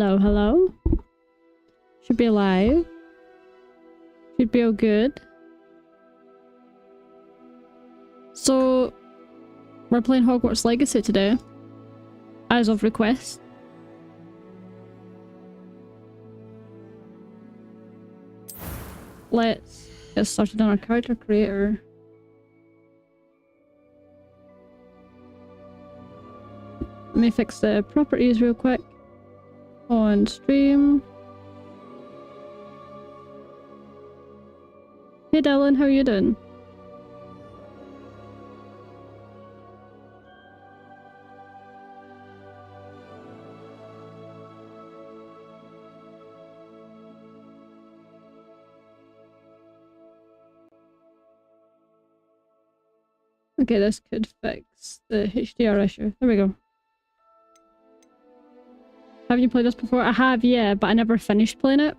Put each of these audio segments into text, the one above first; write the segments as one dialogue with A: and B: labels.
A: Hello, hello. Should be alive. Should be all good. So, we're playing Hogwarts Legacy today. As of request. Let's get started on our character creator. Let me fix the properties real quick. On stream. Hey Dylan, how are you doing? Okay, this could fix the HDR issue. There we go. Have you played this before? I have, yeah, but I never finished playing it.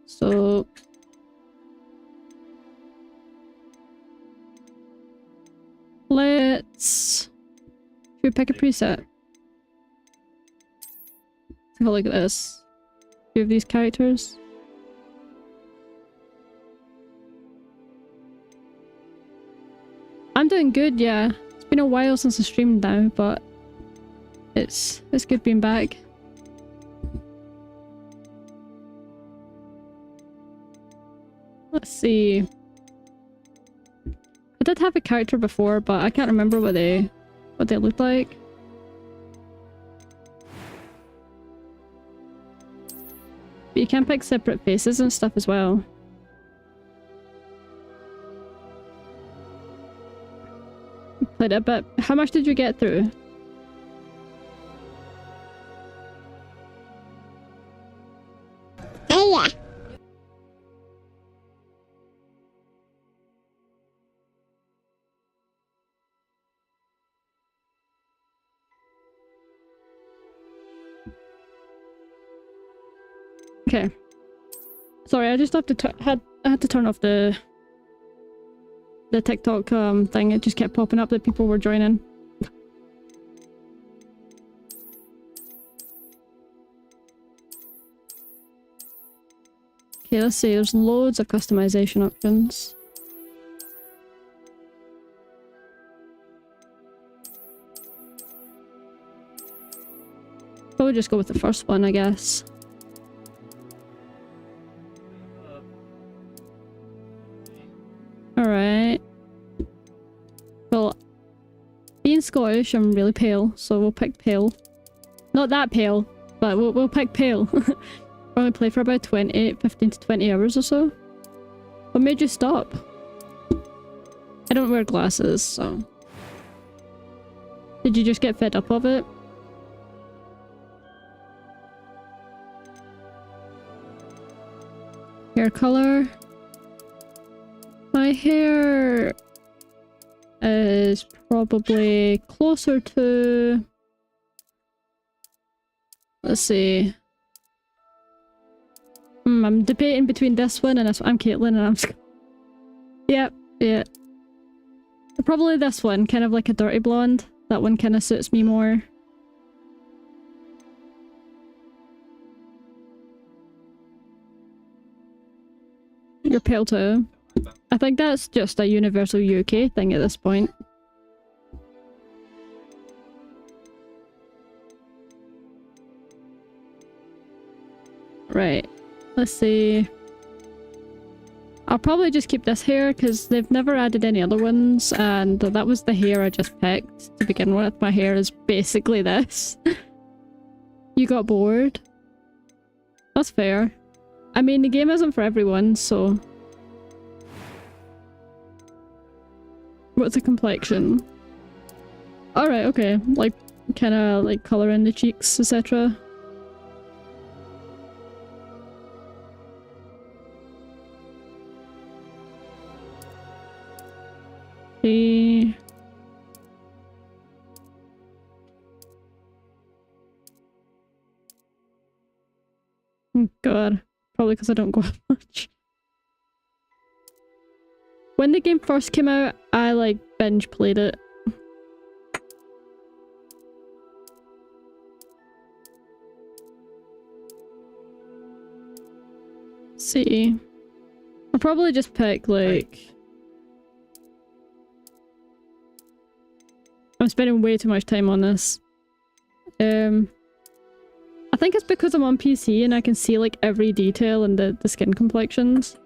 A: So... let's... should we pick a preset? Let's have a look at this. Two of these characters. I'm doing good, yeah. It's been a while since I streamed now, but it's good being back. Let's see. I did have a character before, but I can't remember what they looked like. But you can pick separate faces and stuff as well. Played it, but how much did you get through?
B: Yeah.
A: Okay. Sorry, I just have to I had to turn off the TikTok thing. It just kept popping up that people were joining. Okay, let's see. There's loads of customization options. Probably just go with the first one, I guess. Alright. Well, being Scottish, I'm really pale, so we'll pick pale. Not that pale, but we'll pick pale. Only play for about 15 to 20 hours or so. What made you stop? I don't wear glasses, so... Did you just get fed up of it? Hair color. My hair is probably closer to... let's see. I'm debating between this one and this one. I'm Caitlin and I'm... Yep, yeah. Probably this one, kind of like a dirty blonde. That one kind of suits me more. You're pale too. I think that's just a universal UK thing at this point. Right. Let's see. I'll probably just keep this hair because they've never added any other ones, and that was the hair I just picked to begin with. My hair is basically this. You got bored? That's fair. I mean, the game isn't for everyone, so... What's a complexion? Alright, okay. Like, kinda like colour in the cheeks, etc. Okay. Oh god. Probably because I don't go out much. When the game first came out, I like binge played it. see. I'll probably just pick like... I'm spending way too much time on this. I think it's because I'm on PC and I can see like every detail in the skin complexions.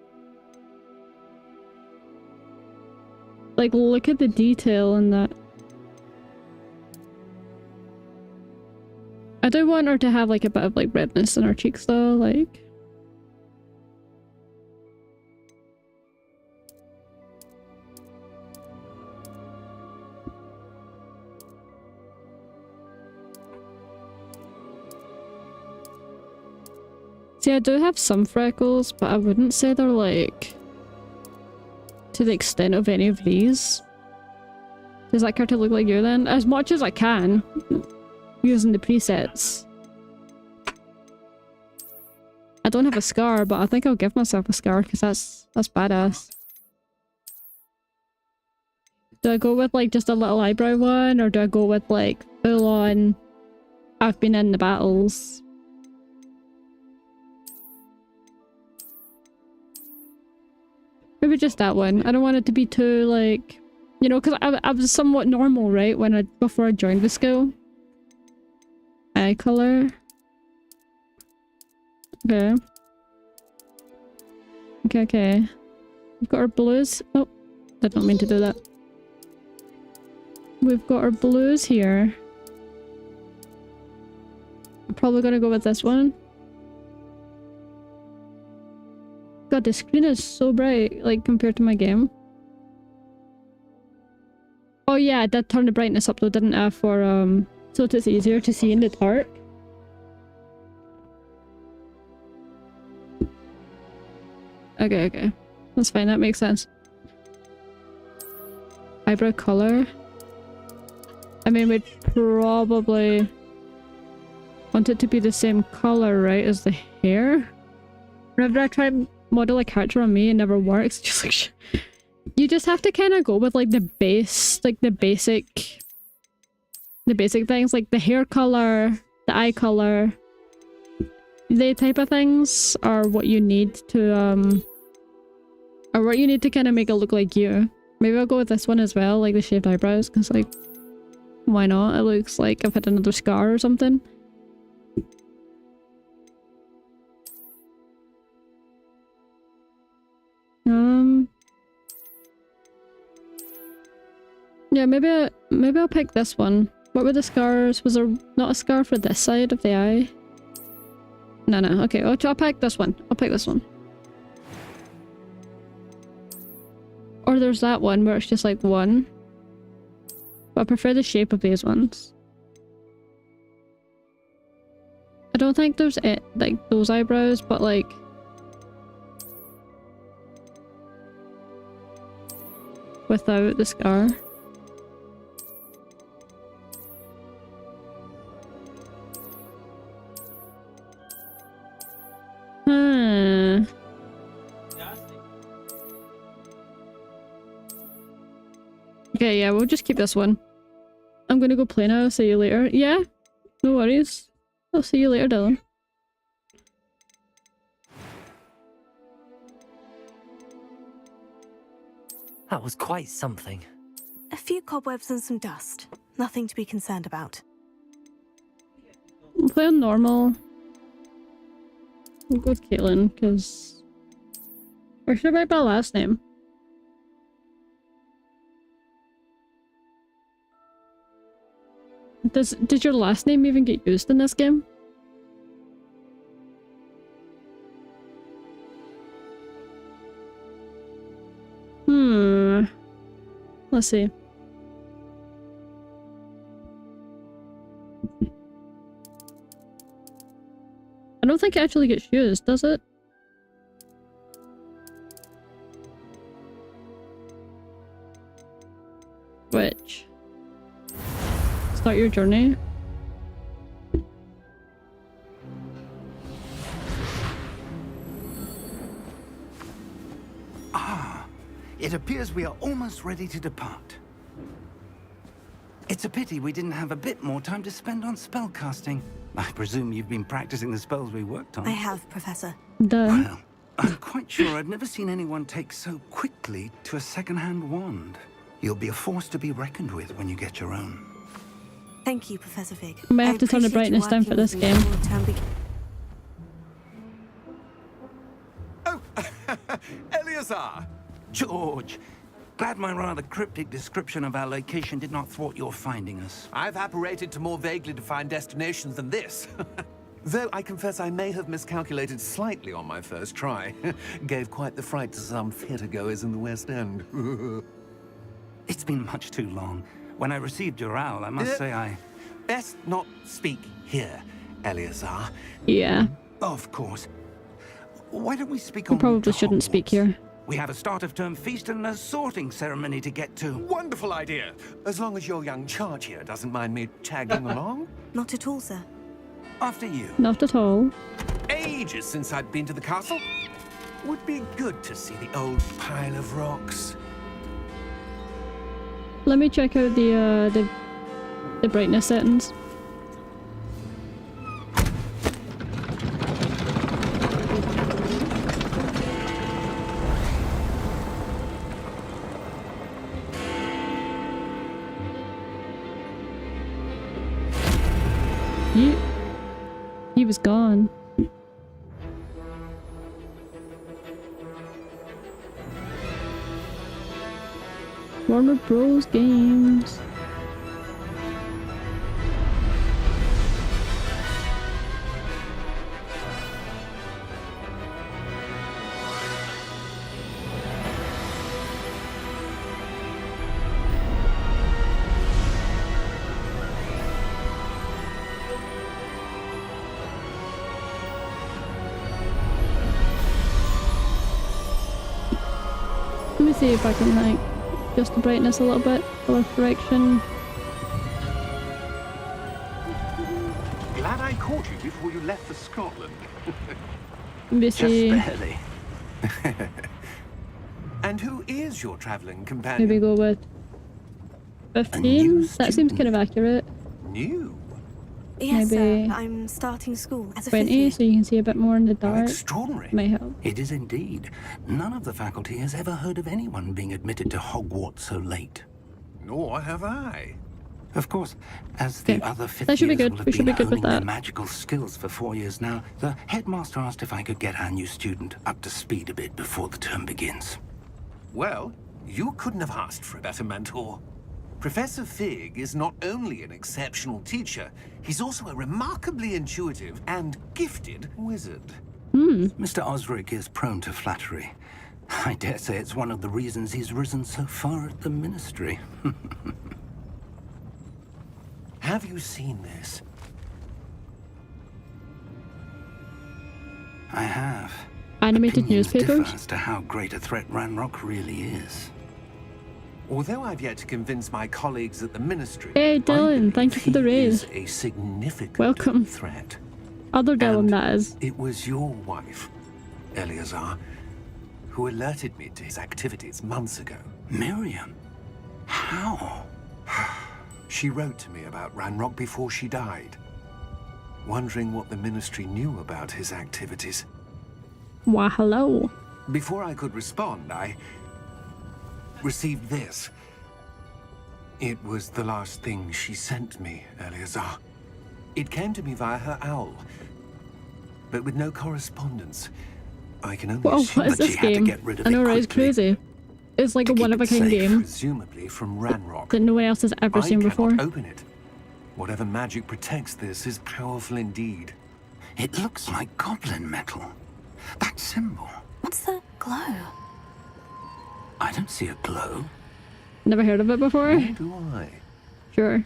A: Like, look at the detail in that. I do want her to have like a bit of like redness in her cheeks though, like... See, I do have some freckles, but I wouldn't say they're like... to the extent of any of these. Does that character look like you then? As much as I can, using the presets. I don't have a scar, but I think I'll give myself a scar because that's badass. Do I go with like just a little eyebrow one, or do I go with like full on I've been in the battles? Maybe just that one. I don't want it to be too like, you know, because I was somewhat normal, right, when before I joined the school. Eye color. Okay. Okay. We've got our blues. Oh, I don't mean to do that. We've got our blues here. I'm probably gonna go with this one. God, the screen is so bright, like, compared to my game. Oh yeah, I did turn the brightness up though, didn't I, for, so it's easier to see in the dark. Okay. That's fine, that makes sense. Eyebrow color. I mean, we'd probably want it to be the same color, right, as the hair? Whenever I try and model a character on me, it never works. Just like you just have to kind of go with like the base, like the basic things, like the hair color, the eye color. The type of things are what you need to kind of make it look like you. Maybe I'll go with this one as well, like the shaved eyebrows, because like, why not? It looks like I've had another scar or something. Yeah, maybe I'll pick this one. What were the scars? Was there not a scar for this side of the eye? No. Okay, I'll pick this one. I'll pick this one. Or there's that one where it's just like one. But I prefer the shape of these ones. I don't think there's like those eyebrows, but like... without the scar. Okay, yeah, we'll just keep this one. I'm gonna go play now, see you later. Yeah, no worries. I'll see you later, Dylan.
B: That was quite something.
C: A few cobwebs and some dust. Nothing to be concerned about.
A: I'll play on normal. We'll go with Caitlin, because... Or should I write my last name? Did your last name even get used in this game? Let's see. I don't think it actually gets used, does it? Which? Start your journey.
D: It appears we are almost ready to depart. It's a pity we didn't have a bit more time to spend on spellcasting. I presume you've been practicing the spells we worked on.
C: I have, Professor.
A: Duh.
D: Well, I'm quite sure I've never seen anyone take so quickly to a second-hand wand. You'll be a force to be reckoned with when you get your own.
C: Thank you, Professor Fig.
A: I might have to turn the
C: appreciate you
A: brightness down for
C: working
A: this
C: with me
A: game.
C: before the term
D: Oh, Eleazar! George, glad my rather cryptic description of our location did not thwart your finding us.
E: I've apparated to more vaguely defined destinations than this. Though I confess I may have miscalculated slightly on my first try. Gave quite the fright to some theatergoers in the West End.
D: It's been much too long. When I received your owl, I must say I...
E: Best not speak here, Eleazar.
A: Yeah.
D: Of course. Why don't we speak
A: We
D: on
A: probably
D: to
A: shouldn't speak
D: Hogwarts?
A: here.
D: We have a start-of-term feast and a sorting ceremony to get to.
E: Wonderful idea. As long as your young charge here doesn't mind me tagging along.
C: Not at all, sir.
D: After you.
A: Not at all.
E: Ages since I'd been to the castle. Would be good to see the old pile of rocks.
A: Let me check out the brightness settings. He was gone. Warner Bros. Games. Let me see if I can like adjust the brightness a little bit, color correction.
E: Glad I caught you before you left for Scotland.
A: Let me see.
D: Just barely.
E: And who is your traveling companion?
A: Maybe go with 15. That seems kind of accurate.
E: New.
C: Yes,
A: Maybe
C: sir. I'm starting school as a
A: 20,
C: fifth year.
A: so you can see a bit more in the
E: How
A: dark.
E: extraordinary.
A: Might help.
D: It is indeed. None of the faculty has ever heard of anyone being admitted to Hogwarts so late.
E: Nor have I.
D: Of course, as the
A: Okay.
D: other fifth
A: That should be
D: years
A: good.
D: will have
A: We should
D: been
A: be good with
D: honing their
A: that.
D: magical skills for 4 years now, the headmaster asked if I could get our new student up to speed a bit before the term begins.
E: Well, you couldn't have asked for a better mentor. Professor Fig is not only an exceptional teacher, he's also a remarkably intuitive and gifted wizard.
D: Mr. Osric is prone to flattery. I dare say it's one of the reasons he's risen so far at the ministry.
E: Have you seen this?
D: I have.
A: Animated
D: Opinions
A: newspapers?
D: differ as to how great a threat Ranrock really is.
E: Although I've yet to convince my colleagues at the ministry,
A: Hey,
E: I
A: Dylan, thank you for the
E: believe he
A: raise.
E: is a significant
A: Welcome.
E: threat.
A: Other Dylan,
E: And
A: that is.
E: It was your wife, Eleazar, who alerted me to his activities months ago.
D: Miriam? How?
E: She wrote to me about Ranrock before she died, wondering what the ministry knew about his activities.
A: Why, hello.
E: Before I could respond, I received this. It was the last thing she sent me, Eleazar. It came to me via her owl, but with no correspondence. I can only
A: Whoa,
E: assume
A: what is
D: but
A: this
D: she had to
A: game?
D: get rid of
A: I know,
D: it
A: right? It's
D: quickly.
A: crazy. It's like a
D: To keep it
A: one-of-a-kind
D: safe.
A: game
E: presumably from Ranrock.
A: that no one else has ever seen before.
E: I cannot open it. Whatever magic protects this is powerful indeed.
D: It looks like goblin metal. That symbol.
C: What's the glow?
D: I don't see a glow.
A: Never heard of it before?
E: Nor do I.
A: Sure.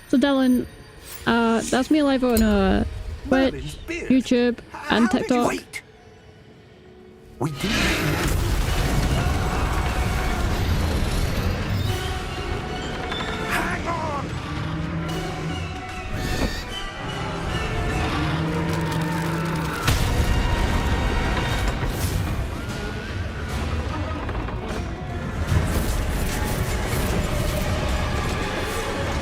A: So Dylan, that's me live on
E: Merlin's
A: Twitch,
E: beard.
A: YouTube, and
E: How did you-
A: TikTok.
D: Wait! We do.
E: Hang on!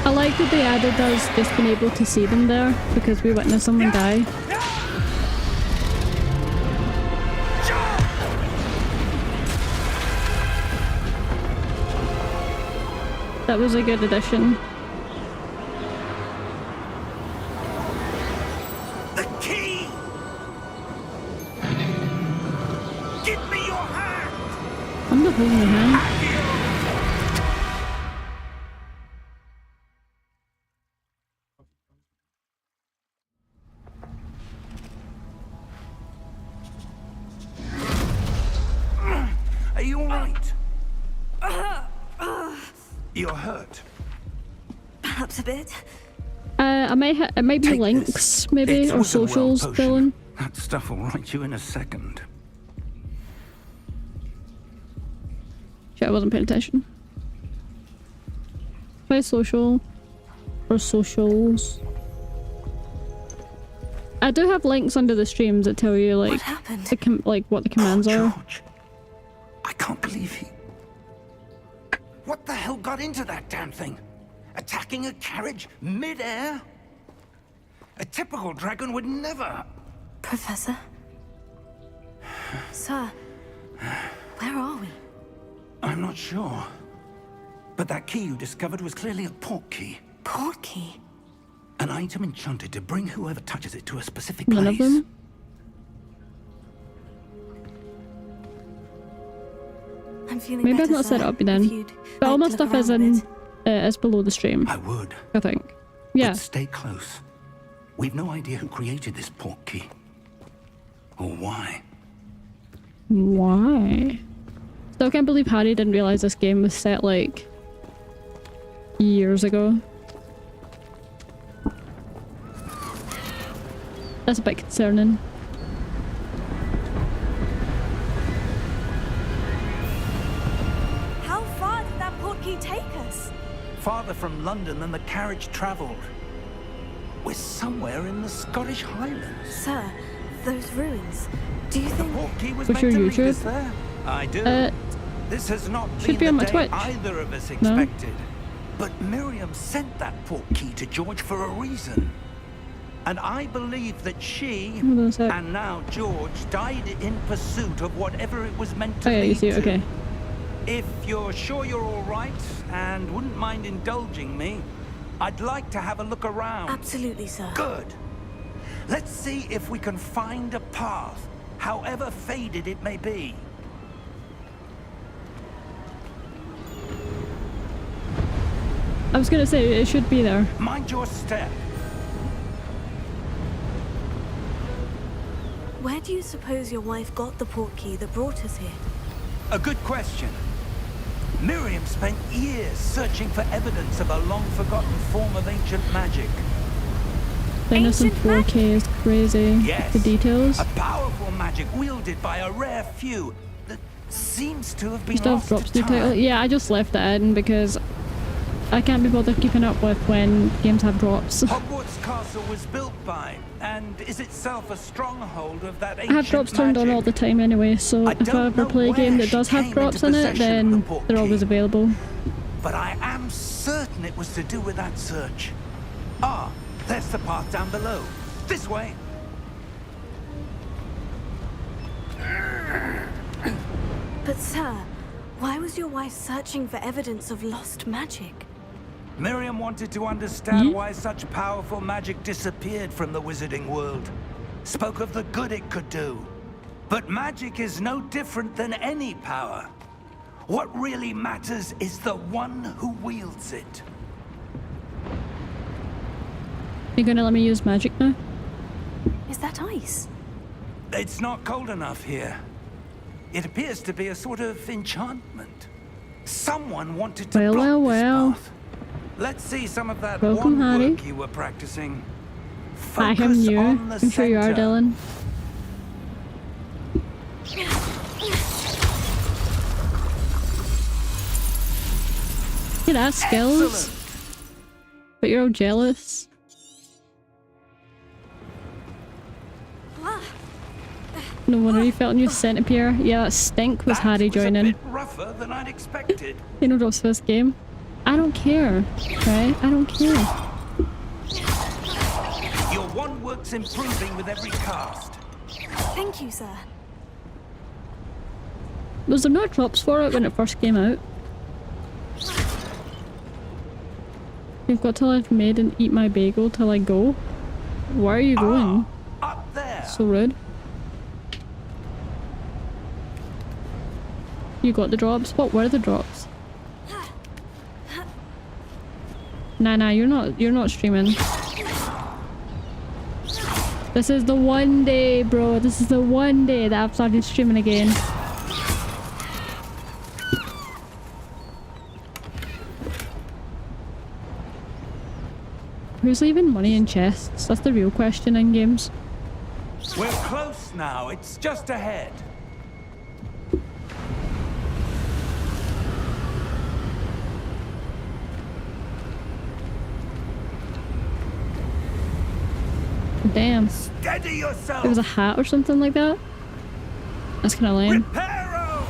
A: I like that they added us just being able to see them there because we witnessed someone die. That was a good addition.
D: The key! Give me your hand!
A: I'm not holding your hand.
D: Are you alright? You're hurt.
C: Perhaps a bit.
A: It might be
D: Take
A: links,
D: this.
A: maybe,
D: It's
A: or
D: Wizard World
A: socials,
D: potion.
A: Dylan.
D: That stuff will right you in a second.
A: Shit, I wasn't paying attention. Play social. Or socials. I do have links under the streams that tell you, like,
C: What happened?
A: what the commands are.
D: George, I can't believe he... What the hell got into that damn thing? Attacking a carriage mid-air? A typical dragon would never...
C: Professor? Sir, where are we?
D: I'm not sure. But that key you discovered was clearly a port key.
C: Port key?
D: An item enchanted to bring whoever touches it to a specific
A: None
D: place.
A: of them.
C: I'm feeling
A: Maybe
C: better,
A: I've not set it
C: sir.
A: up then.
C: If you'd
A: But all
C: like
A: my
C: to look
A: stuff is
C: around a
A: in
C: bit.
A: is below the stream,
D: I would.
A: I think. Yeah.
D: But stay close. We've no idea who created this port key. Or why.
A: Why? Still can't believe Harry didn't realize this game was set like years ago. That's a bit concerning.
C: How far did that port key take us?
D: Farther from London than the carriage travelled. We're somewhere in the Scottish Highlands.
C: Sir, those ruins. Do you
D: The
C: think...
D: port key was
A: What's
D: meant to
A: your
D: lead us
A: YouTube?
D: there. I do. This has not
A: should
D: been
A: be
D: the
A: on my
D: day
A: Twitch.
D: either of us
A: No?
D: expected. But Miriam sent that port key to George for a reason. And I believe that she,
A: Hold on a sec.
D: and now George, died in pursuit of whatever it was meant to
A: Oh yeah, you
D: lead
A: see it,
D: to.
A: okay.
D: If you're sure you're all right and wouldn't mind indulging me, I'd like to have a look around.
C: Absolutely, sir.
D: Good. Let's see if we can find a path, however faded it may be.
A: I was gonna say, it should be there.
D: Mind your step.
C: Where do you suppose your wife got the port key that brought us here?
D: A good question. Miriam spent years searching for evidence of a long-forgotten form of ancient magic.
A: This in
C: Ancient
A: 4K is crazy.
D: Yes.
A: The details.
D: A powerful magic wielded by a rare few that seems to have been
A: Still have
D: lost
A: drops
D: to
A: new title.
D: time.
A: Yeah, I just left that in because I can't be bothered keeping up with when games have drops.
D: Hogwarts Castle was built by, and is itself a stronghold of that ancient
A: I have drops turned on
D: magic.
A: all the time anyway, so
D: I
A: if I
D: don't
A: ever
D: know
A: play a game
D: where
A: that does
D: she
A: have
D: came
A: drops
D: into
A: in it,
D: possession of
A: then
D: the port
A: they're always
D: key.
A: available.
D: But I am certain it was to do with that search. Ah, there's the path down below. This way.
C: But sir, why was your wife searching for evidence of lost magic?
D: Miriam wanted to understand
A: Hmm?
D: why such powerful magic disappeared from the wizarding world. Spoke of the good it could do. But magic is no different than any power. What really matters is the one who wields it.
A: You're gonna let me use magic now?
C: Is that ice?
D: It's not cold enough here. It appears to be a sort of enchantment. Someone wanted to
A: Well,
D: block
A: well,
D: this
A: well.
D: path. Let's see some of that
A: Welcome,
D: wand
A: Harry.
D: work you were practicing.
A: I am
D: Focus
A: new.
D: on the
A: I'm sure you are,
D: center.
A: Dylan. Look at that, skills.
D: Excellent.
A: But you're all jealous. No wonder you felt a new scent appear. Yeah, that stink was
D: That
A: Harry
D: was a
A: joining.
D: bit rougher than I'd expected.
A: You know, drops first game. I don't care, right? I don't care.
D: Your wand works improving with every cast.
C: Thank you, sir.
A: Was there no drops for it when it first came out? You've got till I've made and eat my bagel till I go. Where are you going?
D: Up there.
A: So rude. You got the drops? What were the drops? Nah, you're not streaming. This is the one day, bro. This is the one day that I've started streaming again. Who's leaving money in chests? That's the real question in games.
D: We're close now. It's just ahead.
A: Damn.
D: Steady yourself.
A: It was a hat or something like that? That's kind of lame.
D: Reparo!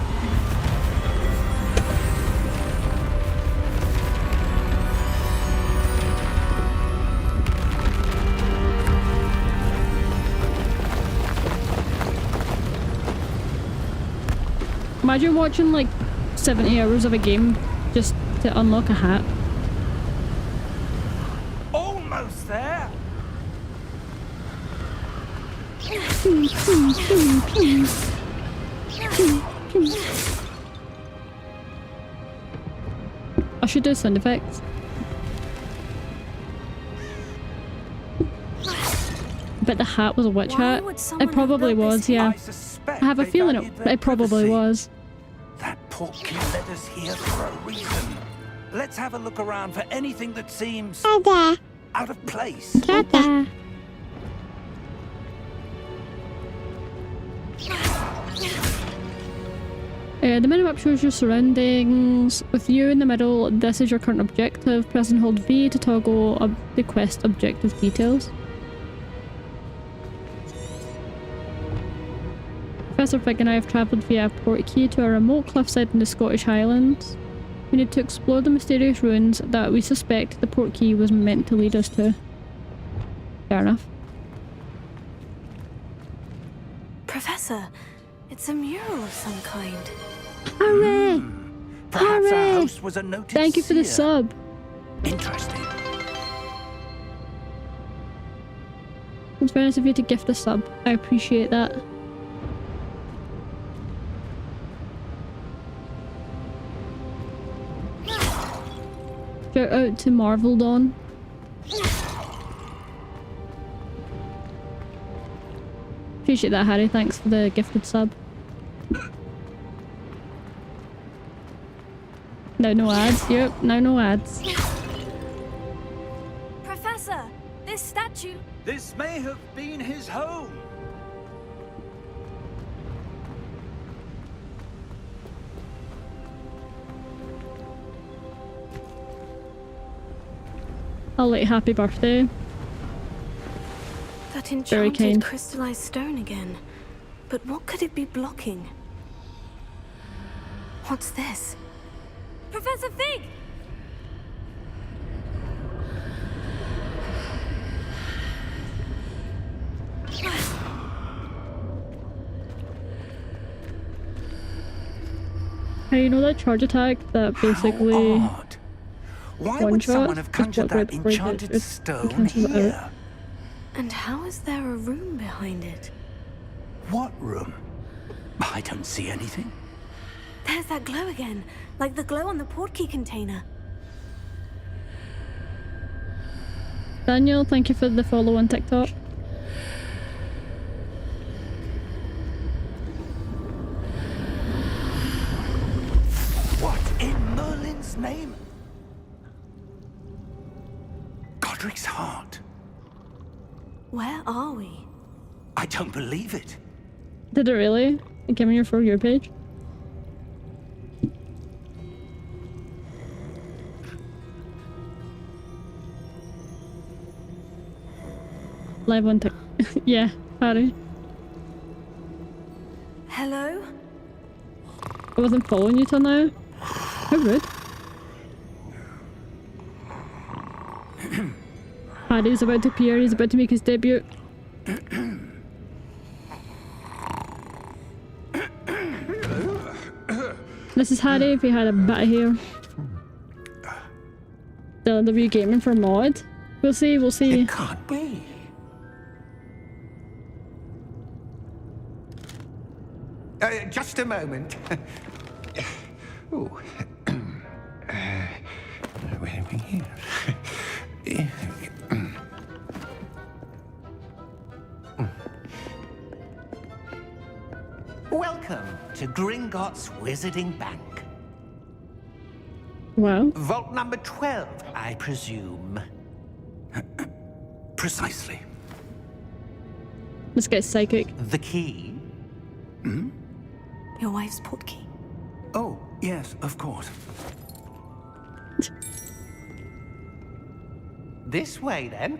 A: Imagine watching like 70 hours of a game just to unlock a hat.
D: Almost there. I should do sound effects. But the hat was a witch
C: Why
A: hat.
C: would someone
A: It probably
C: have built
A: was,
C: this
A: yeah.
D: I suspect
A: I have a
D: they
A: feeling
D: valued
A: it
D: their
A: probably
D: privacy.
A: was.
D: That portkey led us here for a reason. Let's have a look around for anything that seems out of place. The minimap shows your surroundings. With you in the middle, this is your current objective. Press and hold V to toggle the quest objective details. Professor Fig and I have travelled via a portkey to a remote cliffside in the Scottish Highlands. We need to explore the mysterious ruins that we suspect the portkey was meant to lead us to. Fair enough.
C: Professor, it's a mural of some kind.
A: Hooray!
D: Perhaps our
A: Hooray!
D: host was a noted
A: Thank you for the
D: seer.
A: sub.
D: Interesting.
A: It's very nice of you to gift a sub. I appreciate that. Shout out to Marvel Dawn. Appreciate that, Harry. Thanks for the gifted sub. Now no ads. Yep, now no ads.
C: Professor, this statue.
D: This may have been his home.
A: I'll like happy birthday.
C: That
A: Very
C: enchanted
A: kind.
C: crystallized stone again. But what could it be blocking? What's this? Professor Fig!
A: Hey, you know that charge attack that basically
D: How odd. Why
A: one
D: would
A: shot?
D: someone have
A: Just
D: conjured
A: block right
D: that
A: before it-
D: enchanted
A: it
D: stone
A: cancels it out.
D: here?
C: And how is there a room behind it?
D: What room? I don't see anything.
C: There's that glow again, like the glow on the portkey container.
A: Daniel, thank you for the follow on TikTok.
D: What in Merlin's name? Godric's heart.
C: Where are we?
D: I don't believe it.
A: Did it really? It came on your For You page? Live on TikTok. Yeah, Harry.
C: Hello?
A: I wasn't following you till now. How rude. Harry's about to appear, he's about to make his debut. This is Harry if he had a bit of hair. The wee gaming for mod. We'll see, we'll see.
E: It can't be. Just a moment. Oh. Where are we here?
F: Welcome to Gringotts Wizarding Bank.
A: Wow.
F: Vault number 12, I presume.
D: Precisely.
A: This guy's psychic.
F: The key?
C: Your wife's portkey.
D: Oh, yes, of course.
F: This way, then.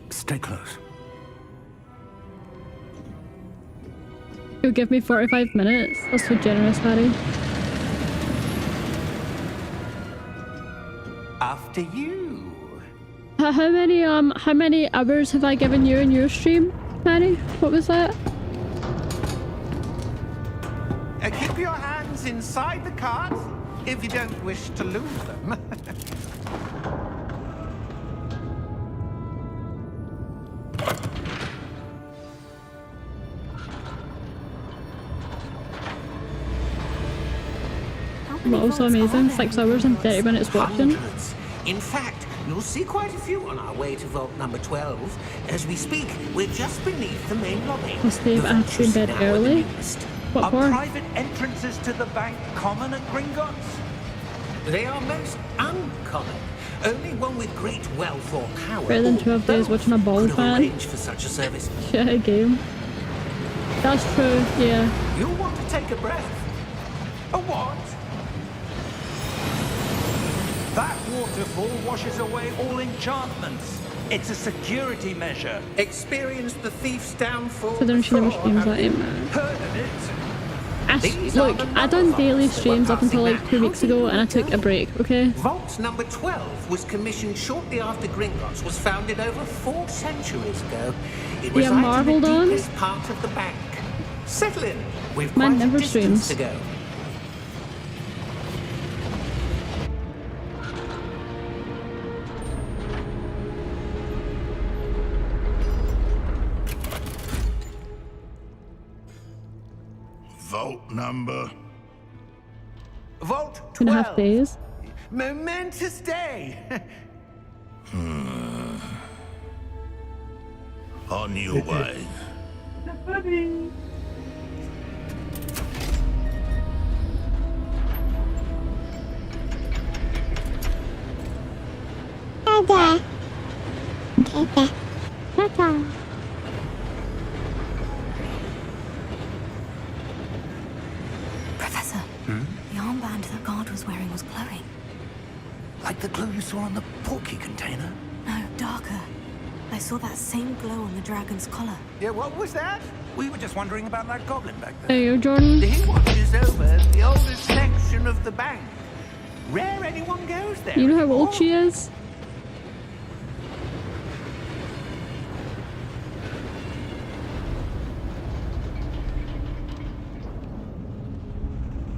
D: Stay close.
A: You'll give me 45 minutes. That's so generous, Harry.
F: After you.
A: How many hours have I given you in your stream, Harry? What was that?
F: Keep your hands inside the cart if you don't wish to lose them.
A: Well, also amazing. 6 hours and 30 minutes watching.
F: Hundreds. In fact, you'll see quite a few on our way to vault number 12. As we speak, we're just beneath the main lobby.
A: Must leave
F: The
A: and
F: vault
A: to
F: is
A: bed
F: now
A: early.
F: in the mist.
A: What
D: Are
A: for?
D: private entrances to the bank common at Gringotts?
F: They are most uncommon. Only one with great wealth or power.
A: Better than
F: or
A: 12 days
F: both
A: watching a ball
F: could have
A: fan.
F: arranged for such a service.
A: Shit, a game. That's true, yeah.
F: You'll want to take a breath. A what?
D: That waterfall washes away all enchantments. It's a security measure.
F: Experienced the thief's downfall.
A: So then she never
F: before,
A: streams
F: have
A: that
F: you?
A: in.
D: Heard of it?
A: Look, I done daily streams up until like 2 weeks ago and I took a break, okay?
F: Vault number 12 was commissioned shortly after Gringotts was founded over 4 centuries ago. It
A: Yeah,
F: resides in
A: marvelled
F: the
A: on.
F: deepest part of the bank. Settle in. We've
A: Man
F: quite a
A: never
F: distance
A: streams.
F: to go.
G: Vault number.
F: Vault 12.
A: 2.5 days.
F: Momentous day.
G: On your way.
C: Professor, the armband that guard was wearing was glowing.
D: Like the glue you saw on the porky container?
C: No, darker. I saw that same glow on the dragon's collar.
F: Yeah, what was that?
D: We were just wondering about that goblin back there.
A: There you go, Jordan.
F: He watches over the oldest section of the bank. Rare anyone goes there.
A: You know how old
F: anymore.
A: she is?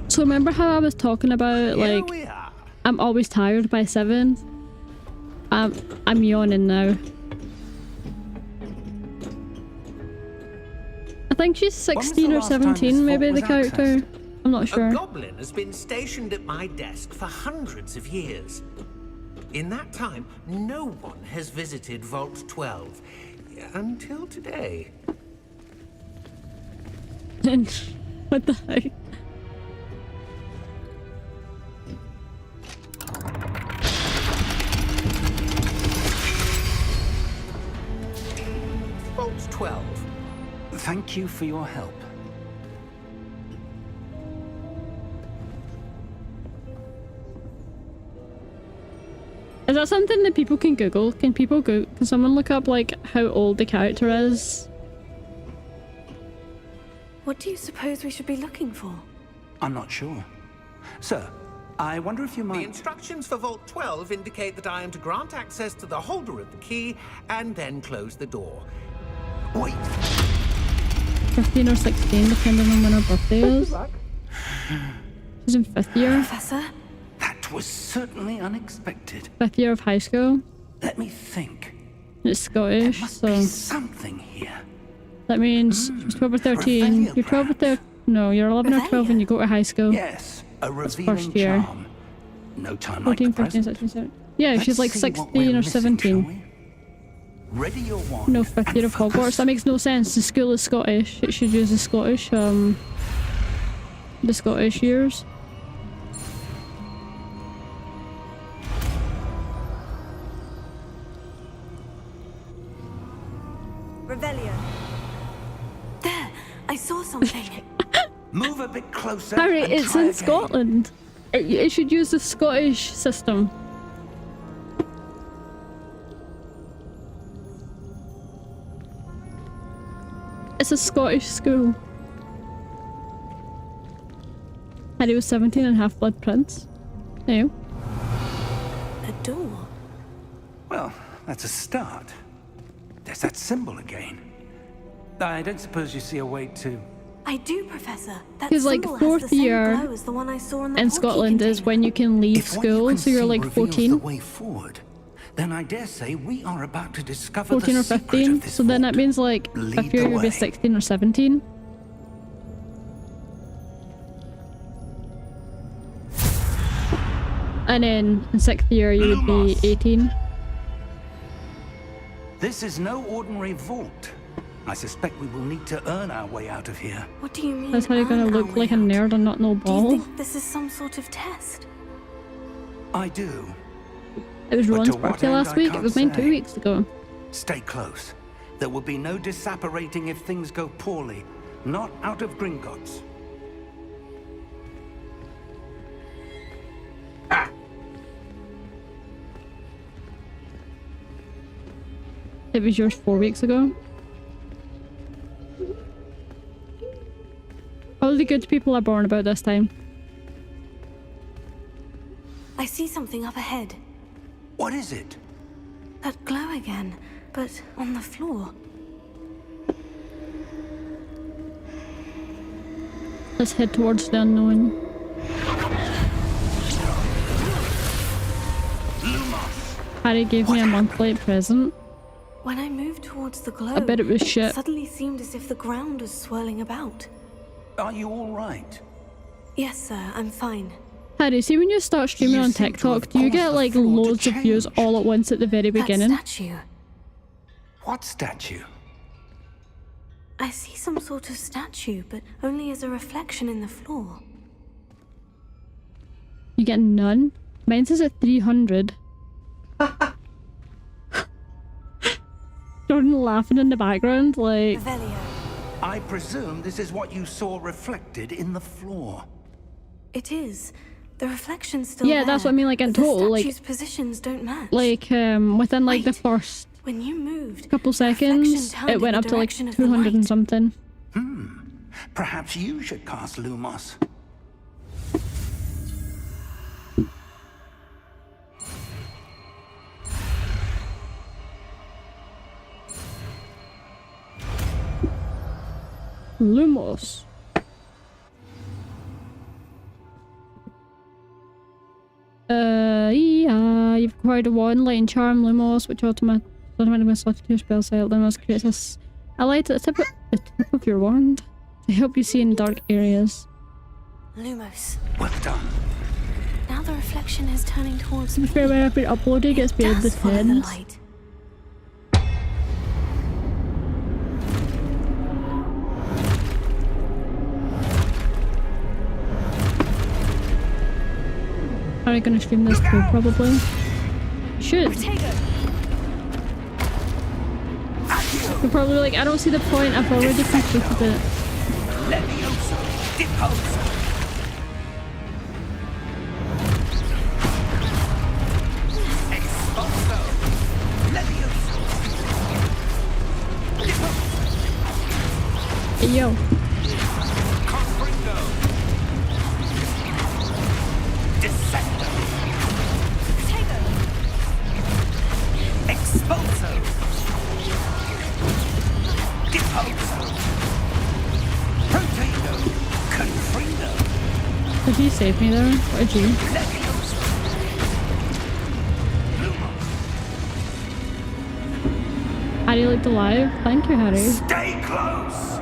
A: So remember how I was talking about,
F: Here
A: like,
F: we are.
A: I'm always tired by 7? I'm yawning now. I think she's
D: was the
A: 16 or
D: last time
A: 17,
D: this
A: maybe,
D: vault
A: the
D: was
A: character.
D: accessed?
A: I'm not
F: A
A: sure.
F: goblin has been stationed at my desk for hundreds of years. In that time, no one has visited Vault 12 until today.
A: What the heck?
F: Vault 12.
D: Thank you for your help.
A: Is that something that people can Google? Can people go? Can someone look up like how old the character is?
C: What do you suppose we should be looking for?
D: I'm not sure. Sir, I wonder if you
F: The
D: might...
F: instructions for Vault 12 indicate that I am to grant access to the holder of the key and then close the door.
D: Wait,
A: 15 or 16, depending on when her birthday is. She's in 5th year.
C: Professor?
D: that was certainly unexpected.
A: 5th year of high school.
D: Let me think.
A: And it's
D: There
A: Scottish,
D: must
A: so
D: be something here.
A: that means she's 12 or 13.
D: Revelio,
A: You're 12 or 13. No, you're 11 or 12 when you go to high school.
D: Yes, a revealing
A: first year.
D: charm. No time
A: 14,
D: like the
A: 15,
D: present.
A: 16, 17. Yeah,
D: Let's
A: she's like
D: see what
A: 16
D: we're
A: or
D: missing,
A: 17.
D: shall we? Ready your wand.
A: No, 5th
D: and
A: year of
D: focus.
A: Hogwarts. That makes no sense. The school is Scottish. It should use the Scottish, the Scottish years.
C: Revelio. There, I saw something.
D: Move a bit closer.
A: Harry,
D: and
A: it's
D: try
A: in
D: again.
A: Scotland. It should use the Scottish system. It's a Scottish school. Harry was 17 and half-blood prince. No.
C: A door.
D: Well, that's a start. There's that symbol again. I don't suppose you see a way to...
C: I do, Professor. That
A: 'Cause, like,
C: symbol
A: 4th
C: has the same
A: year
C: glow as the one I saw in the
A: In
C: portkey
A: Scotland is
C: container.
A: when you can leave
D: If what you
A: school,
D: can
A: so you're
D: see
A: like
D: reveals
A: 14.
D: the way forward, then I dare say we are about to discover
A: 14
D: the
A: or
D: secret
A: 15.
D: of this
A: So then that
D: vault.
A: means like
D: Lead
A: 5th year
D: the
A: you'd be
D: way.
A: 16 or 17. And then in 6th year you would be
D: Lumos.
A: 18.
D: This is no ordinary vault. I suspect we will need to earn our way out of here.
C: What do you mean?
A: That's how you're gonna
C: earn our
A: look like a
C: way out?
A: nerd and not know
C: Do you
A: ball.
C: think this is some sort of test?
D: I do.
A: It was
D: But
A: Rowan's
D: to what
A: birthday
D: end,
A: last
D: I
A: week. It
D: can't
A: was mine 2
D: say.
A: weeks ago.
D: Stay close. There will be no disapparating if things go poorly. Not out of Gringotts.
A: It was yours 4 weeks ago. All the good people are born about this time.
C: I see something up ahead.
D: What is it?
C: That glow again, but on the floor.
A: Let's head towards the unknown.
D: Lumos!
A: Harry gave me a month late present.
C: When I moved towards the glow,
A: I bet it was shit.
C: it suddenly seemed as if the ground was swirling about.
D: Are you all right?
C: Yes, sir, I'm fine.
A: Harry, see when you start streaming
D: You
A: on
D: seem to
A: TikTok,
D: have
A: do you
D: caused
A: get
D: the
A: like
D: floor to
A: loads of views
D: change.
A: all at once at the very beginning?
C: That statue.
D: What statue?
C: I see some sort of statue, but only as a reflection in the floor.
A: You get none? Mine says at 300. Jordan laughing in the background, like...
C: Revelio.
D: I presume this is what you saw reflected in the floor.
C: It is. The reflection's still
A: Yeah,
C: there,
A: that's what I mean, like, in
C: but
A: total,
C: the
A: like-
C: statue's positions don't match.
A: Within like the
C: Wait.
A: first
C: When you moved,
A: couple
C: the reflection
A: seconds,
C: turned
A: it went
C: in
A: up
C: the
A: to like
C: direction of the
A: 200 and
C: light.
A: something.
D: Perhaps you should cast Lumos.
A: Lumos. Yeah, you've acquired a wand, light and charm, Lumos, which automatically selects your spell site. Lumos creates a light at the tip of your wand to help you see in dark areas.
C: Lumos.
D: Well done.
C: Now the reflection is turning towards
A: To be
C: me.
A: fair, when I've been uploading, it's been
C: Does follow the
A: depends.
C: light.
A: Are you gonna stream this too? Probably. Should. You're probably like, I don't see the point. I've already completed it.
D: Levioso! Deposo! Expulso! Levioso!
A: Hey, yo.
D: Confringo!
A: saved me there. What a G. Harry looked alive. Thank you, Harry.
D: Stay close!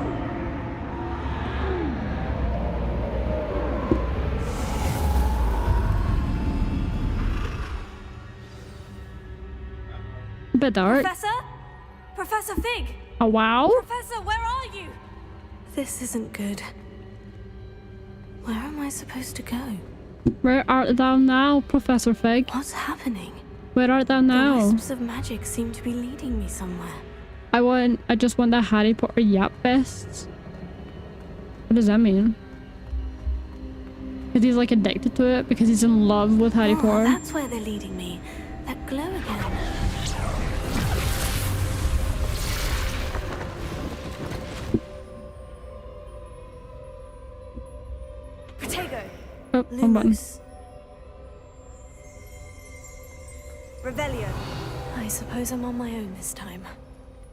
A: A bit dark.
C: Professor? Professor Fig!
A: Oh, wow.
C: Professor, where are you? This isn't good. Where am I supposed to go?
A: Where art thou now, Professor Fig?
C: What's happening?
A: Where art thou
C: The
A: now?
C: wisps of magic seem to be leading me somewhere.
A: I just want the Harry Potter Yap Fest. What does that mean? Because he's like addicted to it because he's in love with Harry Potter.
C: That's where they're leading me. That glow again. Protego.
A: Oh, one button.
C: Lumos. Revelio. I suppose I'm on my own this time.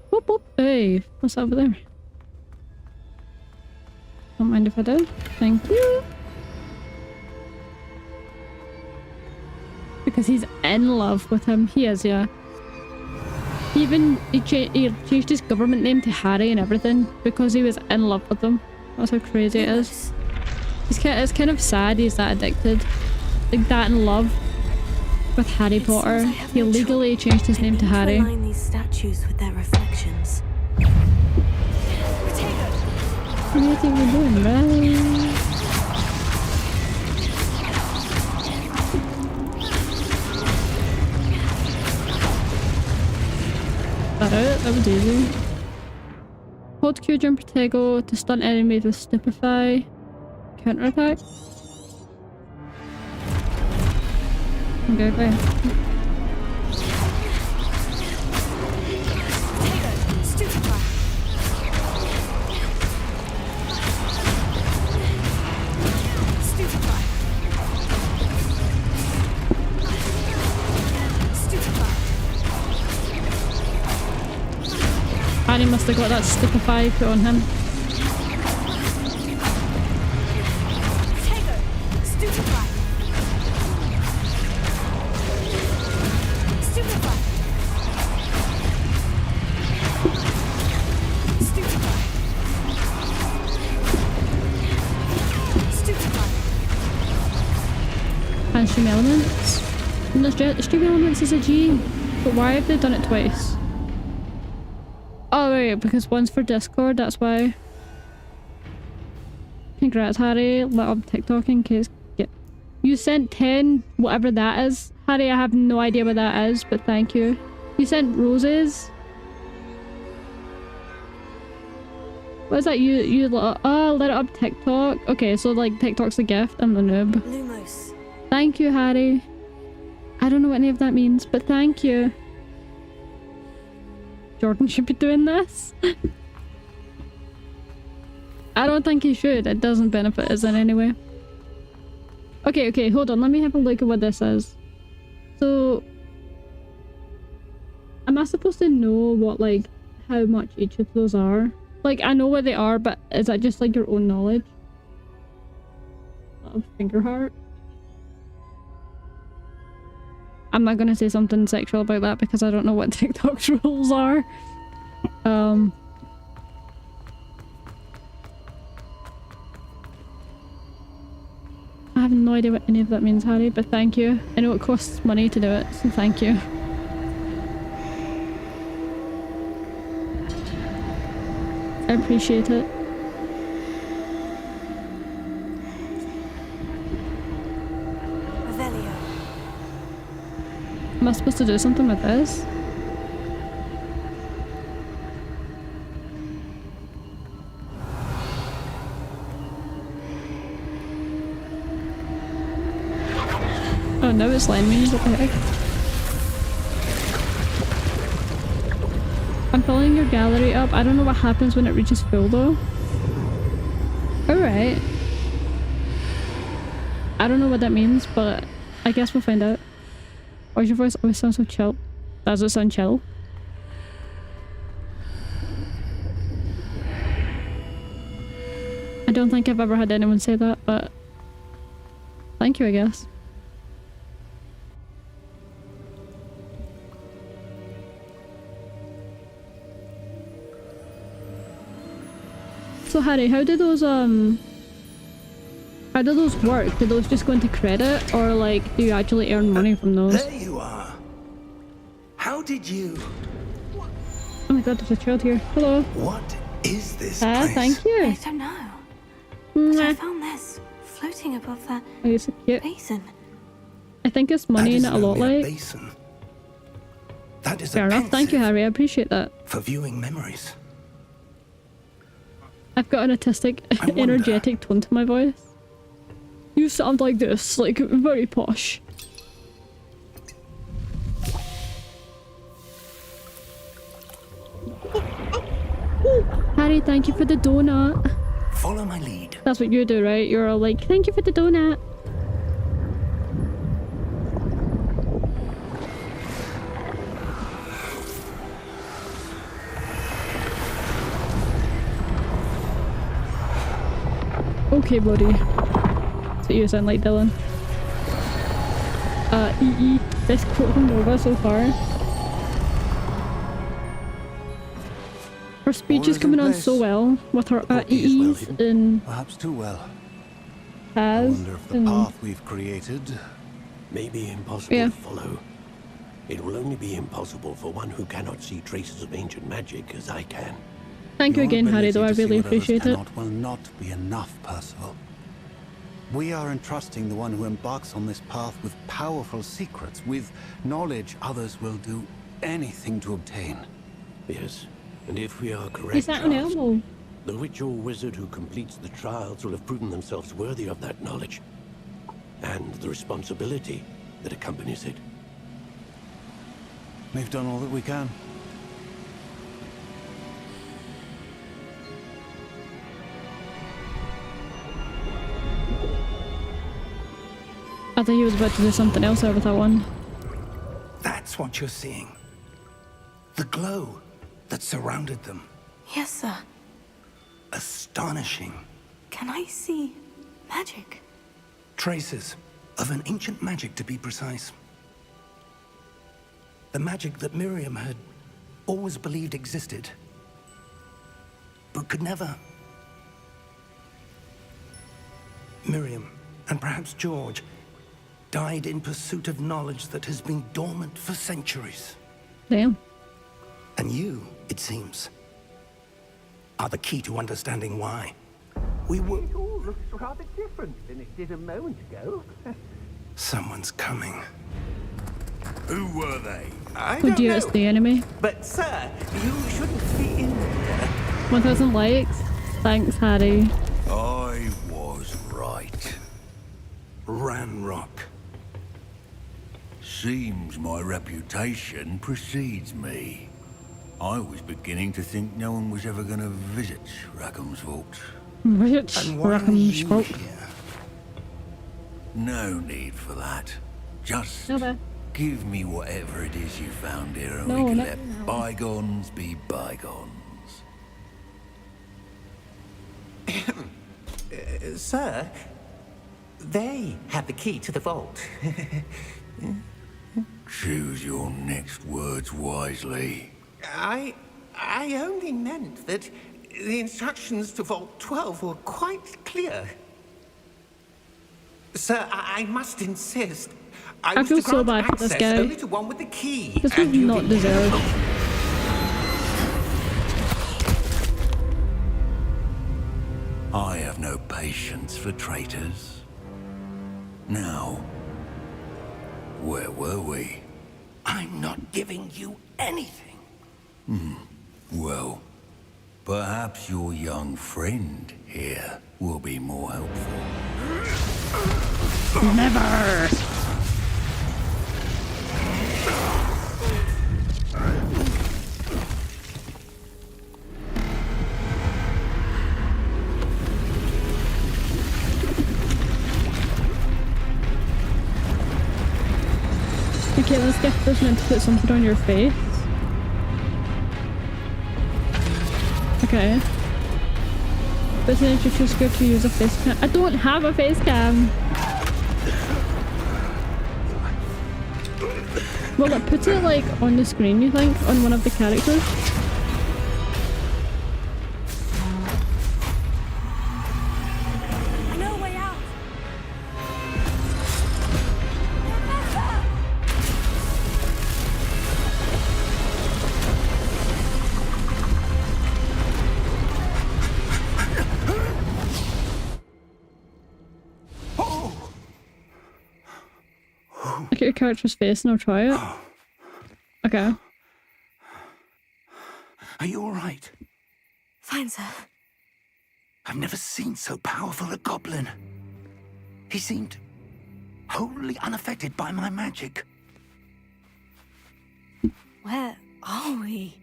A: Whoop whoop. Hey, what's over there? Don't mind if I do. Thank you. Because he's in love with him. He is, yeah. He changed his government name to Harry and everything because he was in love with him. That's how crazy it is. It's kind of sad he's that addicted. Like that in love with Harry Potter. He legally changed his name to Harry.
C: Align these statues with their reflections.
A: What do you think we're doing, right? That was easy. Hold Q jump Protego to stun enemies with Stupefy. Counterattack. Okay, bye. Harry must have got that Stupefy put on him. And Stream Elements. No, Stream Elements is a G. But why have they done it twice? Oh wait, because one's for Discord, that's why. Congrats, Harry. Let up TikTok in case. You sent 10, whatever that is. Harry, I have no idea what that is, but thank you. You sent roses? What is that? Oh, let it up TikTok. Okay, so like TikTok's a gift. I'm the noob.
C: Lumos.
A: Thank you, Harry. I don't know what any of that means, but thank you. Jordan should be doing this. I don't think he should. It doesn't benefit us in any way. Okay, hold on. Let me have a look at what this is. So, am I supposed to know what, like, how much each of those are? Like, I know what they are, but is that just, like, your own knowledge? Of finger heart? I'm not gonna say something sexual about that because I don't know what TikTok's rules are. I have no idea what any of that means, Harry, but thank you. I know it costs money to do it, so thank you. I appreciate it.
C: Revelio.
A: Am I supposed to do something with this? Oh no, it's letting me. What the heck? I'm filling your gallery up. I don't know what happens when it reaches full though. Alright. I don't know what that means, but I guess we'll find out. Why does your voice always sound so chill? Does it sound chill? I don't think I've ever had anyone say that, but Thank you, I guess. So Harry, how do those work? Do those just go into credit, or like do you actually earn money from those?
D: There you are. How did you...
A: Oh my god, there's a child here. Hello.
D: What is this place?
A: Thank you.
C: I don't know. But I
A: Mwah.
C: found this floating above that
A: Oh, you're so cute.
C: basin.
A: I think it's money in
D: That
A: it a
D: is
A: lot
D: only
A: like.
D: basin. That is
A: Fair
D: a
A: enough. Thank you,
D: pensive
A: Harry. I appreciate that.
D: for viewing memories.
A: I've got an artistic,
D: I wonder-
A: energetic tone to my voice. You sound like this, like very posh. Harry, thank you for the donut.
D: Follow my lead.
A: That's what you do, right? You're all like, thank you for the donut. Okay, buddy. So you sound like Dylan. EE. Best quote from Nova so far. Her speech is coming on so well with her EEs and
H: Perhaps too well. I
A: has
H: wonder if the
A: and
H: path we've created
I: May be impossible
A: Yeah.
I: to follow. It will only be impossible for one who cannot see traces of ancient magic as I can.
A: thank you
H: Your
A: again, Harry, though I
H: ability to see
A: really
H: what others
A: appreciate it.
H: cannot will not be enough, Percival. We are entrusting the one who embarks on this path with powerful secrets, with knowledge others will do anything to obtain.
I: Yes, and if we are correct,
A: Is that an
I: Charles,
A: elbow?
I: the witch or wizard who completes the trials will have proven themselves worthy of that knowledge. And the responsibility that accompanies it.
H: We've done all that we can.
A: I thought he was about to do something else over that one.
D: That's what you're seeing. The glow that surrounded them.
C: Yes, sir.
D: Astonishing.
C: Can I see magic?
D: Traces of an ancient magic, to be precise. The magic that Miriam had always believed existed, but could never. Miriam, and perhaps George, died in pursuit of knowledge that has been dormant for centuries.
A: Damn.
D: And you, it seems, are the key to understanding why. We were...
F: It all looks rather different than it did a moment ago.
D: Someone's coming.
G: Who were they?
F: I
A: Oh
F: don't
A: dear,
F: know.
A: it's the enemy.
F: But sir, you shouldn't be in here.
A: 1000 likes. Thanks, Harry.
G: I was right.
D: Ranrock.
G: Seems my reputation precedes me. I was beginning to think no one was ever going to visit Rackham's vault.
A: Rich
D: And why are
A: Rackham
D: you
A: Spoke.
D: here?
G: No need for that. Just
A: No, there.
G: give me whatever it is you found here and
A: No,
G: we can
A: not
G: let
A: now.
G: bygones be bygones.
F: Sir, they have the key to the vault.
G: Choose your next words wisely.
F: I only meant that the instructions to Vault 12 were quite clear. Sir, I must insist.
A: I
F: was
A: feel
F: to
A: so
F: grant
A: bad for this
F: access
A: guy.
F: only to one with the key.
A: This was
F: and you
A: not
F: didn't-
A: deserved.
G: I have no patience for traitors. Now, where were we?
D: I'm not giving you anything.
G: Well, perhaps your young friend here will be more helpful.
A: Never! Okay, let's get this meant to put something on your face. Okay. But then you're too scared to use a face cam. I don't have a face cam! Will it put it like on the screen, you think? On one of the characters?
C: No way out.
A: Look at your character's face and I'll try it. Okay.
D: Are you all right?
C: Fine, sir.
D: I've never seen so powerful a goblin. He seemed wholly unaffected by my magic.
C: Where are we?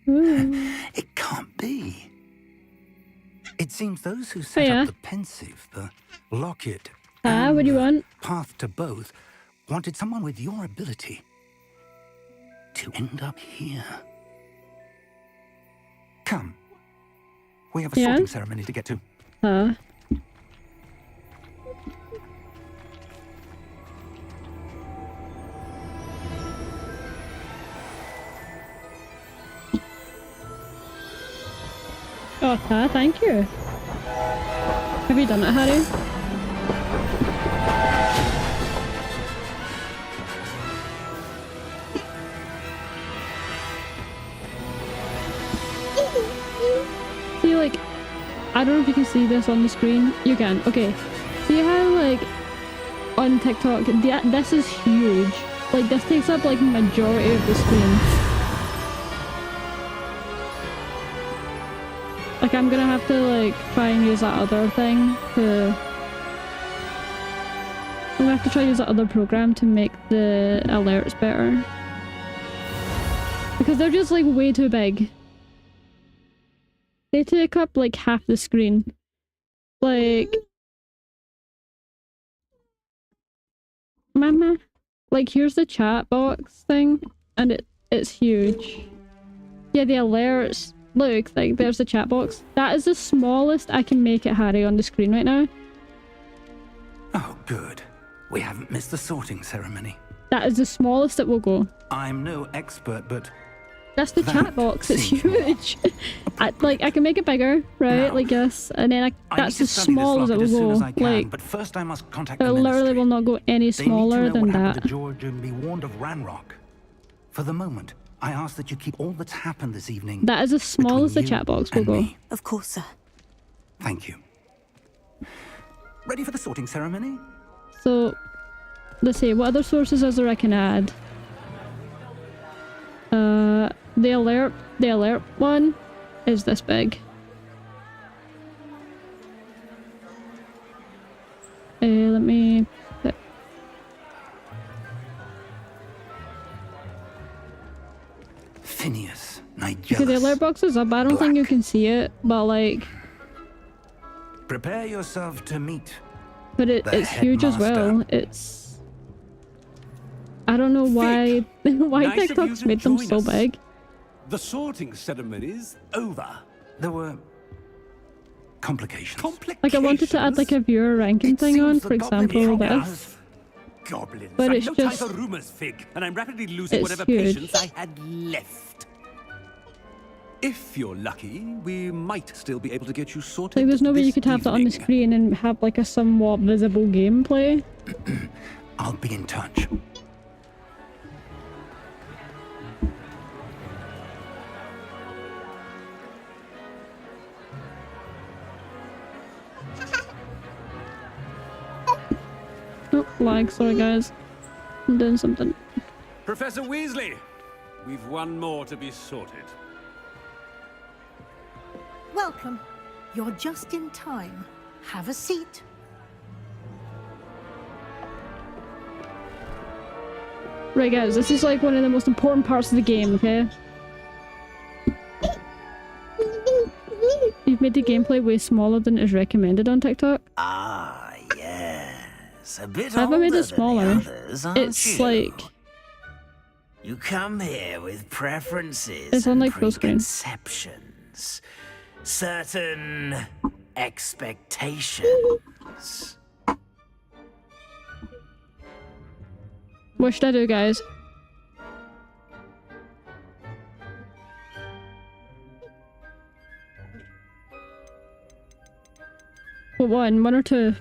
D: It can't be. It seems those who set
A: Hiya.
D: up the pensive, the locket,
A: Ah, what do you want?
D: path to both, wanted someone with your ability to end up here. Come. We have a
A: Yeah?
D: sorting ceremony to get to.
A: Oh, thank you. Have you done it, Harry? See, like, I don't know if you can see this on the screen. You can. Okay. See how, like, on TikTok, this is huge. Like, this takes up, like, majority of the screen. Like, I'm gonna have to, like, try and use that other thing to... I'm gonna have to try and use that other program to make the alerts better. Because they're just, like, way too big. They take up, like, half the screen. Like... Mama? Like, here's the chat box thing, and it's huge. Yeah, the alerts... Look, like, there's the chat box. That is the smallest I can make it, Harry, on the screen right now.
D: Oh, good. We haven't missed the sorting ceremony.
A: That is the smallest it will go.
D: I'm no expert, but
A: That's the
D: That
A: chat box, it's
D: seems
A: huge. I can make it bigger, right?
D: Now,
A: Like this, and then
D: I
A: that's
D: need
A: as
D: to study
A: small
D: this
A: as it
D: locket as soon
A: will
D: as
A: go.
D: I can,
A: Like,
D: but first I must contact
A: it
D: the
A: literally
D: ministry.
A: will not go any
D: They need
A: smaller
D: to know
A: than
D: what happened
A: that.
D: to George and be warned of Ranrock. For the moment, I ask that you keep all that's happened this evening.
A: That is as small
D: between
A: as the
D: you
A: chat box will
D: and
A: go.
D: me.
C: Of course, sir.
D: Thank you. Ready for the sorting ceremony?
A: So, let's see, what other sources is there I can add? The alert one is this big. Let me...
D: Phineas, Nigellus.
A: Okay, the alert box is up, I don't think you
D: Black.
A: can see it, but like...
D: Prepare yourself to meet.
A: But
D: The
A: it's huge as well.
D: headmaster.
A: It's... I don't know why... why
I: Nice of you
A: TikTok's
I: to
A: made them
I: join
A: so
I: us.
A: big.
I: The sorting ceremony's over.
D: There were complications.
A: Like, I wanted to add like a viewer ranking
D: It
A: thing on,
D: seems
A: for
D: the goblin
A: example,
D: program
A: this.
I: Goblins.
A: But
I: I've
A: it's
I: no
A: just-
I: time for rumors, Fig, and I'm rapidly losing
A: it's
I: whatever
A: huge.
I: patience I had left. If you're lucky, we might still be able to get you sorted.
A: Like, there's no way you
I: this
A: could have that on the
I: evening.
A: screen and have like a somewhat visible gameplay.
D: I'll be in touch.
A: Oh, lag, sorry guys. I'm doing something.
I: Professor Weasley, we've one more to be sorted.
J: Welcome. You're just in time. Have a seat.
A: Right guys, this is like one of the most important parts of the game, okay? You've made the gameplay way smaller than is recommended on TikTok.
B: Ah, yes. A bit
A: Have I made it
B: older
A: smaller?
B: than the others, aren't
A: It's
B: you?
A: like...
B: You come here with preferences
A: It's on,
B: and
A: like, full screen.
B: preconceptions. Certain expectations.
A: What should I do, guys? What one? One or two?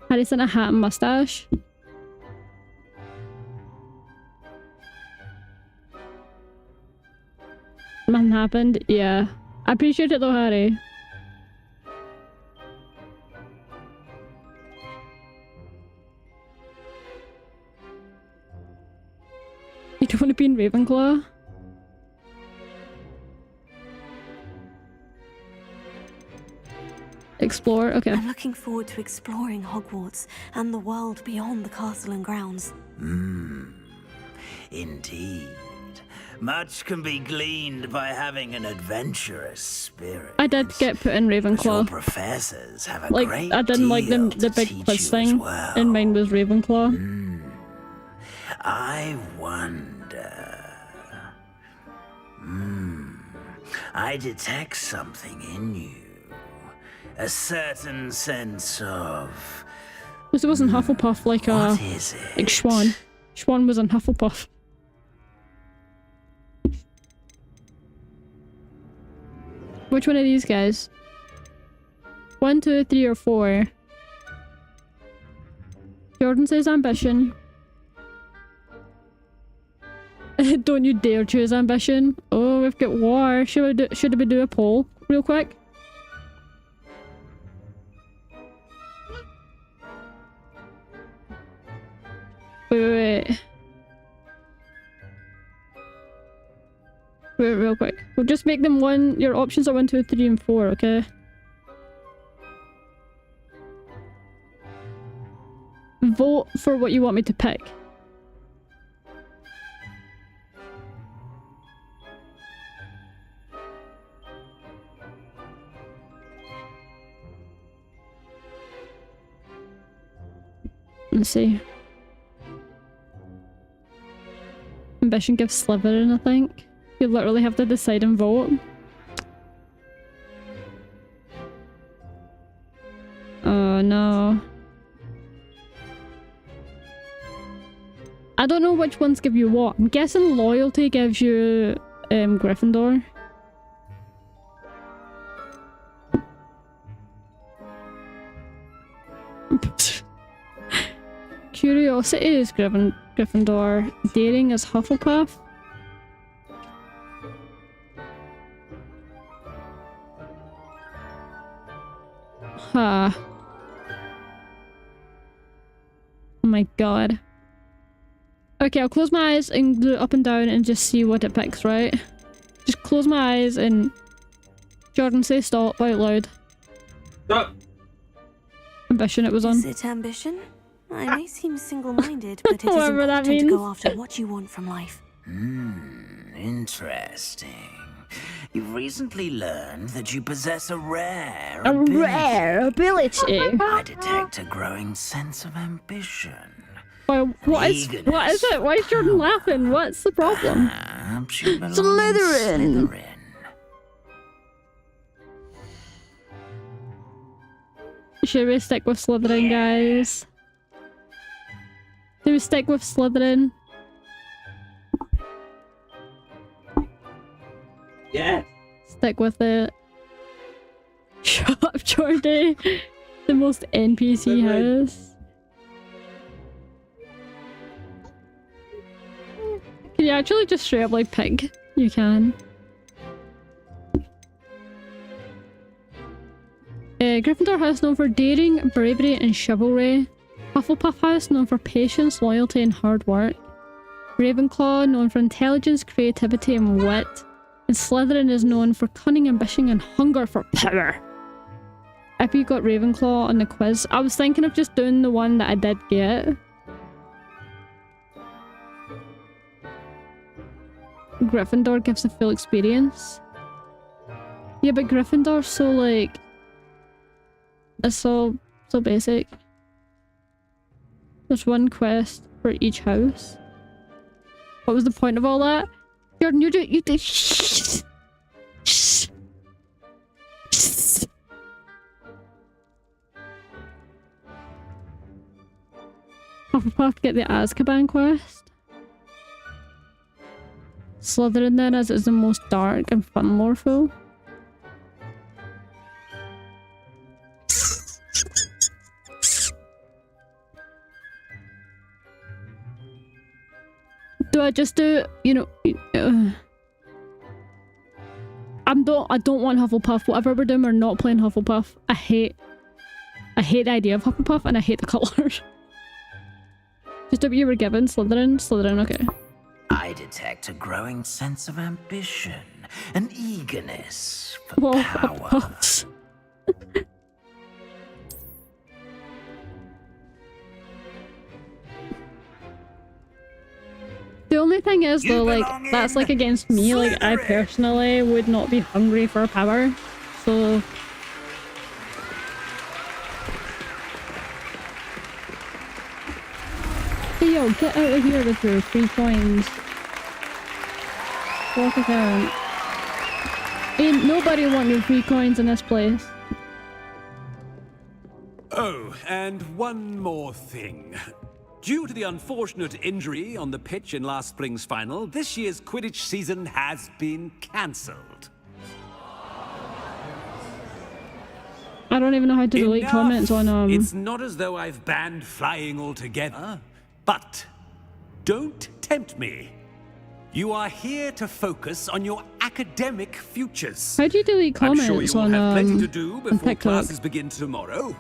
A: Harry's in a hat and mustache. Nothing happened? Yeah. I appreciate it though, Harry. You don't want to be in Ravenclaw? Explore? Okay.
C: I'm looking forward to exploring Hogwarts and the world beyond the castle and grounds.
B: Indeed. Much can be gleaned by having an adventurous spirit.
A: I did get put in
B: But your
A: Ravenclaw.
B: professors have a
A: Like,
B: great
A: I didn't like
B: deal
A: the
B: to
A: big
B: teach
A: quiz
B: you as
A: thing,
B: well.
A: and mine was Ravenclaw.
B: I wonder. I detect something in you. A certain sense of.
A: Because it wasn't Hufflepuff like
B: What is it?
A: like Schwan. Schwan was in Hufflepuff. Which one of these guys? 1, 2, 3, or 4? Jordan says ambition. Don't you dare choose ambition. Oh, we've got war. Should we do a poll real quick? Wait. Wait, real quick. We'll just make them one. Your options are 1, 2, 3, and 4, okay? Vote for what you want me to pick. Let's see. Ambition gives Slytherin, I think. You literally have to decide and vote. Oh no. I don't know which ones give you what. I'm guessing loyalty gives you Gryffindor. Curiosity is Gryffindor. Daring is Hufflepuff. Huh. Oh my god. Okay, I'll close my eyes and do it up and down and just see what it picks, right? Just close my eyes and... Jordan, say stop out loud.
K: Stop!
A: Ambition it was on.
C: Is it ambition? I may seem single-minded, but it is
A: Whatever that
C: important to go
A: means.
C: after what you want from life.
B: Interesting. You've recently learned that you possess a rare
A: A
B: ability.
A: rare ability.
B: I detect a growing sense of ambition.
A: Well, what is it? Why is Jordan laughing? What's the problem?
B: Perhaps you belong in
A: Slytherin.
B: Slytherin.
A: Should we stick with Slytherin, guys? Do we stick with Slytherin?
K: Yeah.
A: Stick with it. Shut up, Jordy. The most NPC house. Can you actually just straight up like pick? You can. Gryffindor House known for daring, bravery, and chivalry. Hufflepuff House known for patience, loyalty, and hard work. Ravenclaw known for intelligence, creativity, and wit. And Slytherin is known for cunning, ambition, and hunger for power. If you got Ravenclaw on the quiz, I was thinking of just doing the one that I did get. Gryffindor gives the full experience. Yeah, but Gryffindor's so like... It's so basic. There's one quest for each house. What was the point of all that? Jordan, you do shh. Shh. Hufflepuff get the Azkaban quest. Slytherin then, as it's the most dark and fun loreful. Do I just do, you know, I don't want Hufflepuff. Whatever we're doing, we're not playing Hufflepuff. I hate the idea of Hufflepuff and I hate the colours. Just what you were given, Slytherin, okay.
B: I detect a growing sense of ambition, an eagerness for power.
A: The only thing is though, like, that's like against me, like, I personally would not be hungry for power, so... Hey yo, get out of here with your free coins. Walk it out. Ain't nobody want your free coins in this place.
L: Oh, and one more thing. Due to the unfortunate injury on the pitch in last spring's final, this year's Quidditch season has been cancelled.
A: I don't even know how to delete comments on
L: It's not as though I've banned flying altogether, but don't tempt me. You are here to focus on your academic futures.
A: How do you delete comments
L: I'm sure you will have plenty to do before
A: TikTok?
L: classes begin tomorrow.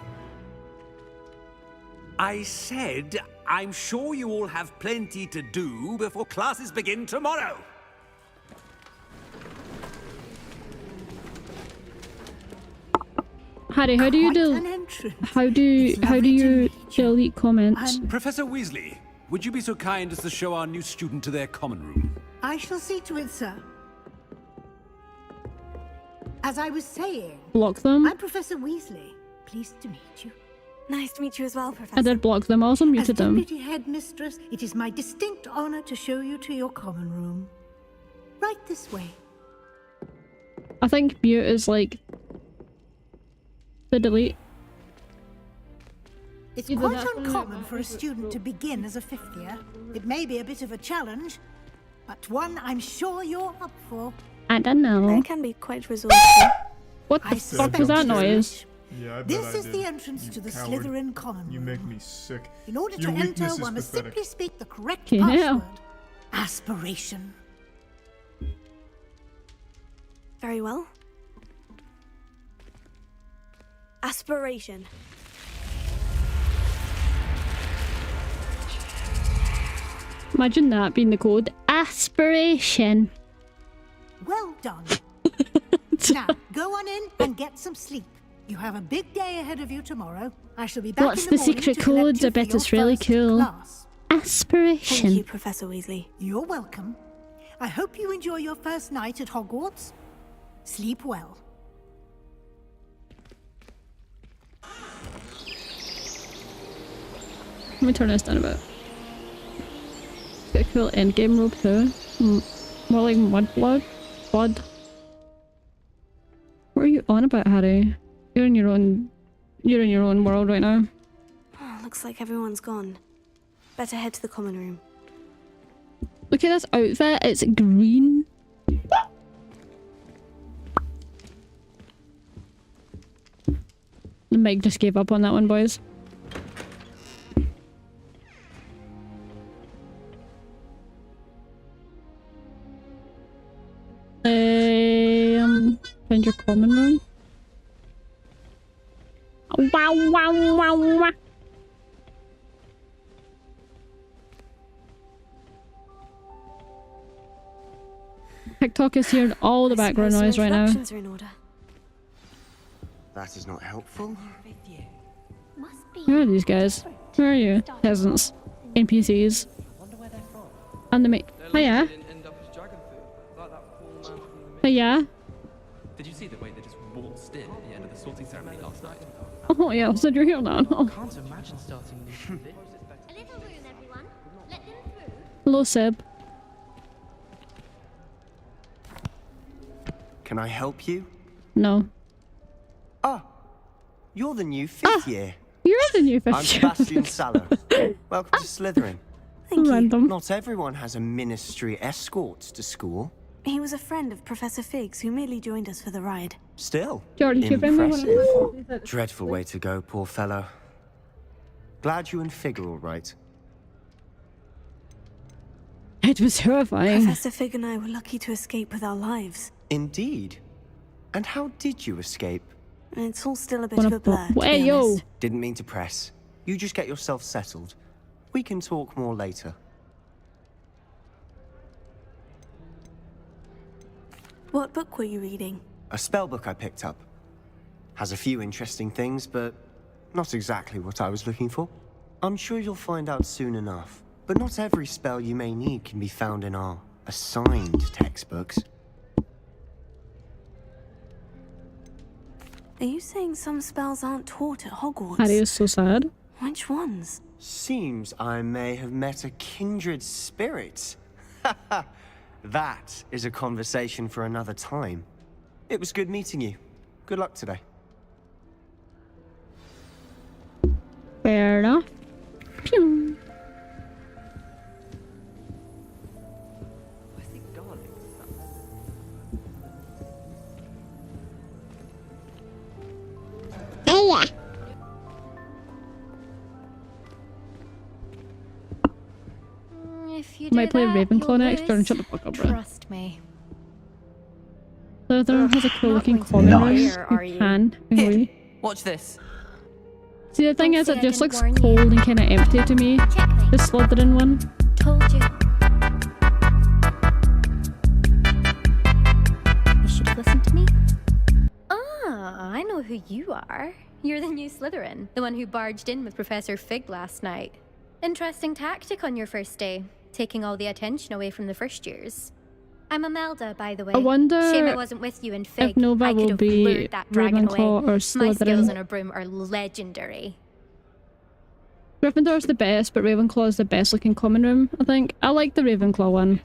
L: I said, I'm sure you all have plenty to do before classes begin tomorrow.
A: Harry, how do you delete comments?
L: Professor Weasley, would you be so kind as to show our new student to their common room?
J: I shall see to it, sir. As I was saying...
A: Block them?
J: I'm Professor Weasley. Pleased to meet you.
C: Nice to meet you as well, Professor.
A: I did block them, I also muted them.
J: As Deputy Headmistress, it is my distinct honor to show you to your common room. Right this way.
A: I think mute is like... the delete.
J: It's quite uncommon for a student to begin as a fifth year. It may be a bit of a challenge, but one I'm sure you're up for.
A: I don't know.
C: They can be quite resourceful.
A: What the fuck was that noise?
M: Yeah, I bet
J: This
M: I
J: is
M: did.
J: the entrance to the
M: Coward.
J: Slytherin common room.
M: You make me sick.
J: In order
M: Your
J: to enter,
M: weakness is
J: one must
M: pathetic.
J: simply speak the correct
A: Okay,
J: password.
A: now.
J: Aspiration.
C: Very well. Aspiration.
A: Imagine that being the code. Aspiration.
J: Well done. Now, go on in and get some sleep. You have a big day ahead of you tomorrow. I shall be back
A: What's
J: in the
A: the
J: morning
A: secret
J: to collect
A: code?
J: you
A: I
J: for
A: bet
J: your
A: it's really
J: first
A: cool.
J: class.
A: Aspiration.
C: Thank you, Professor Weasley.
J: You're welcome. I hope you enjoy your first night at Hogwarts. Sleep well.
A: Let me turn this down a bit. Get a cool endgame robe too. More like mudblood. Blood. What are you on about, Harry? You're in your own world right now.
C: Oh, looks like everyone's gone. Better head to the common room.
A: Look at this outfit, it's green. The mic just gave up on that one, boys. Find your common room. Wow, wow, wow, wow. TikTok is hearing all the background noise right now.
C: Introductions are in order.
N: That is not helpful.
A: Who are these guys? Who are you? Peasants. NPCs. And the mate. Hiya. Hiya.
O: Did you see the way they just waltzed in at the end of the sorting ceremony last night?
A: Oh yeah, so you're here now. Oh.
O: Can't imagine starting this.
A: Hello, Seb.
N: Can I help you?
A: No.
N: Ah, you're the new fifth year.
A: You're the new
N: I'm
A: fifth year.
N: Sebastian Sallow. Welcome to Slytherin.
C: Thank you.
A: Random.
N: Not everyone has a ministry escort to school.
C: He was a friend of Professor Fig's who merely joined us for the ride.
N: Still,
A: Jordan, do you bring me one of
N: impressive.
A: my
N: Dreadful way to go, poor fellow. Glad you and Fig are all right.
A: It was horrifying.
C: Professor Fig and I were lucky to escape with our lives.
N: Indeed. And how did you escape?
C: It's all still a bit of a blur, to be
A: Hey, yo.
C: honest.
N: Didn't mean to press. You just get yourself settled. We can talk more later.
C: What book were you reading?
N: A spell book I picked up. Has a few interesting things, but not exactly what I was looking for. I'm sure you'll find out soon enough. But not every spell you may need can be found in our assigned textbooks.
C: Are you saying some spells aren't taught at Hogwarts?
A: Harry is so sad.
C: Which ones?
N: Seems I may have met a kindred spirit. That is a conversation for another time. It was good meeting you. Good luck today.
A: Fair enough. Pew.
O: Where's he gone?
M: If you
A: Might play
M: that,
A: Ravenclaw
M: you'll
A: next.
M: lose.
A: Jordan, shut the fuck up, bro.
M: Trust me.
A: Slytherin has a cool looking
M: going to
A: common
M: lie
A: room.
M: here, are
A: You
M: you?
A: can.
K: Here,
A: Really.
K: watch this.
A: See, the thing
M: Don't
A: is,
M: say
A: it
M: I
A: just
M: didn't
A: looks
M: warn you.
A: cold and kind of empty to me.
M: Checkmate.
A: The Slytherin one.
M: Told you. You should have listened to me. Ah, I know who you are. You're the new Slytherin, the one who barged in with Professor Fig last night. Interesting tactic on your first day, taking all the attention away from the first years. I'm Imelda, by the way.
A: I wonder
M: Shame I wasn't with you in Fig.
A: if Nova
M: I could
A: will
M: have
A: be
M: lured that dragon
A: Ravenclaw
M: away.
A: or
M: My skills
A: Slytherin.
M: on a broom are legendary.
A: Gryffindor's the best, but Ravenclaw is the best looking common room, I think. I like the Ravenclaw one.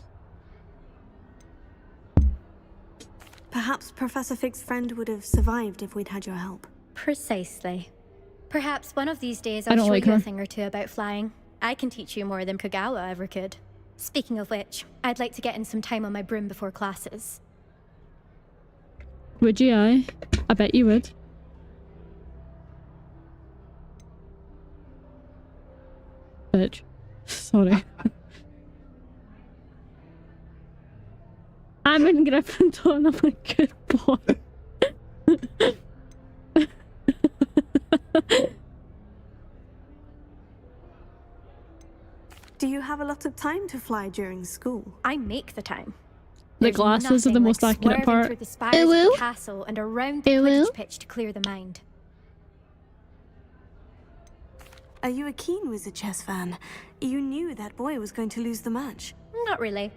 C: Perhaps Professor Fig's friend would have survived if we'd had your help.
M: Precisely. Perhaps one of these days
A: I
M: I'll
A: don't
M: show
A: like
M: you a
A: her.
M: thing or two about flying. I can teach you more than Kagawa ever could. Speaking of which, I'd like to get in some time on my broom before classes.
A: Would you, I bet you would. Bitch. Sorry. I'm in Gryffindor and I'm a good boy.
C: Do you have a lot of time to fly during school?
M: I make the time.
A: The
M: There's
A: glasses are the
M: nothing
A: most
M: like
A: accurate
M: swerving
A: part.
M: through the spires of the castle and around the Quidditch pitch to clear the mind.
C: Are you a keen Wizard chess fan? You knew that boy was going to lose the match.
M: Not really.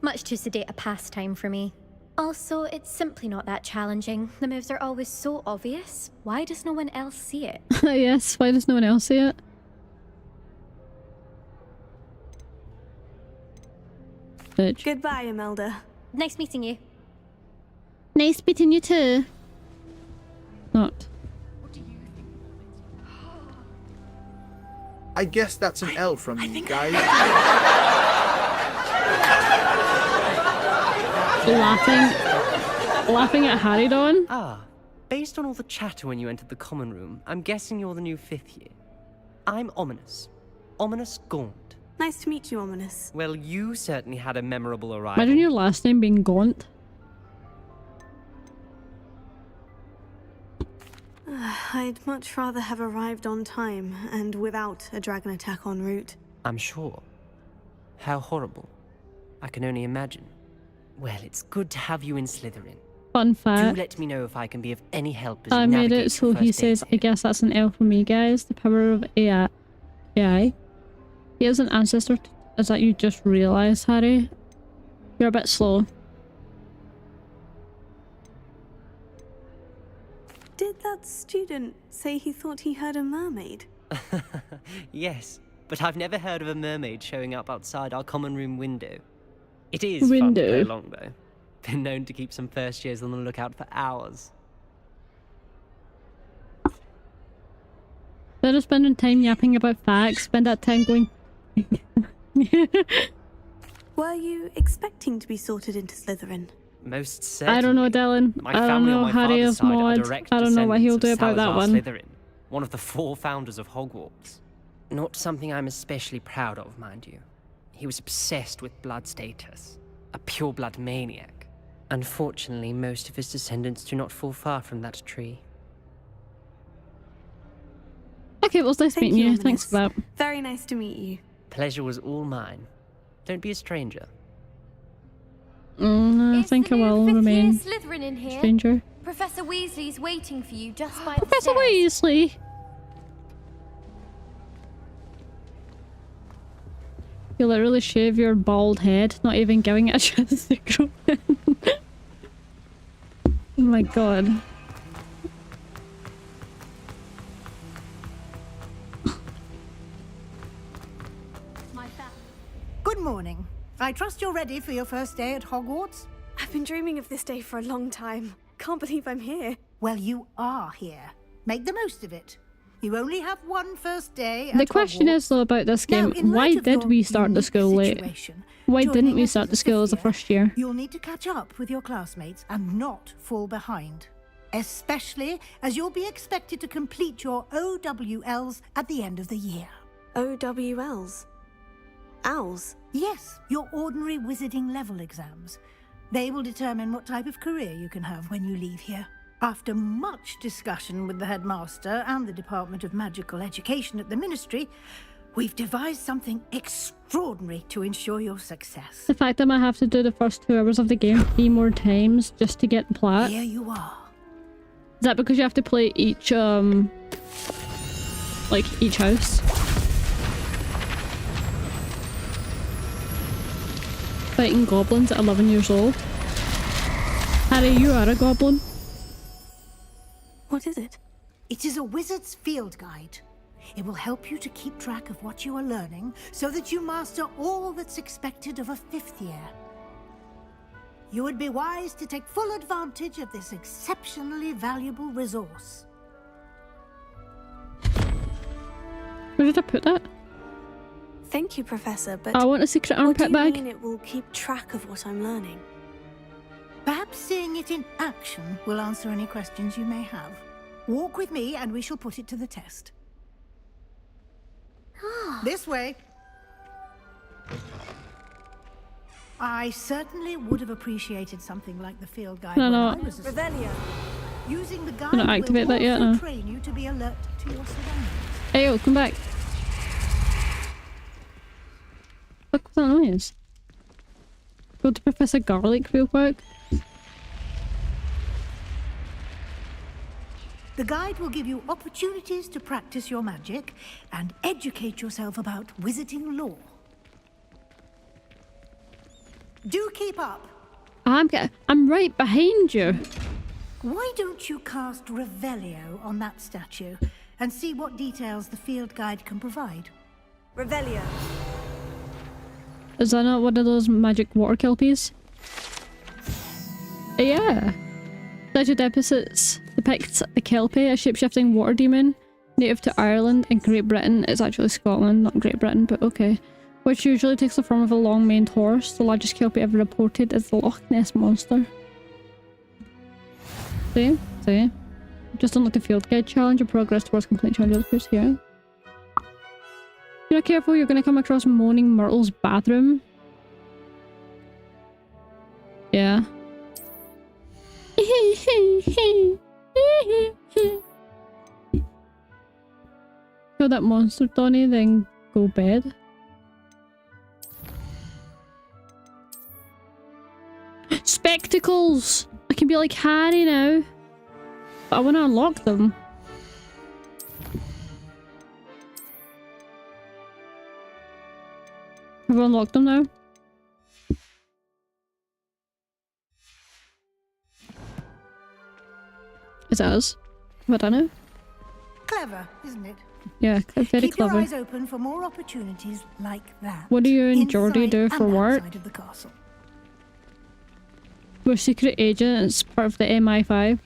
M: Much too sedate a pastime for me. Also, it's simply not that challenging. The moves are always so obvious. Why does no one else see it?
A: Yes, why does no one else see it? Bitch.
C: Goodbye, Imelda.
M: Nice meeting you.
A: Nice meeting you too. Not.
P: I guess that's an L from you guys.
A: Laughing at Harry, Dawn?
K: Ah, based on all the chatter when you entered the common room, I'm guessing you're the new fifth year. I'm Ominous. Ominous Gaunt.
C: Nice to meet you, Ominous.
K: Well, you certainly had a memorable arrival.
A: Imagine your last name being Gaunt.
C: I'd much rather have arrived on time and without a dragon attack en route.
K: I'm sure. How horrible. I can only imagine. Well, it's good to have you in Slytherin.
A: Fun
K: Do
A: fact.
K: let me know if I can be of any help as
A: I
K: you
A: made
K: navigate
A: it so
K: your
A: he
K: first days
A: says, I guess that's an L for me, guys. The power of AI. He has an ancestor. Is that you just realised, Harry? You're a bit slow.
C: Did that student say he thought he heard a mermaid?
K: Yes, but I've never heard of a mermaid showing up outside our common room window. It is fun to
A: Window.
K: play along, though. Been known to keep some first years on the lookout for hours.
A: Instead of spending time yapping about facts, spend that time going...
C: Were you expecting to be sorted into Slytherin?
K: Most certainly.
A: I don't know, Dylan.
K: My
A: I don't
K: family
A: know
K: on my
A: Harry
K: father's
A: is
K: side are
A: mod.
K: direct
A: I don't know what he'll do
K: descendants
A: about
K: of
A: that
K: Salazar
A: one.
K: Slytherin, one of the 4 founders of Hogwarts. Not something I'm especially proud of, mind you. He was obsessed with blood status. A pure-blood maniac. Unfortunately, most of his descendants do not fall far from that tree.
A: Okay, well, it's nice meeting you.
C: Ominous.
A: Thanks for that.
C: Very nice to meet you.
K: Pleasure was all mine. Don't be a stranger.
A: I think I will remain
M: Slytherin in here.
A: stranger.
M: Professor Weasley's waiting for you just by
A: Professor
M: the stairs.
A: Weasley! You literally shave your bald head, not even giving it a chance to grow in. Oh my god.
J: Good morning. I trust you're ready for your first day at Hogwarts?
C: I've been dreaming of this day for a long time. Can't believe I'm here.
J: Well, you are here. Make the most of it. You only have one first day at
A: The question
J: Hogwarts.
A: is though about this game,
J: Now, in
A: why
J: light of
A: did
J: your
A: we start the
J: unique
A: school late?
J: situation,
A: Why
J: joining
A: didn't we
J: us
A: start
J: as
A: the school as the
J: fifth
A: first year?
J: You'll need to catch up with your classmates and not fall behind. Especially as you'll be expected to complete your OWLs at the end of the year.
C: OWLs? Owls?
J: Yes, your ordinary wizarding level exams. They will determine what type of career you can have when you leave here. After much discussion with the headmaster and the Department of Magical Education at the Ministry, we've devised something extraordinary to ensure your success.
A: The fact that I have to do the first 2 hours of the game 3 more times just to get the plat.
J: Here you are.
A: Is that because you have to play each, like, each house? Fighting goblins at 11 years old. Harry, you are a goblin.
C: What is it?
J: It is a wizard's field guide. It will help you to keep track of what you are learning so that you master all that's expected of a 5th year. You would be wise to take full advantage of this exceptionally valuable resource.
A: Where did I put that?
C: Thank you, Professor, but
A: I want a secret armpit
C: what do you
A: bag.
C: mean it will keep track of what I'm learning?
J: Perhaps seeing it in action will answer any questions you may have. Walk with me and we shall put it to the test. This way. I certainly would have appreciated something like the field guide when I was a
C: Revelio.
J: Using the guide
A: Can I activate
J: will
A: that yet?
J: also
A: No.
J: train you to be alert to your surroundings.
A: Ayo, come back. What was that noise? Go to Professor Garlic real quick.
J: The guide will give you opportunities to practice your magic and educate yourself about wizarding lore. Do keep up.
A: I'm right behind you.
J: Why don't you cast Revelio on that statue and see what details the field guide can provide?
C: Revelio.
A: Is that not one of those magic water kelpies? Yeah. Statue deposits depicts the kelpie, a shape-shifting water demon, native to Ireland and Great Britain. It's actually Scotland, not Great Britain, but okay. Which usually takes the form of a long-maned horse. The largest kelpie ever reported is the Loch Ness Monster. See? Just unlock the field guide challenge and progress towards complete challenge appears here. If you're not careful, you're going to come across Moaning Myrtle's bathroom. Yeah. Kill that monster, Donnie, then go bed. Spectacles! I can be like Harry now. But I want to unlock them. Have I unlocked them now? Is it us? Have I done it?
J: Clever, isn't it?
A: Yeah, very
J: Keep
A: clever.
J: your eyes open for more opportunities like that.
A: What do you and Geordie
J: inside
A: do for
J: and
A: work?
J: outside of the castle.
A: We're secret agents, part of the MI5.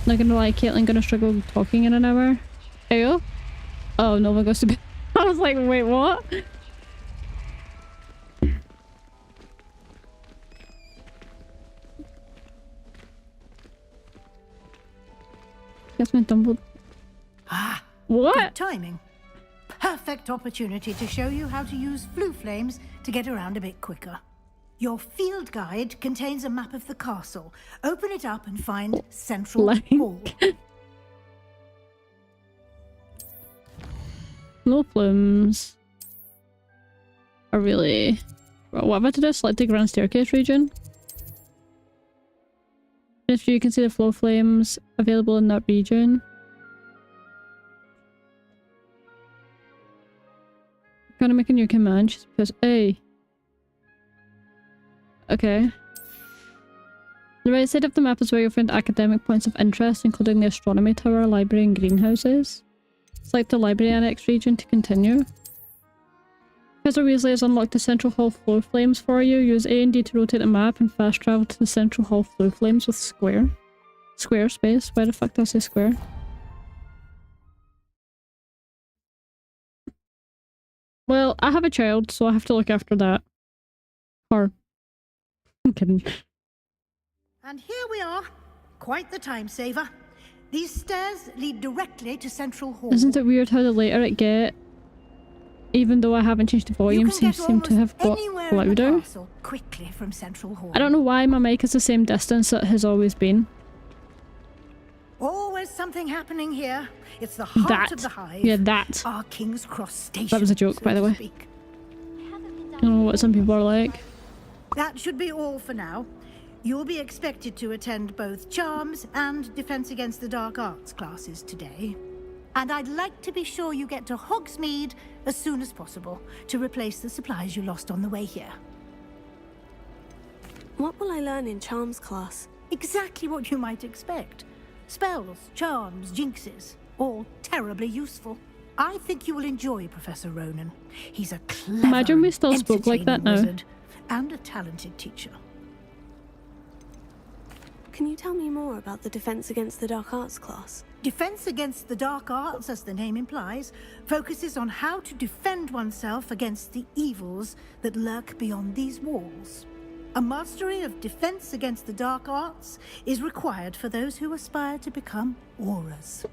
A: Not gonna lie, Caitlin gonna struggle talking in an hour. Ew. Oh, Nova goes to bed. I was like, wait, what? Guess my Dumbledore.
J: Ah,
A: what?
J: Good timing. Perfect opportunity to show you how to use flue flames to get around a bit quicker. Your field guide contains a map of the castle. Open it up and find Central Hall.
A: No flumes. Are really... Well, what have I to do? Select the Grand Staircase region. If you can see the flow flames available in that region. Gonna make a new command. Just press A. Okay. The right side of the map is where you'll find academic points of interest, including the astronomy tower, library, and greenhouses. Select the library annex region to continue. Professor Weasley has unlocked the Central Hall flow flames for you. Use A and D to rotate the map and fast travel to the Central Hall flow flames with square. Square space? Why the fuck did I say square? Well, I have a child, so I have to look after that. Or... I'm kidding.
J: And here we are. Quite the time saver. These stairs lead directly to Central Hall.
A: Isn't it weird how the later it get, even though I haven't changed the volume, seem to have got louder?
J: Quickly from Central Hall.
A: I don't know why my mic is the same distance it has always been.
J: Always something happening here. It's the heart of the hive.
A: Yeah, that.
J: Our King's Cross station.
A: That was a joke, by the way. I don't know what some people are like.
J: That should be all for now. You'll be expected to attend both Charms and Defense Against the Dark Arts classes today. And I'd like to be sure you get to Hogsmeade as soon as possible to replace the supplies you lost on the way here.
C: What will I learn in Charms class?
J: Exactly what you might expect. Spells, charms, jinxes, all terribly useful. I think you will enjoy Professor Ronan. He's a clever,
A: imagine we still spoke like that now.
J: Wizard and a talented teacher.
C: Can you tell me more about the Defense Against the Dark Arts class?
J: Defense Against the Dark Arts, as the name implies, focuses on how to defend oneself against the evils that lurk beyond these walls. A mastery of Defense Against the Dark Arts is required for those who aspire to become auras.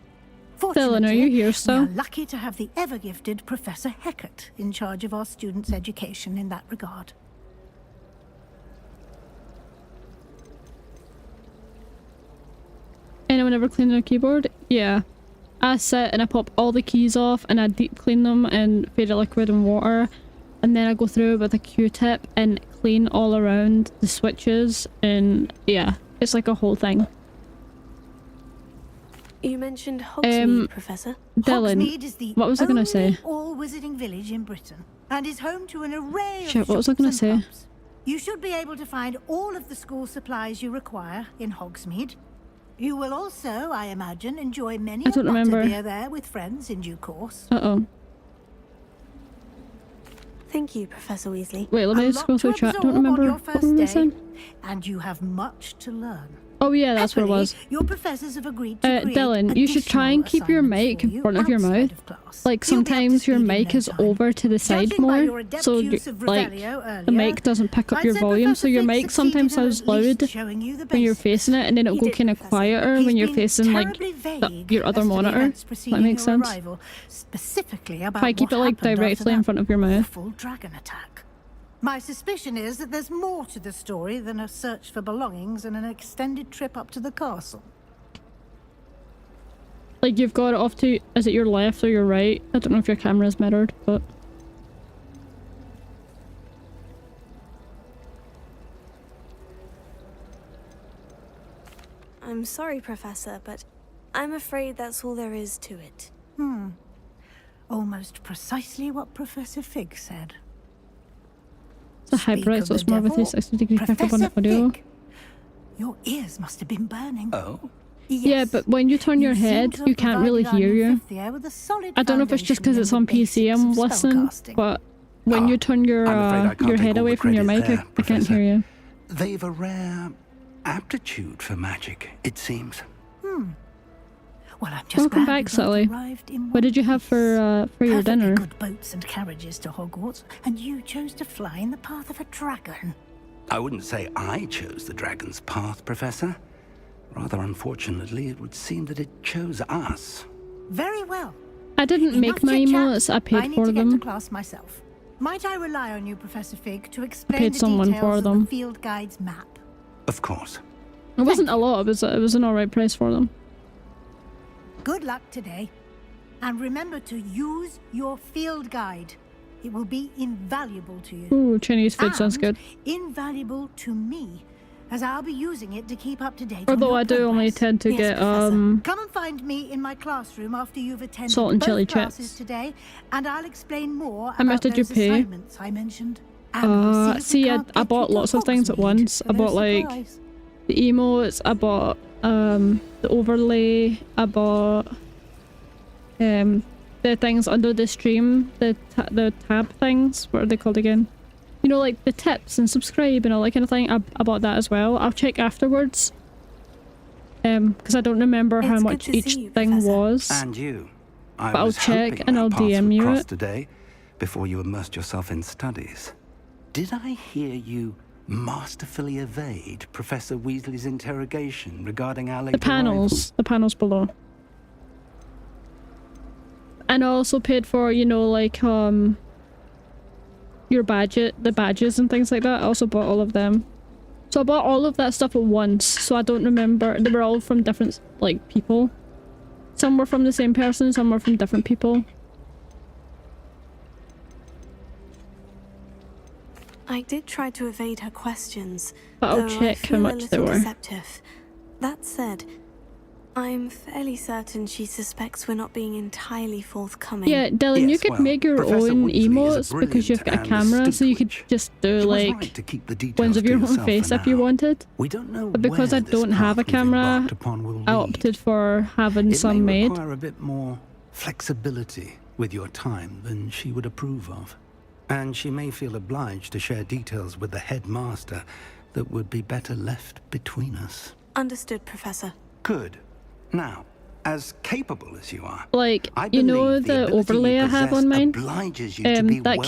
A: Dylan, are you here still?
J: We are lucky to have the ever-gifted Professor Hecat in charge of our students' education in that regard.
A: Anyone ever clean their keyboard? Yeah. I sit and I pop all the keys off and I deep clean them in fairy liquid and water, and then I go through with a Q-tip and clean all around the switches, and yeah, it's like a whole thing.
C: You mentioned Hogsmeade, Professor.
A: Dylan,
J: Hogsmeade is the
A: what was I gonna say?
J: all wizarding village in Britain and is home to an array of
A: Shit, what was I gonna
J: shops and
A: say?
J: pubs. You should be able to find all of the school supplies you require in Hogsmeade. You will also, I imagine, enjoy many
A: I don't remember.
J: butterbeer there with friends in due course.
A: Uh-oh.
C: Thank you, Professor Weasley.
A: Wait, let me scroll through chat. Don't remember what we said.
J: And you have much to learn.
A: Oh yeah, that's what it was.
J: Your professors have agreed to create
A: Dylan, you should try and keep your mic in front of your mouth. Like sometimes your mic is over to the side more, so like the mic doesn't pick up your volume. So your mic sometimes sounds loud when you're facing it, and then it'll go kind of quieter when you're facing like your other monitor. That makes sense. Try keep it like directly in front of your mouth.
J: Dragon attack. My suspicion is that there's more to the story than a search for belongings and an extended trip up to the castle.
A: Like you've got it off to, is it your left or your right? I don't know if your camera is mirrored, but...
C: I'm sorry, Professor, but I'm afraid that's all there is to it.
J: Almost precisely what Professor Fig said.
A: It's a hyperite, so it's more of a 360-degree pickup on audio.
J: Your ears must have been burning.
D: Oh?
J: Yes.
A: Yeah, but when you turn your head, you can't really hear you. I don't know if it's just because it's on PC I'm listening, but when you turn your head away from your mic, I can't hear you.
D: They've a rare aptitude for magic, it seems.
J: Well, I'm just
A: Welcome
J: glad
A: back,
J: you both
A: Sully.
J: arrived in
A: What
J: one
A: did you have
J: piece.
A: for your
J: Perfectly
A: dinner?
J: good boats and carriages to Hogwarts, and you chose to fly in the path of a dragon.
D: I wouldn't say I chose the dragon's path, Professor. Rather unfortunately, it would seem that it chose us.
J: Very well.
A: I didn't make my emotes, I
J: I
A: paid
J: need
A: for
J: to get to
A: them.
J: class myself. Might I rely on you, Professor Fig, to explain
A: paid
J: the
A: someone
J: details
A: for
J: of
A: them.
J: the field guide's map?
D: Of course.
A: It wasn't a lot, it was an alright price for them.
J: Good luck today. And remember to use your field guide. It will be invaluable to you.
A: Ooh, Chinese food sounds good.
J: Invaluable to me, as I'll be using it to keep up to date.
A: Although
J: on your
A: I do only
J: progress.
A: tend to
J: Yes,
A: get
J: Professor. Come and find me in my classroom after you've attended
A: salt and
J: both
A: chili
J: classes
A: chips.
J: today, and I'll explain more
A: How much
J: about
A: did you
J: those
A: pay?
J: assignments I mentioned. And we'll if we
A: see, I
J: can't get
A: bought
J: you to
A: lots of things at once. I
J: for their
A: bought like
J: supplies.
A: the emotes, I bought the overlay, I bought the things under the stream, the tab things. What are they called again? You know, like the tips and subscribe and all that kind of thing. I bought that as well. I'll check afterwards. Because I don't remember how
C: It's good
A: much
C: to
A: each
C: see you,
A: thing
C: Professor.
A: was.
D: And you. I
A: But I'll
D: was
A: check
D: hoping
A: and
D: our
A: I'll
D: paths
A: DM
D: would
A: you
D: cross
A: it.
D: today before you immersed yourself in studies. Did I hear you masterfully evade Professor Weasley's interrogation regarding our late
A: The panels below. And I also paid for, you know, like your the badges and things like that. I also bought all of them. So I bought all of that stuff at once, so I don't remember. They were all from different, like, people. Some were from the same person, some were from different people.
C: I did try to evade her questions,
A: But I'll
C: though I
A: check how
C: feel
A: much
C: a
A: they
C: little
A: were.
C: deceptive. That said, I'm fairly certain she suspects we're not being entirely forthcoming.
A: Yeah, Dylan, you could make your own emotes because you've got a camera, so you could just do like ones of your own face if you wanted.
D: We don't know
A: But because I don't have a camera, I opted for having some
D: may
A: made.
D: require a bit more flexibility with your time than she would approve of. And she may feel obliged to share details with the headmaster that would be better left between us.
C: Understood, Professor.
D: Good. Now, as capable as you are,
A: Like,
D: I
A: you know
D: believe
A: the
D: ability
A: overlay
D: you
A: I have
D: possess
A: on mine?
D: obliges you to be
A: that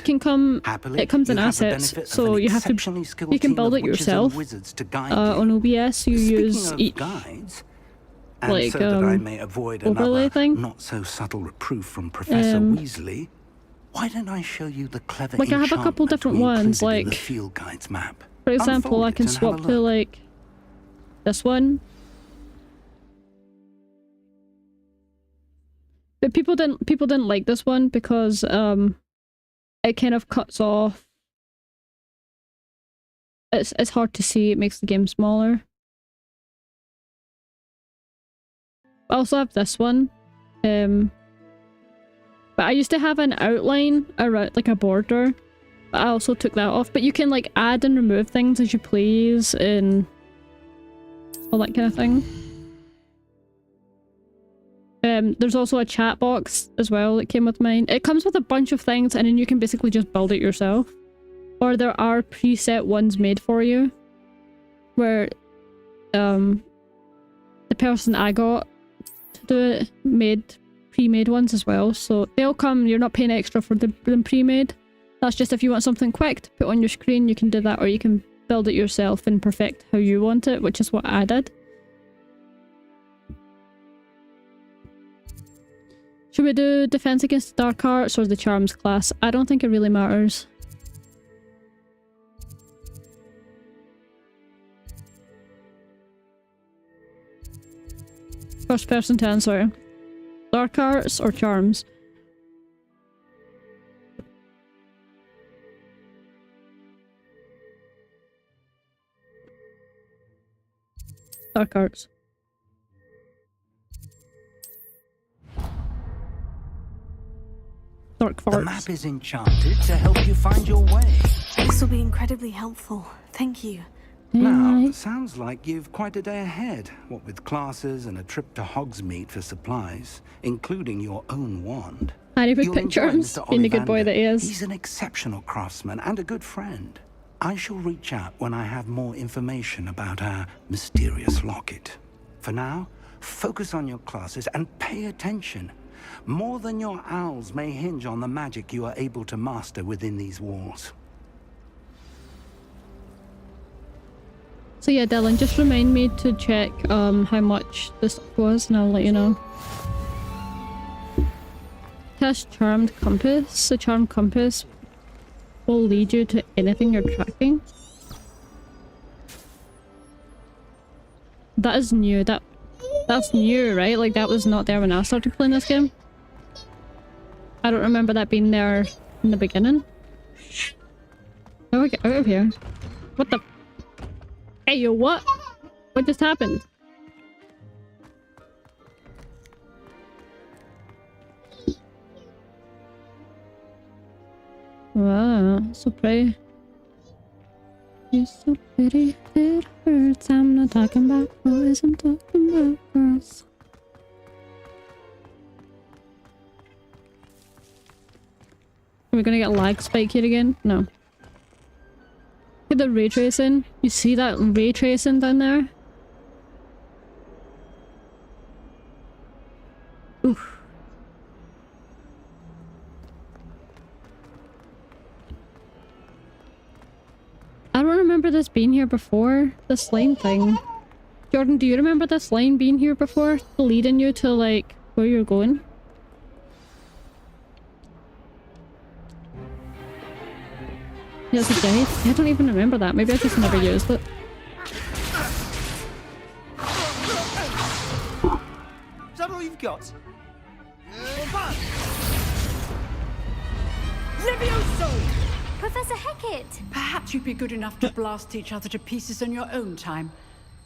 A: can come,
D: Happily,
A: it comes in
D: you have the
A: assets,
D: benefit of
A: so
D: an
A: you have to,
D: exceptionally skilled
A: you can
D: team
A: build
D: of
A: it
D: witches and
A: yourself.
D: wizards to guide
A: On OBS, you
D: Speaking
A: use
D: of
A: each,
D: guides, and
A: like,
D: so that I may avoid
A: overlay
D: another
A: thing.
D: not so subtle reproof from Professor Weasley, why don't I show you the clever
A: Like, I have a couple
D: enchantment
A: different
D: we
A: ones,
D: included in the
A: like,
D: field guide's map?
A: for example,
D: Unfold
A: I
D: it
A: can
D: and have a
A: swap to,
D: look.
A: like, this one. But people didn't like this one because it kind of cuts off. It's hard to see, it makes the game smaller. I also have this one. But I used to have an outline around, like a border. But I also took that off. But you can like add and remove things as you please and all that kind of thing. There's also a chat box as well that came with mine. It comes with a bunch of things and then you can basically just build it yourself. Or there are preset ones made for you. Where the person I got to do it made pre-made ones as well. So they'll come, you're not paying extra for them pre-made. That's just if you want something quick to put on your screen, you can do that, or you can build it yourself and perfect how you want it, which is what I did. Should we do Defense Against the Dark Arts or the Charms class? I don't think it really matters. First person to answer. Dark Arts or Charms? Dark Arts. Dark farts.
D: The map is enchanted to help you find your way.
C: This will be incredibly helpful. Thank you.
D: Now, it sounds like you've quite a day ahead, what with classes and a trip to Hogsmeade for supplies, including your own wand.
A: Harry with
D: You'll enjoy
A: pictures,
D: Mr.
A: being the good boy
D: Ollivander.
A: that he is.
D: He's an exceptional craftsman and a good friend. I shall reach out when I have more information about our mysterious locket. For now, Focus on your classes and pay attention. More than your owls may hinge on the magic you are able to master within these walls.
A: So yeah, Dylan, just remind me to check how much this was and I'll let you know. Test Charmed Compass. The Charmed Compass will lead you to anything you're tracking. That is new. That's new, right? Like that was not there when I started playing this game. I don't remember that being there in the beginning. How do I get out of here? What the? Hey, yo, what? What just happened? Wow, so pretty. You're so pretty, it hurts. I'm not talking about boys, I'm talking about girls. Are we gonna get lag spike here again? No. Look at the ray tracing. You see that ray tracing down there? Oof. I don't remember this being here before. The slime thing. Jordan, do you remember this line being here before? Leading you to like where you're going? Yeah, it's a guide. I don't even remember that. Maybe I just never used it.
Q: Is that all you've got?
R: Levioso!
S: Professor Hecat!
R: Perhaps you'd be good enough to blast each other to pieces on your own time.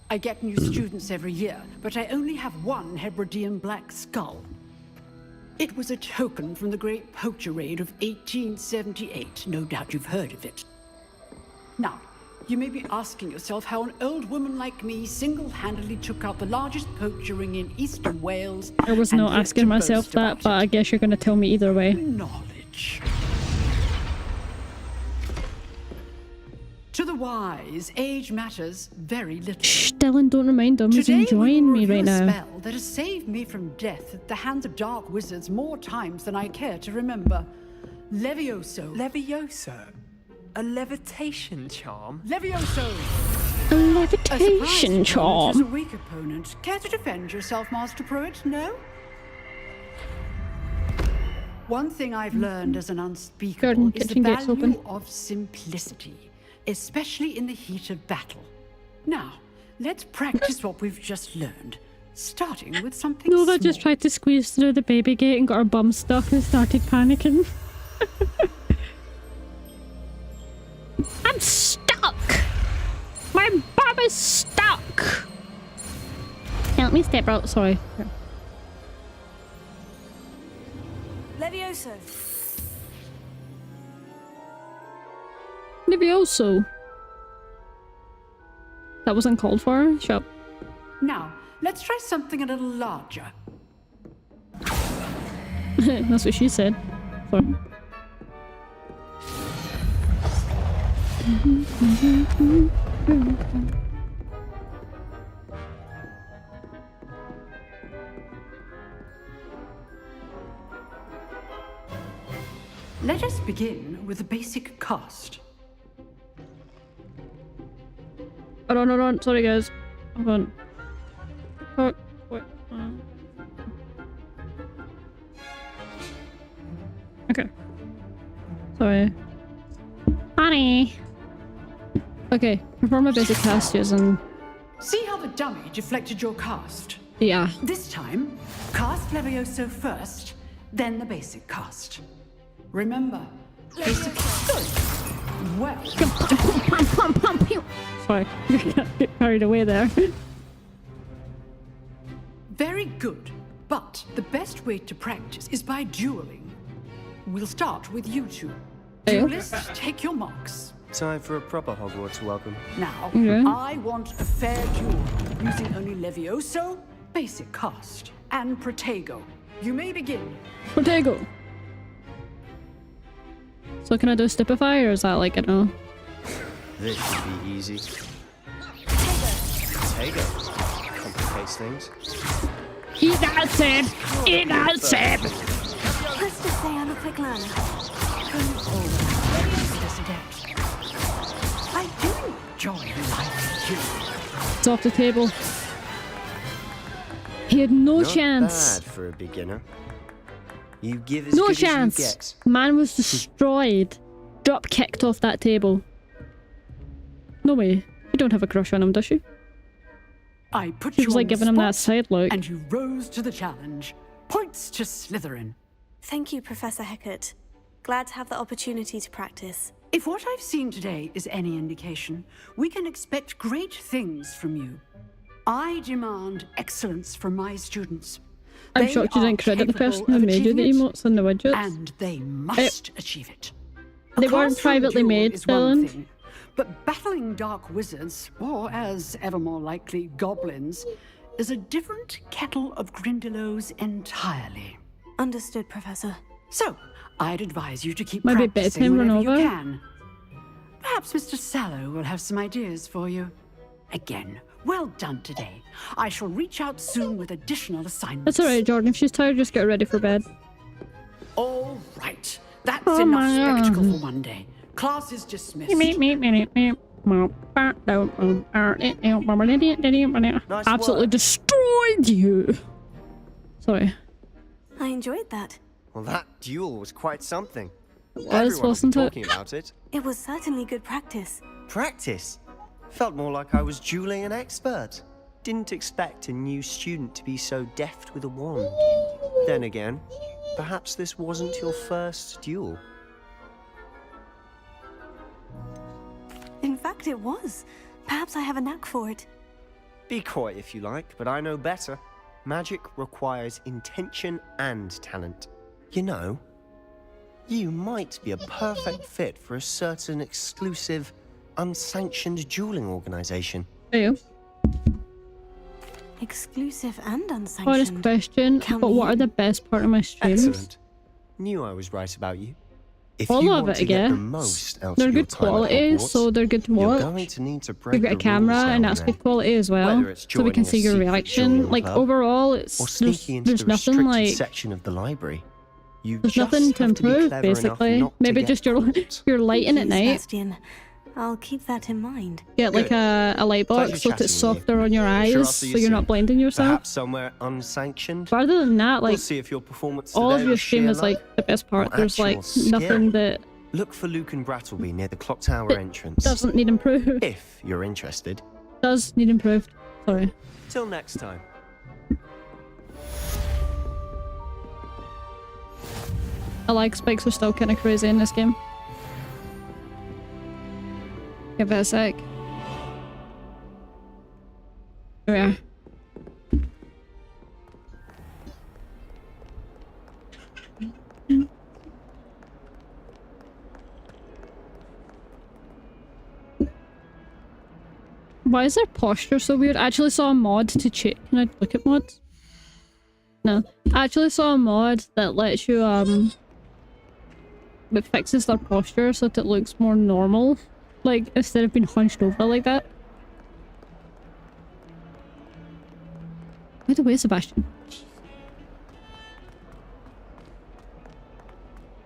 R: I get new students every year, but I only have one Hebridean black skull. It was a token from the Great Poacher Raid of 1878. No doubt you've heard of it. Now, you may be asking yourself how an old woman like me single-handedly took out the largest poacher ring in eastern Wales.
A: I was not asking myself that, but I guess you're going to tell me either way.
R: Knowledge. To the wise, age matters very little.
A: Shh, Dylan, don't remind him. He's enjoying me right now.
R: A spell that has saved me from death at the hands of dark wizards more times than I care to remember. Levioso.
K: Levioso? A levitation charm?
R: Levioso!
A: A levitation charm?
R: As a weak opponent. Care to defend yourself, Master Pruitt? No? One thing I've learned as an unspeakable is the value of simplicity. Especially in the heat of battle. Now, let's practice what we've just learned, starting with something
A: No,
R: small.
A: that just tried to squeeze through the baby gate and got her bum stuck and started panicking. I'm stuck! My bum is stuck! Help me, step out. Sorry.
C: Levioso.
A: Levioso. That wasn't called for. Shut up.
R: Now, let's try something a little larger.
A: That's what she said. Sorry.
R: Let us begin with the basic cast.
A: Hold on. Sorry, guys. Hold on. Wait. Okay. Sorry. Honey. Okay. Perform a basic cast using...
R: See how the dummy deflected your cast?
A: Yeah.
R: This time, cast Levioso first, then the basic cast. Remember, basic... Well...
A: Sorry. Get carried away there.
R: Very good. But the best way to practice is by dueling. We'll start with you two. Duelists, take your marks.
N: Time for a proper Hogwarts welcome.
R: Now,
A: Okay.
R: I want a fair duel, using only Levioso, basic cast, and Protego. You may begin.
A: Protego. So can I do Stipify, or is that like, I don't know?
N: This should be easy. Protego. complicate things.
A: Eat that, Seb! Eat that, Seb!
C: Let's just say I'm a quick learner.
R: I do enjoy life you.
A: It's off the table. He had no
N: Not
A: chance.
N: bad for a beginner. You give as
A: No
N: good
A: chance.
N: as you get.
A: Man was destroyed. Drop kicked off that table. No way. You don't have a crush on him, does she?
R: I put
A: She
R: you
A: was like
R: on the
A: giving him that
R: spot,
A: side look.
R: and you rose to the challenge. Points to Slytherin.
C: Thank you, Professor Hecat. Glad to have the opportunity to practice.
R: If what I've seen today is any indication, we can expect great things from you. I demand excellence from my students.
A: I'm
R: They
A: shocked you
R: are
A: didn't credit the
R: capable
A: person who
R: of
A: made you the
R: achieving it,
A: emotes and the widgets.
R: and they must achieve it. A
A: They weren't
R: classroom
A: privately
R: duel
A: made,
R: is one
A: Dylan.
R: thing, but battling dark wizards, or as ever more likely, goblins, is a different kettle of Grindylows entirely.
C: Understood, Professor.
R: So, I'd advise you to keep
A: Might be better
R: practicing
A: him run
R: whenever you
A: over.
R: can. Perhaps Mr. Sallow will have some ideas for you. Again, well done today. I shall reach out soon with additional assignments.
A: That's alright, Jordan. If she's tired, just get her ready for bed.
R: All right. That's
A: Oh
R: enough
A: my God.
R: spectacle for one day. Class is dismissed.
A: Absolutely destroyed you. Sorry.
C: I enjoyed that.
N: Well, that duel was quite something.
A: Was,
N: Everyone will be
A: wasn't it?
N: talking about it.
C: It was certainly good practice.
N: Practice? Felt more like I was dueling an expert. Didn't expect a new student to be so deft with a wand. Then again, perhaps this wasn't your first duel.
C: In fact, it was. Perhaps I have a knack for it.
N: Be coy if you like, but I know better. Magic requires intention and talent. You know, you might be a perfect fit for a certain exclusive, unsanctioned dueling organization.
A: Are you?
C: Exclusive and unsanctioned.
A: Honest question,
C: Count
A: but
C: me
A: what are
C: in.
A: the best part of my streams?
N: Excellent. Knew I was right about you. If
A: All
N: you
A: of
N: want
A: it,
N: to
A: I
N: get the
A: guess.
N: most out
A: They're
N: of your
A: good
N: time at
A: quality,
N: Hogwarts,
A: so they're good to
N: you're
A: watch.
N: going to need to break
A: You've got a
N: the
A: camera,
N: rules
A: and
N: now
A: that's
N: and
A: good quality as well,
N: Whether it's
A: so we can
N: joining a
A: see your
N: secret
A: reaction.
N: dueling
A: Like
N: club
A: overall,
N: or
A: it's
N: sneaking into
A: there's
N: the
A: nothing
N: restricted
A: like
N: section of the library. You
A: there's
N: just
A: nothing to
N: have be
A: improve
N: clever enough
A: basically.
N: not to
A: Maybe
N: get
A: just your lighting at
C: Thank you,
A: night.
C: Sebastian. I'll keep that in mind.
A: Get like a light box
N: Pleasure
A: so
N: chatting
A: it's
N: with you.
A: softer on your
N: Sure, I'll
A: eyes,
N: see
A: so
N: you
A: you're not
N: soon.
A: blinding yourself.
N: Perhaps somewhere unsanctioned.
A: But other than that,
N: We'll
A: like
N: see if your performance
A: all
N: today
A: of your
N: was
A: stream
N: sheer
A: is like
N: luck
A: the best part.
N: or
A: There's like
N: actual
A: nothing
N: skill.
A: that
N: Look for Luke and Brattleby near the clock tower entrance.
A: doesn't need improved.
N: If you're interested.
A: Does need improved. Sorry.
N: Till next time.
A: I like spikes are still kind of crazy in this game. Give it a sec. Here we are. Why is their posture so weird? I actually saw a mod to check. Can I look at mods? No. I actually saw a mod that lets you, that fixes their posture so that it looks more normal. Like, instead of being hunched over like that. By the way, Sebastian.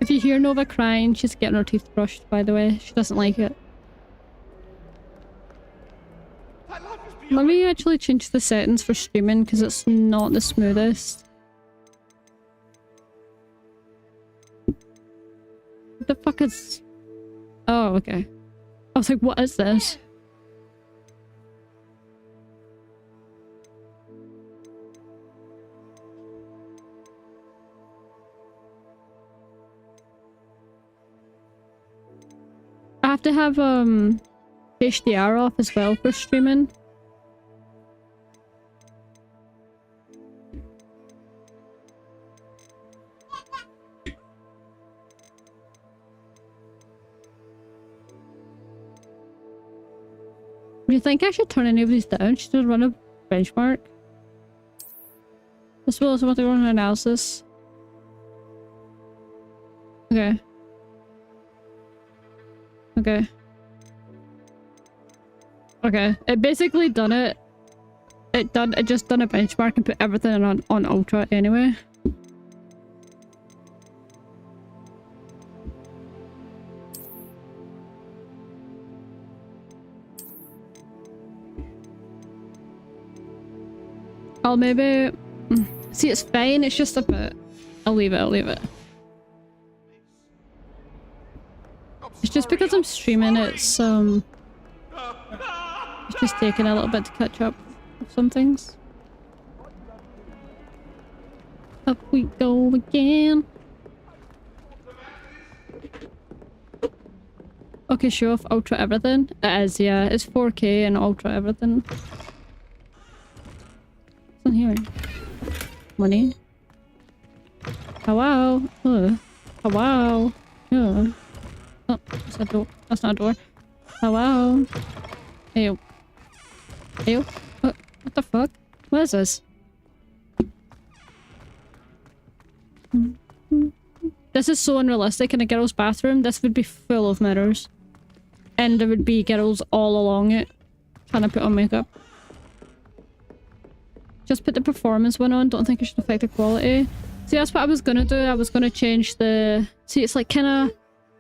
A: If you hear Nova crying, she's getting her teeth brushed, by the way. She doesn't like it. Let me actually change the settings for streaming because it's not the smoothest. What the fuck is... Oh, okay. I was like, what is this? I have to have HDR off as well for streaming. Do you think I should turn any of these down? Should I run a benchmark? As well as what they run an analysis. Okay. Okay. Okay. It basically done it. it just done a benchmark and put everything on ultra anyway. I'll maybe see, it's fine, it's just a bit. I'll leave it. It's just because I'm streaming, it's just taking a little bit to catch up with some things. Up we go again. Okay, show off ultra everything. It is, yeah. It's 4K and ultra everything. What's in here? Money. Hello. Hello. Yeah. Oh, that's a door. That's not a door. Hello. Ew. Ew. What the fuck? What is this? This is so unrealistic. In a girl's bathroom, this would be full of mirrors. And there would be girls all along it trying to put on makeup. Just put the performance one on. Don't think it should affect the quality. See, that's what I was gonna do. I was gonna change the... See, it's like kinda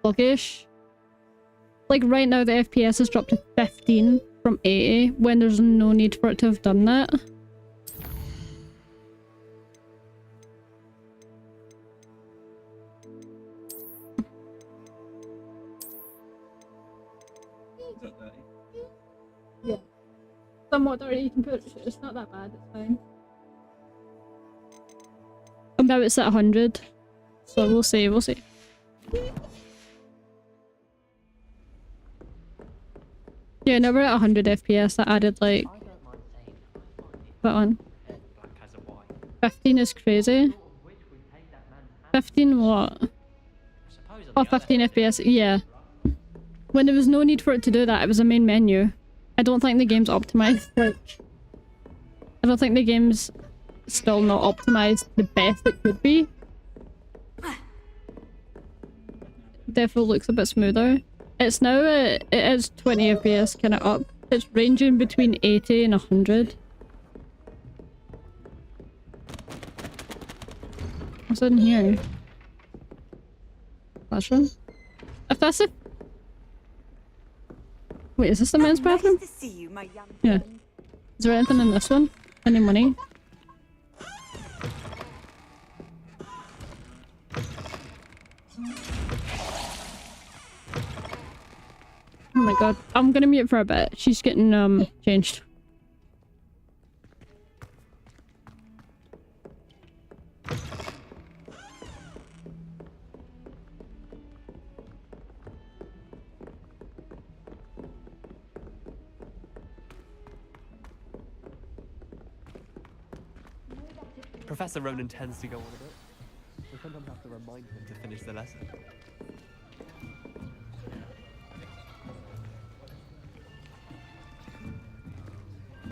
A: sluggish. Like right now the FPS has dropped to 15 from 80 when there's no need for it to have done that. Yeah. Somewhat dirty, you can put it, it's not that bad, it's fine. Now it's at 100. So we'll see. Yeah, now we're at 100 FPS. I added like... that one. 15 is crazy. 15 what? Oh, 15 FPS, yeah. When there was no need for it to do that, it was a main menu. I don't think the game's optimized, like... I don't think the game's still not optimized the best it could be. Definitely looks a bit smoother. It's now it is 20 FPS kind of up. It's ranging between 80 and 100. What's in here? Classroom? If that's a... Wait, is this the men's bathroom?
S: Nice to see you, my young
A: Yeah.
S: friend.
A: Is there anything in this one? Any money? Oh my god. I'm gonna mute for a bit. She's getting changed.
O: Professor Ronan tends to go on a bit. We sometimes have to remind him to finish the lesson.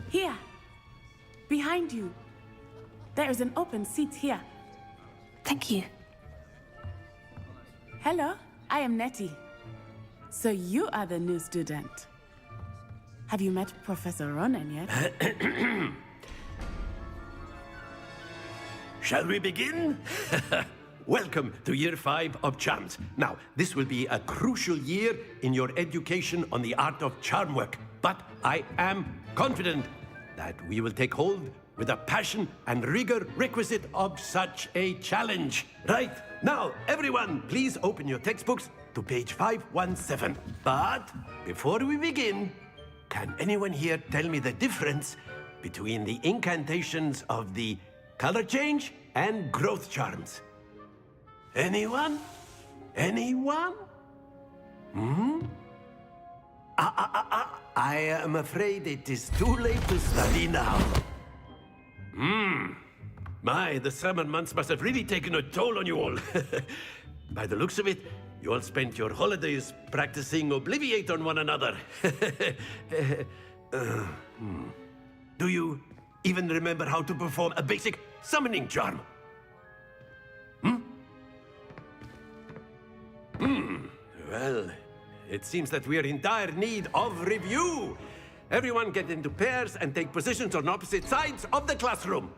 T: Here! Behind you! There is an open seat here.
C: Thank you.
T: Hello, I am Nettie. So you are the new student. Have you met Professor Ronan yet?
I: Shall we begin? Welcome to Year 5 of Charms. Now, this will be a crucial year in your education on the art of charm work. But I am confident that we will take hold with the passion and rigor requisite of such a challenge. Right, now, everyone, please open your textbooks to page 517. But before we begin, can anyone here tell me the difference between the incantations of the color change and growth charms? Anyone? Anyone? I am afraid it is too late to study now. My, the summer months must have really taken a toll on you all. By the looks of it, you all spent your holidays practicing Obliviate on one another. Do you even remember how to perform a basic summoning charm? Well, it seems that we are in dire need of review. Everyone get into pairs and take positions on opposite sides of the classroom.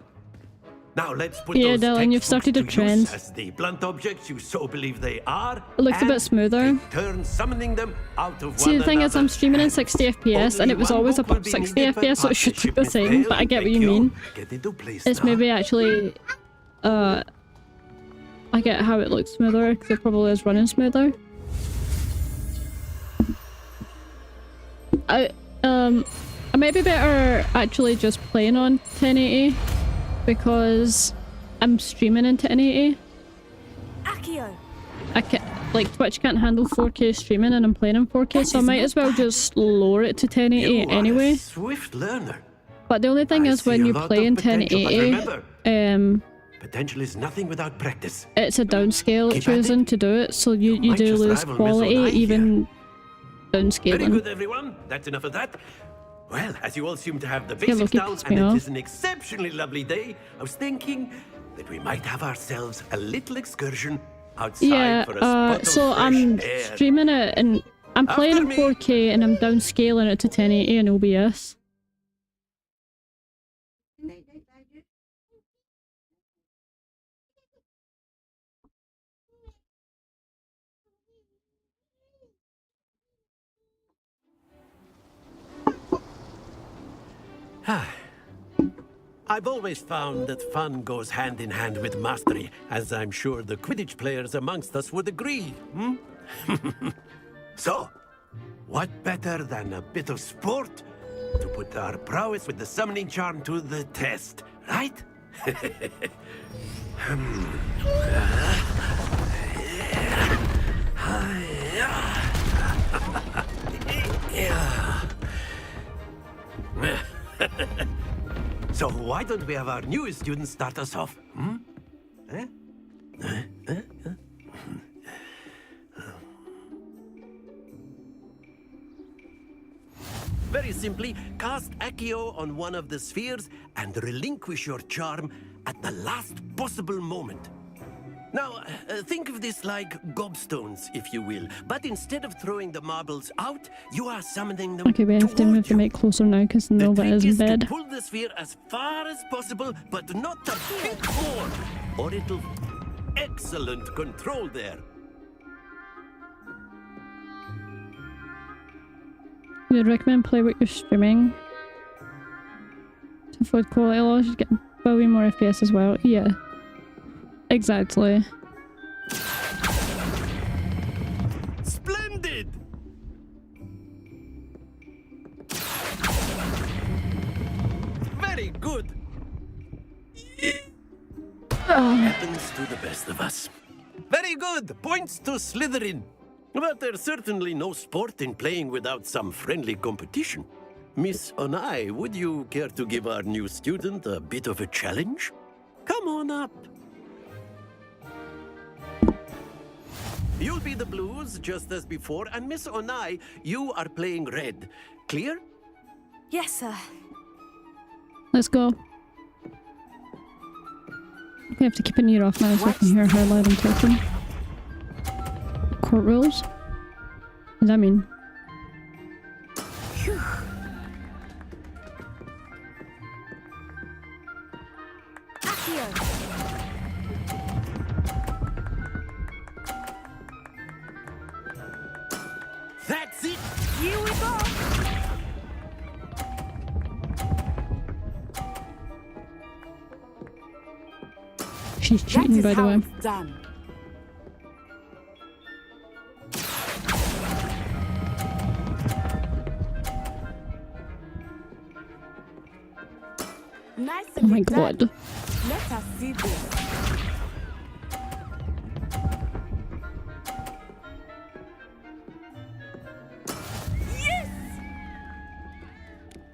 I: Now let's put
A: Yeah,
I: those
A: darling, you've
I: textbooks
A: started a
I: to
A: trend.
I: use as the blunt objects you so believe they are.
A: It looks a bit
I: and
A: smoother.
I: take turns summoning them out of
A: See,
I: one
A: the thing is, I'm
I: another.
A: streaming in 60 FPS, and it was always above 60 FPS, so it should look the same, but I get what you mean.
I: Get into place
A: It's
I: now.
A: maybe actually, I get how it looks smoother, because it probably is running smoother. I might be better actually just playing on 1080, because I'm streaming in 1080.
C: Accio.
A: I can't, like, Twitch can't handle 4K streaming, and I'm playing in 4K, so I might as well just lower it to 1080
I: You are
A: anyway.
I: a swift learner.
A: But the only thing is, when
I: see a
A: you
I: lot
A: play
I: of
A: in
I: potential, but
A: 1080,
I: remember, potential is nothing without practice.
A: it's a downscale
I: Keep at
A: choosing to do it, so you
I: might
A: do
I: just
A: lose
I: rival
A: quality
I: Miss Onai
A: even
I: Very
A: downscaling.
I: good, everyone. That's enough of that. Well, as you all seem to have the
A: Yeah,
I: basics
A: Loki
I: down,
A: pissed
I: and
A: me
I: it
A: off.
I: is an exceptionally lovely day, I was thinking that we might have ourselves a little excursion outside
A: Yeah,
I: for a spot of
A: so
I: fresh
A: I'm
I: air.
A: streaming it, and I'm playing in 4K, and I'm downscaling it to 1080 in OBS.
I: I've always found that fun goes hand in hand with mastery, as I'm sure the Quidditch players amongst us would agree. So, what better than a bit of sport to put our prowess with the summoning charm to the test, right? So why don't we have our newest student start us off? Very simply, cast Accio on one of the spheres and relinquish your charm at the last possible moment. Now, think of this like gobstones, if you will, but instead of throwing the marbles out, you are summoning them.
A: Okay, we have to move the mic closer now, because Nova is in
I: Is to
A: bed.
I: pull the sphere as far as possible, but not a bit more, or it'll... Excellent control there.
A: You'd recommend play what you're streaming to avoid quality loss. You get probably more FPS as well. Yeah, exactly.
I: Splendid! Very good. Happens to the best of us. Very good. Points to Slytherin. But there's certainly no sport in playing without some friendly competition. Miss Onai, would you care to give our new student a bit of a challenge? Come on up. You'll be the blues, just as before, and Miss Onai, you are playing red. Clear?
C: Yes, sir.
A: Let's go. I have to keep an ear off now so I can hear how loud I'm talking. Court rules? What does that mean?
I: That's it!
C: Here we go!
A: She's cheating, by the way.
T: Done.
A: Oh my god.
T: Let us see this.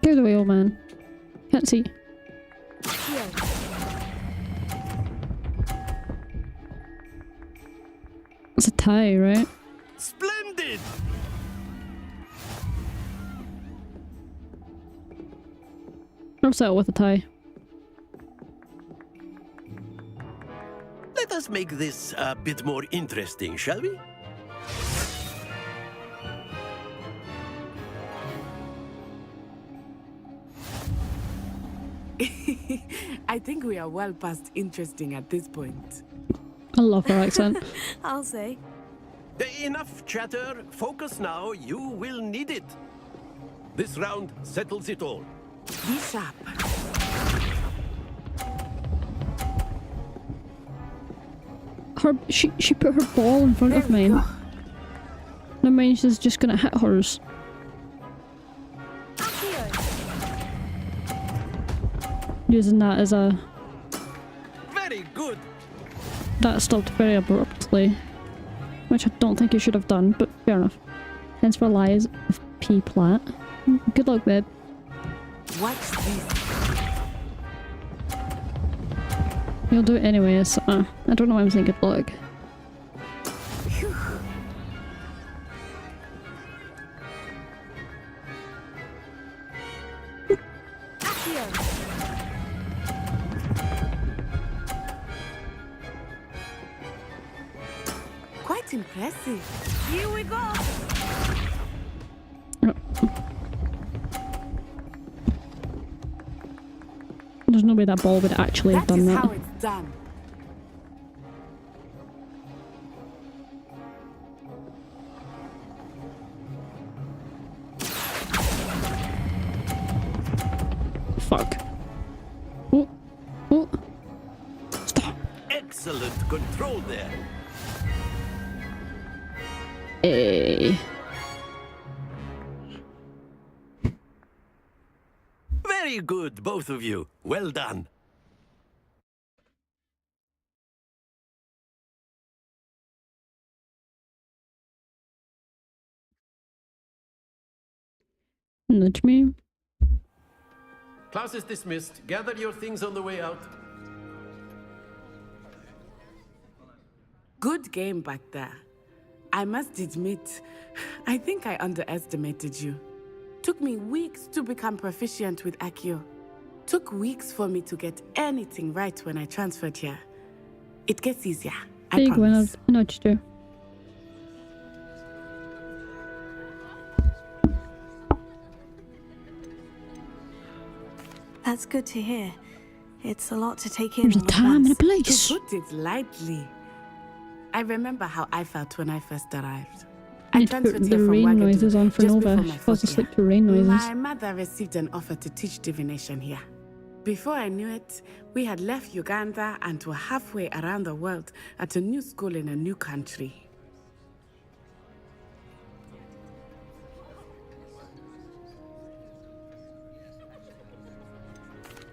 A: Get out of the way, old man. Can't see. It's a tie, right?
I: Splendid!
A: I'll settle with a tie.
I: Let us make this a bit more interesting, shall we?
T: I think we are well past interesting at this point.
A: I love her accent.
C: I'll say.
I: Enough chatter. Focus now. You will need it. This round settles it all.
T: Be sharp.
A: She put her ball in front of mine. No mind, she's just gonna hit hers. Using that as a...
I: Very good.
A: That stopped very abruptly. Which I don't think you should have done, but fair enough. Hence for lies of P plat. Good luck, babe.
T: What's this?
A: You'll do it anyway, so I don't know why I'm saying good luck.
T: Quite impressive. Here we go.
A: There's no way that ball would actually have done that.
T: That is how it's done.
A: Fuck. Oh. Oh. Stop.
I: Excellent control there.
A: Hey.
I: Very good, both of you. Well done.
A: Nudge me.
I: Class is dismissed. Gather your things on the way out.
T: Good game back there. I must admit, I think I underestimated you. Took me weeks to become proficient with Accio. Took weeks for me to get anything right when I transferred here. It gets easier, I promise.
A: I nudged you.
C: That's good to hear. It's a lot to take in.
A: There's a time and a place.
T: To put it lightly. I remember how I felt when I first arrived.
A: I need to put the rain noises on for Nova. She falls asleep to rain noises.
T: My mother received an offer to teach divination here. Before I knew it, we had left Uganda and were halfway around the world at a new school in a new country.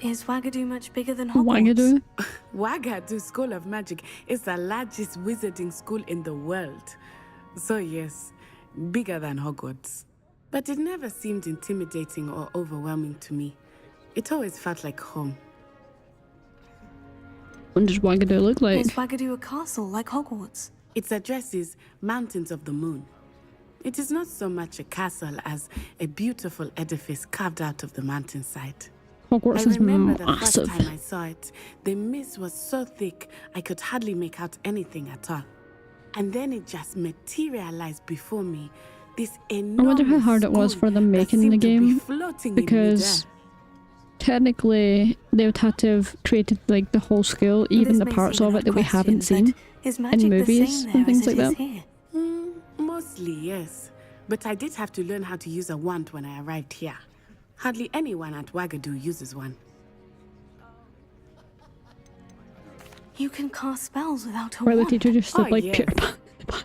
C: Is Wagadu much bigger than Hogwarts?
A: Wagadu?
T: Wagadu School of Magic is the largest wizarding school in the world. So yes, bigger than Hogwarts. But it never seemed intimidating or overwhelming to me. It always felt like home.
A: What does Wagadu look like?
C: Is Wagadu a castle like Hogwarts?
T: Its address is Mountains of the Moon. It is not so much a castle as a beautiful edifice carved out of the mountainside.
A: Hogwarts is
T: massive. The first
A: massive.
T: time I saw it, the mist was so thick I could hardly make out anything at all. And then it just materialized before me. This enormous
A: I wonder how hard it was for them making the game, because technically they would have to have created like the whole school, even the parts of it that we haven't seen in movies and things like that.
T: Mostly, yes. But I did have to learn how to use a wand when I arrived here. Hardly anyone at Wagadu uses one.
C: You can cast spells without a
A: Where the
C: wand.
A: teacher just stood like
T: yes.
A: pure.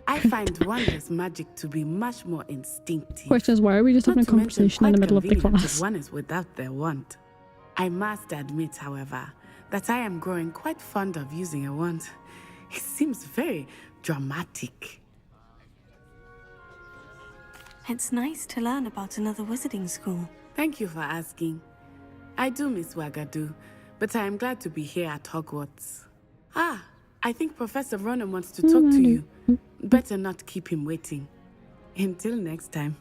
T: I find wondrous magic to be much more instinctive.
A: Question is, why are we just having a conversation in the middle of the class?
T: If one is without their wand. I must admit, however, that I am growing quite fond of using a wand. It seems very dramatic.
C: It's nice to learn about another wizarding school.
T: Thank you for asking. I do miss Wagadu, but I am glad to be here at Hogwarts. Ah, I think Professor Ronan wants to talk to you. Better not keep him waiting. Until next time.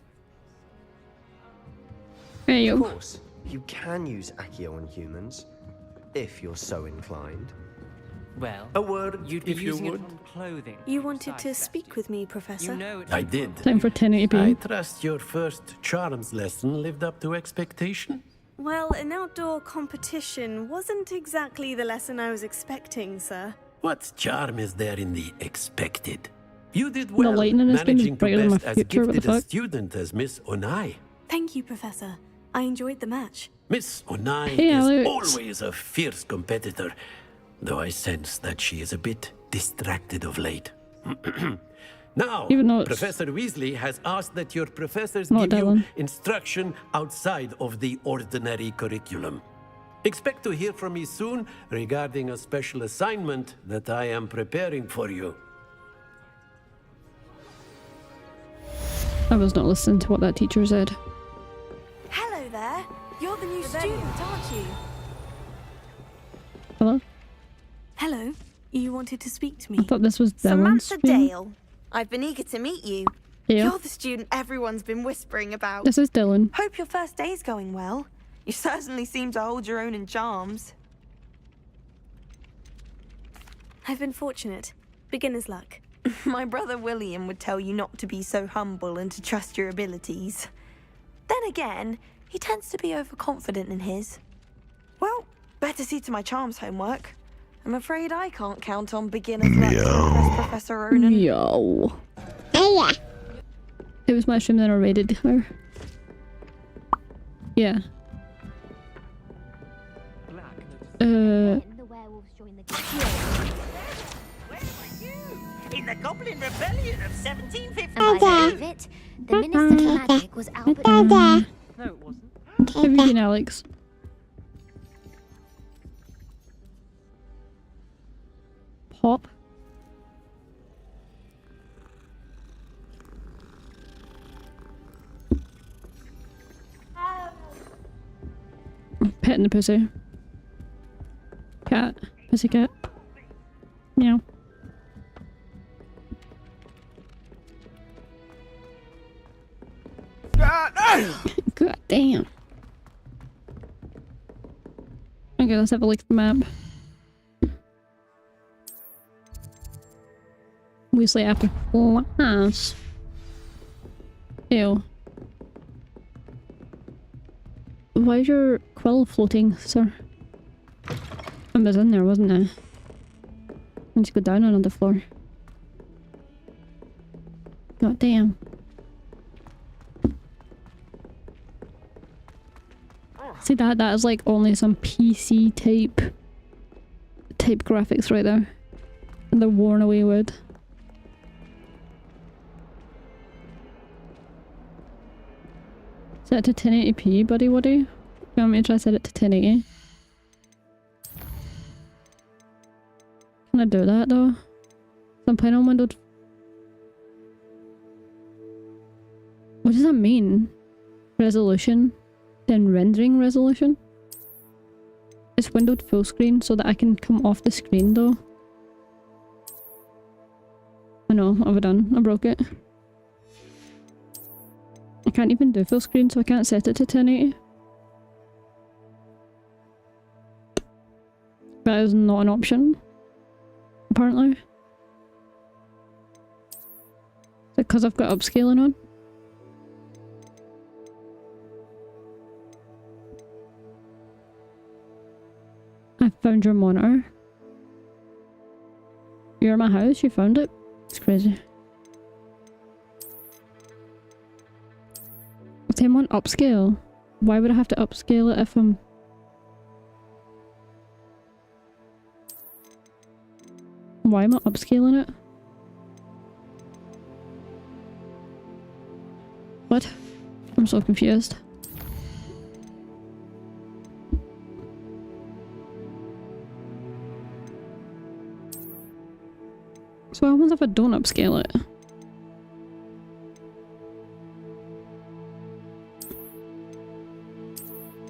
A: Hey,
N: of course, you can use Accio on humans, if you're so inclined.
K: Well,
I: a word,
K: you'd be
I: if you
K: using
I: would.
K: it on clothing.
C: You wanted to speak with me, Professor?
K: You know it.
I: I did.
A: Time for 1080p.
I: I trust your first charms lesson lived up to expectation.
C: Well, an outdoor competition wasn't exactly the lesson I was expecting, sir.
I: What charm is there in the expected? You did
A: The
I: well,
A: lighting in this game is
I: managing to
A: brighter than my
I: best as
A: future, what the
I: gifted a
A: fuck?
I: student as Miss Onai.
C: Thank you, Professor. I enjoyed the match.
I: Miss Onai
A: Hey,
I: is
A: Alex.
I: always a fierce competitor, though I sense that she is a bit distracted of late. Now,
A: Even though it's
I: Professor Weasley has asked that your professors
A: not
I: give you
A: Dylan.
I: instruction outside of the ordinary curriculum. Expect to hear from me soon regarding a special assignment that I am preparing for you.
A: I was not listening to what that teacher said.
C: Hello there. You're the new student, aren't you?
A: Hello?
C: Hello. You wanted to speak to me.
A: I thought this was Dylan's
S: Samantha
A: screen.
S: Dale. I've been eager to meet you.
A: Yeah.
S: You're the student everyone's been whispering about.
A: This is Dylan.
S: Hope your first day's going well. You certainly seem to hold your own in charms.
C: I've been fortunate. Beginner's luck.
S: My brother William would tell you not to be so humble and to trust your abilities. Then again, he tends to be overconfident in his. Well, better see to my charms homework. I'm afraid I can't count on beginner's luck to impress Professor Ronan.
A: Yo. It was my stream that I rated her. Yeah.
Q: In the Goblin Rebellion of 1750.
U: And by the it, the Minister for Magic was Albert.
A: No,
O: it wasn't.
A: Have you been, Alex? Pop. Petting the pussy. Cat. Pussy cat. Meow. God damn. Okay, let's have a look at the map. Weasley after class. Ew. Why is your quill floating, sir? I was in there, wasn't I? I need to go down another floor. God damn. See that? That is like only some PC type graphics right there. And they're worn away wood. Set it to 1080p, buddy Woody? You want me to try set it to 1080? Can I do that though? I'm playing on Windows. What does that mean? Resolution? Then rendering resolution? It's windowed full screen so that I can come off the screen though. I know, what have I done? I broke it. I can't even do full screen, so I can't set it to 1080. That is not an option. Apparently. Is it because I've got upscaling on? I found your monitor. You're in my house, you found it? It's crazy. I'm on upscale. Why would I have to upscale it if I'm... Why am I upscaling it? What? I'm so confused. So what happens if I don't upscale it?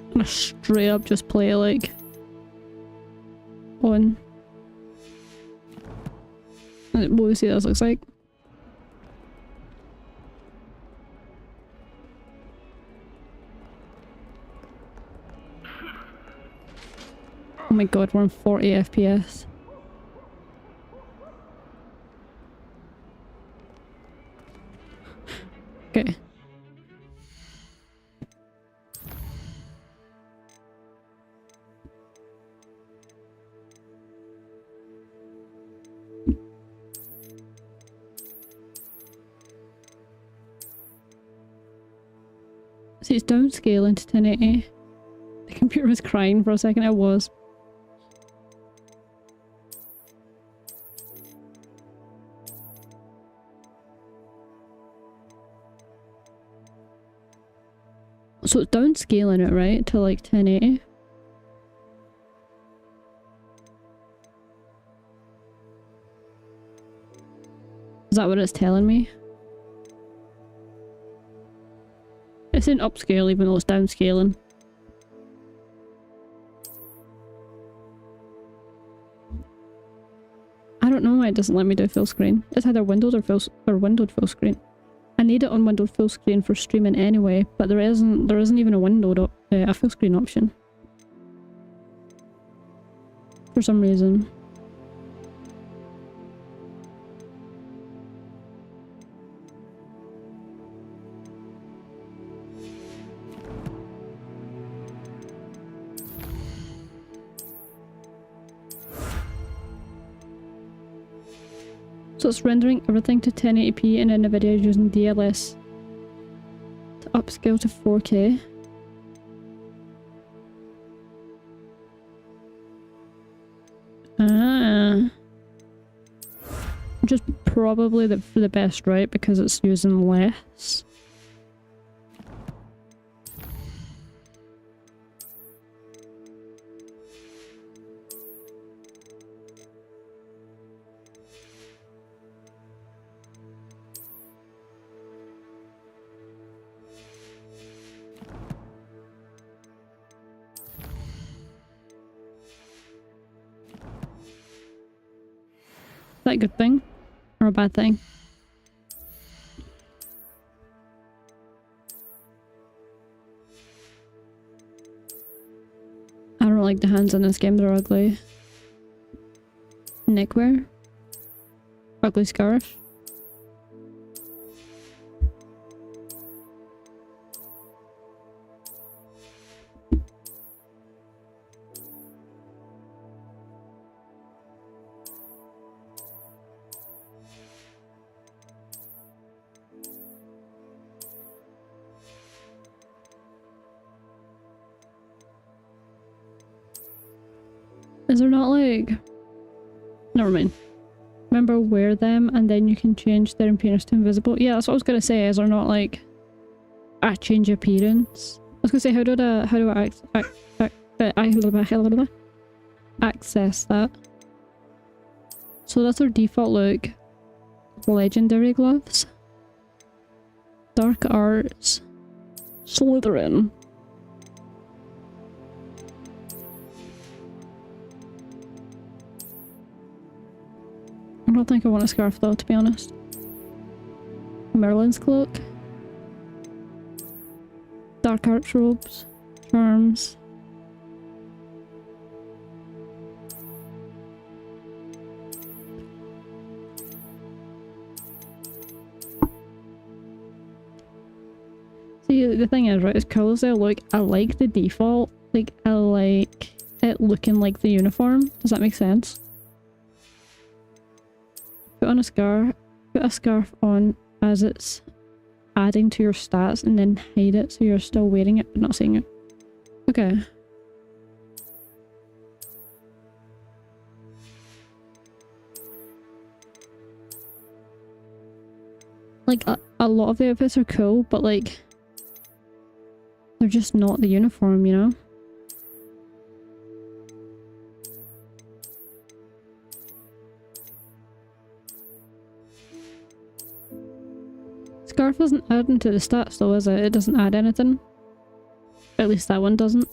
A: I'm gonna straight up just play it like on. We'll see what this looks like. Oh my god, we're on 40 FPS. Okay. See, it's downscaling to 1080. The computer was crying for a second. It was. So it's downscaling it, right? To like 1080. Is that what it's telling me? It's in upscale even though it's downscaling. I don't know why it doesn't let me do full screen. It's either windowed or windowed full screen. I need it on windowed full screen for streaming anyway, but there isn't even a windowed a full screen option. For some reason. So it's rendering everything to 1080p and then the video using DLS to upscale to 4K. Which is probably for the best, right? Because it's using less. Is that a good thing? Or a bad thing? I don't like the hands in this game, they're ugly. Neckwear? Ugly scarf? Is there not like... Never mind. Remember, wear them and then you can change their appearance to invisible. Yeah, that's what I was gonna say. Is there not like a change appearance? I was gonna say, how do I access that? So that's our default look. Legendary gloves. Dark arts. Slytherin. I don't think I want a scarf though, to be honest. Merlin's cloak. Dark arts robes. Charms. See, the thing is, right, as cool as they look, I like the default. Like, I like it looking like the uniform. Does that make sense? Put on a scarf. Put a scarf on as it's adding to your stats and then hide it so you're still wearing it but not seeing it. Okay. Like, a lot of the outfits are cool, but like, they're just not the uniform, you know? Scarf isn't adding to the stats though, is it? It doesn't add anything. At least that one doesn't.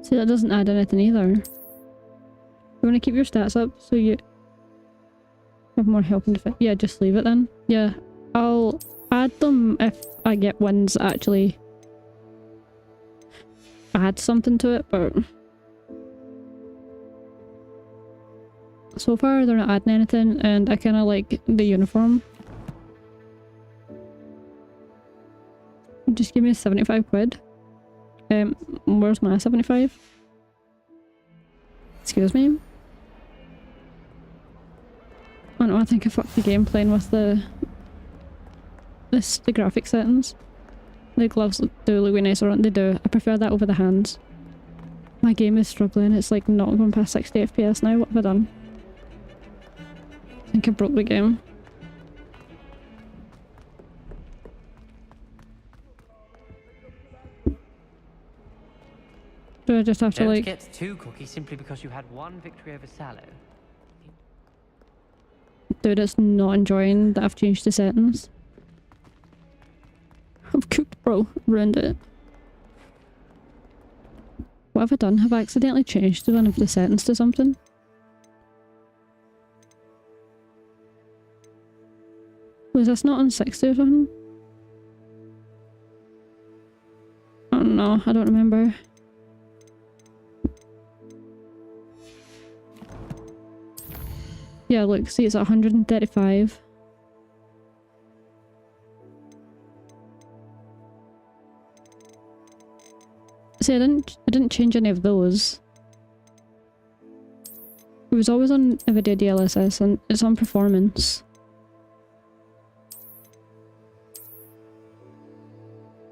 A: See, that doesn't add anything either. You want to keep your stats up so you have more help and defense. Yeah, just leave it then. Yeah, I'll add them if I get ones that actually add something to it, but so far they're not adding anything and I kind of like the uniform. Just give me 75 quid. Where's my 75? Excuse me? don't know, I think I fucked the game playing with the graphic settings. The gloves do look way nicer, aren't they? Do. I prefer that over the hands. My game is struggling, it's like not going past 60 FPS now. What have I done? I think I broke the game. Do I just have to
K: Don't
A: like...
K: get too cocky simply because you had one victory over Sallow.
A: Dude, it's not enjoying that I've changed the settings. I've cooked, bro. Ruined it. What have I done? Have I accidentally changed one of the settings to something? Was this not on 60 or something? Oh no, I don't remember. Yeah, look, see it's at 135. See, I didn't change any of those. It was always on NVIDIA DLSS and it's on performance.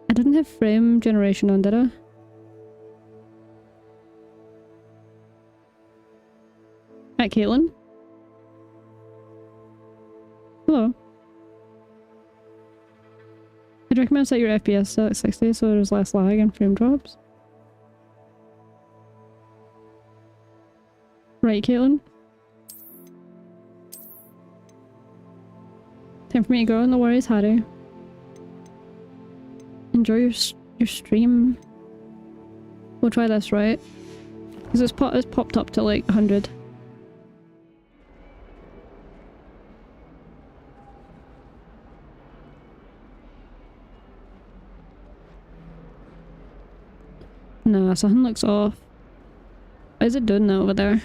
A: I didn't have frame generation on, did I? Hi, Caitlin. Hello. I'd recommend set your FPS at 60 so there's less lag and frame drops. Right, Caitlin? Time for me to go, no worries, Harry. Enjoy your stream. We'll try this, right? Because it's popped up to like 100. Nah, something looks off. What is it doing that over there?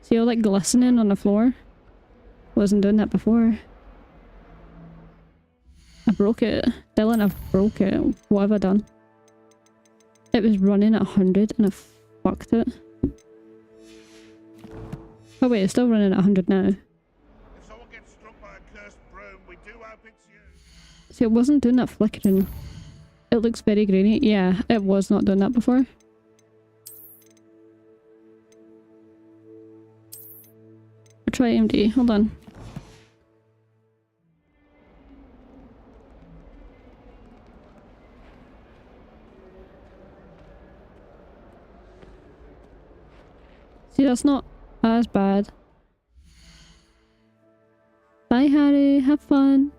A: See all that glistening on the floor? Wasn't doing that before. I broke it. Dylan, I've broke it. What have I done? It was running at 100 and I fucked it. Oh wait, it's still running at 100 now. See, it wasn't doing that flickering. It looks very grainy. Yeah, it was not doing that before. I'll try AMD. Hold on. See, that's not as bad. Bye, Harry. Have fun.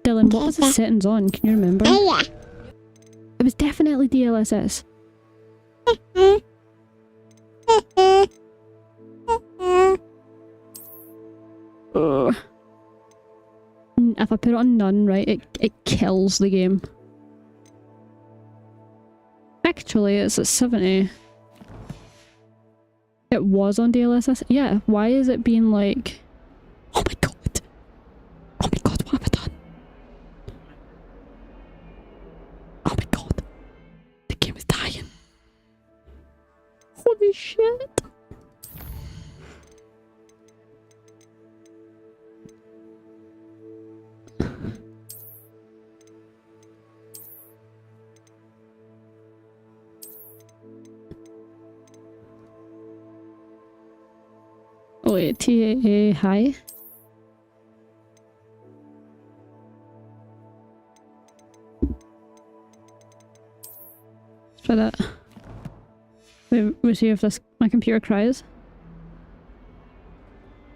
A: Dylan, what was the settings on? Can you remember? It was definitely DLSS. Ugh. If I put it on none, right, it kills the game. Actually, it's at 70. It was on DLSS. Yeah, why is it being like... Oh my god. Oh my god, what have I done? Oh my god. The game is dying. Holy shit. Oh wait, TAA high? Let's try that. We'll see if my computer cries.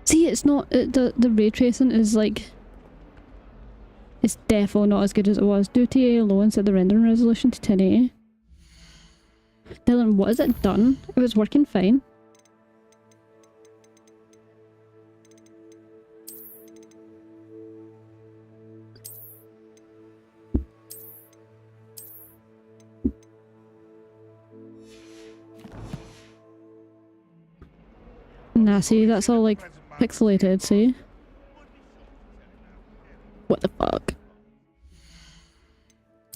A: See, it's not, the ray tracing is like, it's definitely not as good as it was. Do TAA low and set the rendering resolution to 1080. Dylan, what has it done? It was working fine. Nah, see, that's all like pixelated, see? What the fuck?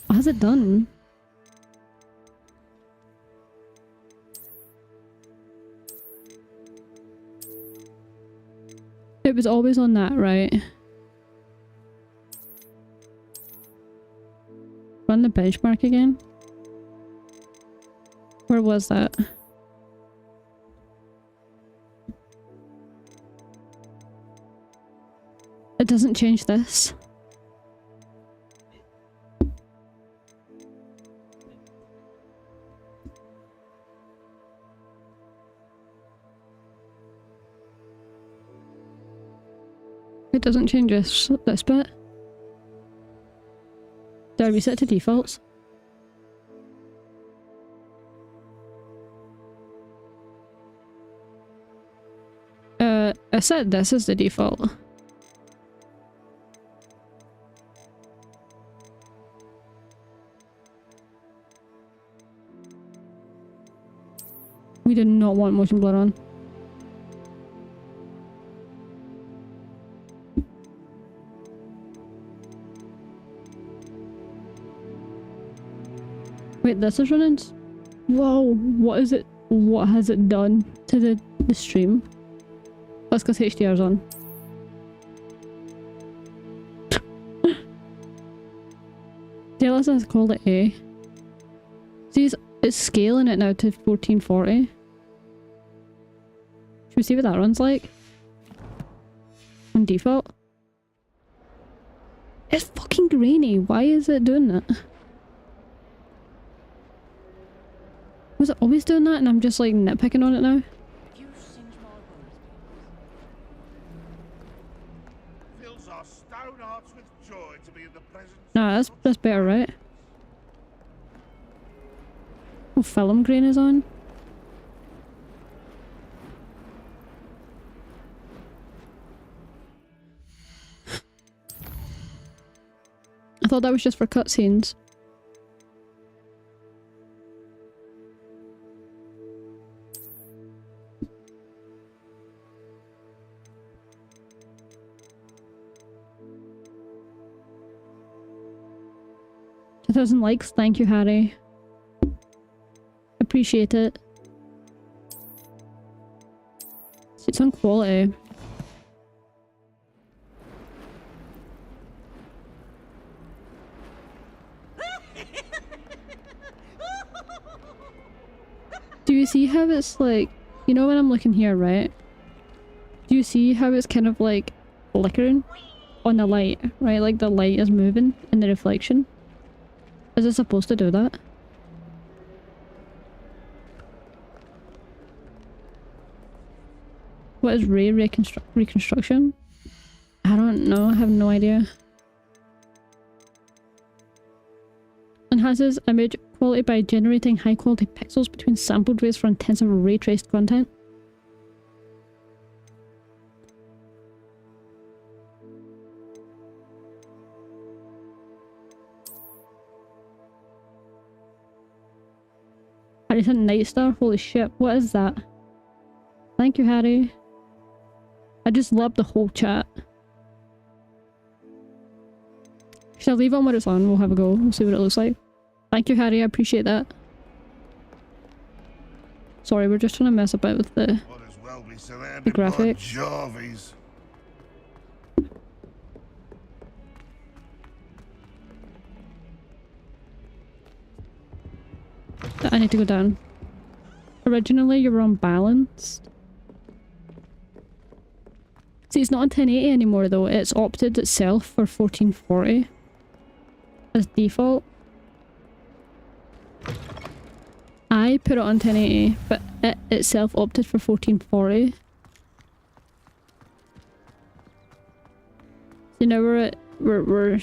A: What has it done? was always on that, right? Run the benchmark again. Where was that? It doesn't change this. It doesn't change this bit. Do I reset to defaults? I set this as the default. We did not want motion blur on. Wait, this is running? Whoa, what is it? What has it done to the stream? That's because HDR's on. DLS has called it A. See, it's scaling it now to 1440. Should we see what that runs like? On default? It's fucking grainy. Why is it doing that? Was it always doing that and I'm just like nitpicking on it now?
E: Fills our stone hearts with joy to be in the presence.
A: Nah, that's better, right? Oh, film grain is on. I thought that was just for cutscenes. $2,000 likes, thank you, Harry. Appreciate it. It's on quality. Do you see how it's like, you know when I'm looking here, right? Do you see how it's kind of like flickering on the light, right? Like the light is moving in the reflection. Is it supposed to do that? What is ray reconstruction? I don't know, I have no idea. Enhances image quality by generating high quality pixels between sampled rays for intensive ray traced content. Harry sent Night Star? Holy shit, what is that? Thank you, Harry. I just loved the whole chat. Should I leave it on when it's on? We'll have a go. We'll see what it looks like. Thank you, Harry. I appreciate that. Sorry, we're just trying to mess about with the graphics.
E: Jarvies.
A: I need to go down. Originally, you were on balanced. See, it's not on 1080 anymore though. It's opted itself for 1440 as default. I put it on 1080, but it itself opted for 1440. So now we're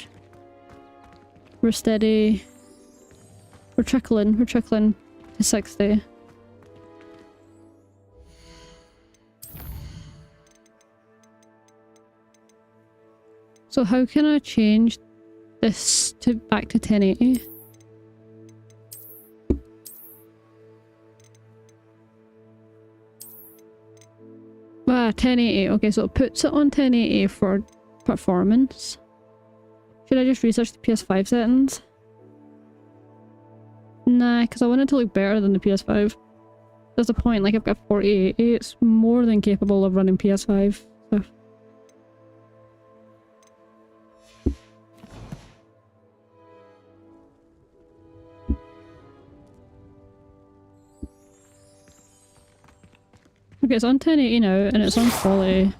A: steady. We're trickling to 60. So how can I change this to back to 1080? Ah, 1080. Okay, so it puts it on 1080 for performance. Should I just research the PS5 settings? Nah, because I want it to look better than the PS5. There's a point, like I've got 4080, it's more than capable of running PS5 stuff. Okay, it's on 1080 now, and it's on quality.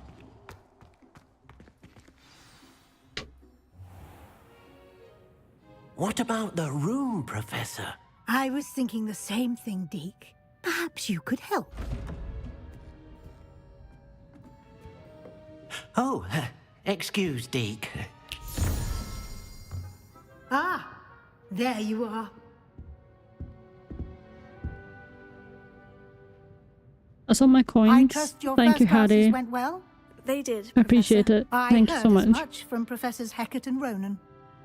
I: What about the room, Professor?
J: I was thinking the same thing, Deke. Perhaps you could help.
I: Oh, excuse, Deke.
J: Ah, there you are.
A: That's all my
J: I
A: coins.
J: trust your
A: Thank
J: first
A: you,
J: classes
A: Harry.
J: went well?
C: They did.
A: I appreciate it. Thank you so
J: I heard
A: much.
J: as much from Professors Hecat and Ronan.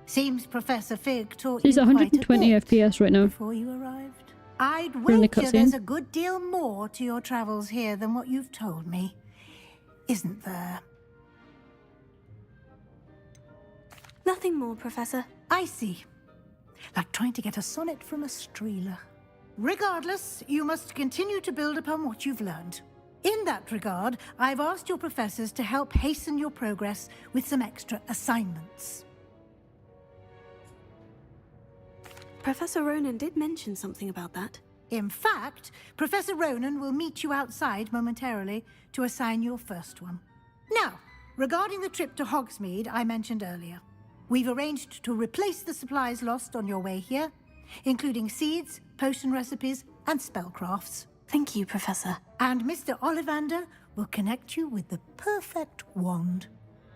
J: Seems Professor Fig taught
A: He's
J: you
A: at
J: quite a
A: 120
J: bit
A: FPS right now.
J: before you arrived. I'd
A: During the
J: wager there's
A: cutscene.
J: a good deal more to your travels here than what you've told me. Isn't there?
C: Nothing more, Professor.
J: I see. Like trying to get a sonnet from a streeler. Regardless, you must continue to build upon what you've learned. In that regard, I've asked your professors to help hasten your progress with some extra assignments.
C: Professor Ronan did mention something about that.
J: In fact, Professor Ronan will meet you outside momentarily to assign your first one. Now, regarding the trip to Hogsmeade I mentioned earlier, we've arranged to replace the supplies lost on your way here, including seeds, potion recipes, and spellcrafts.
C: Thank you, Professor.
J: And Mr. Ollivander will connect you with the perfect wand.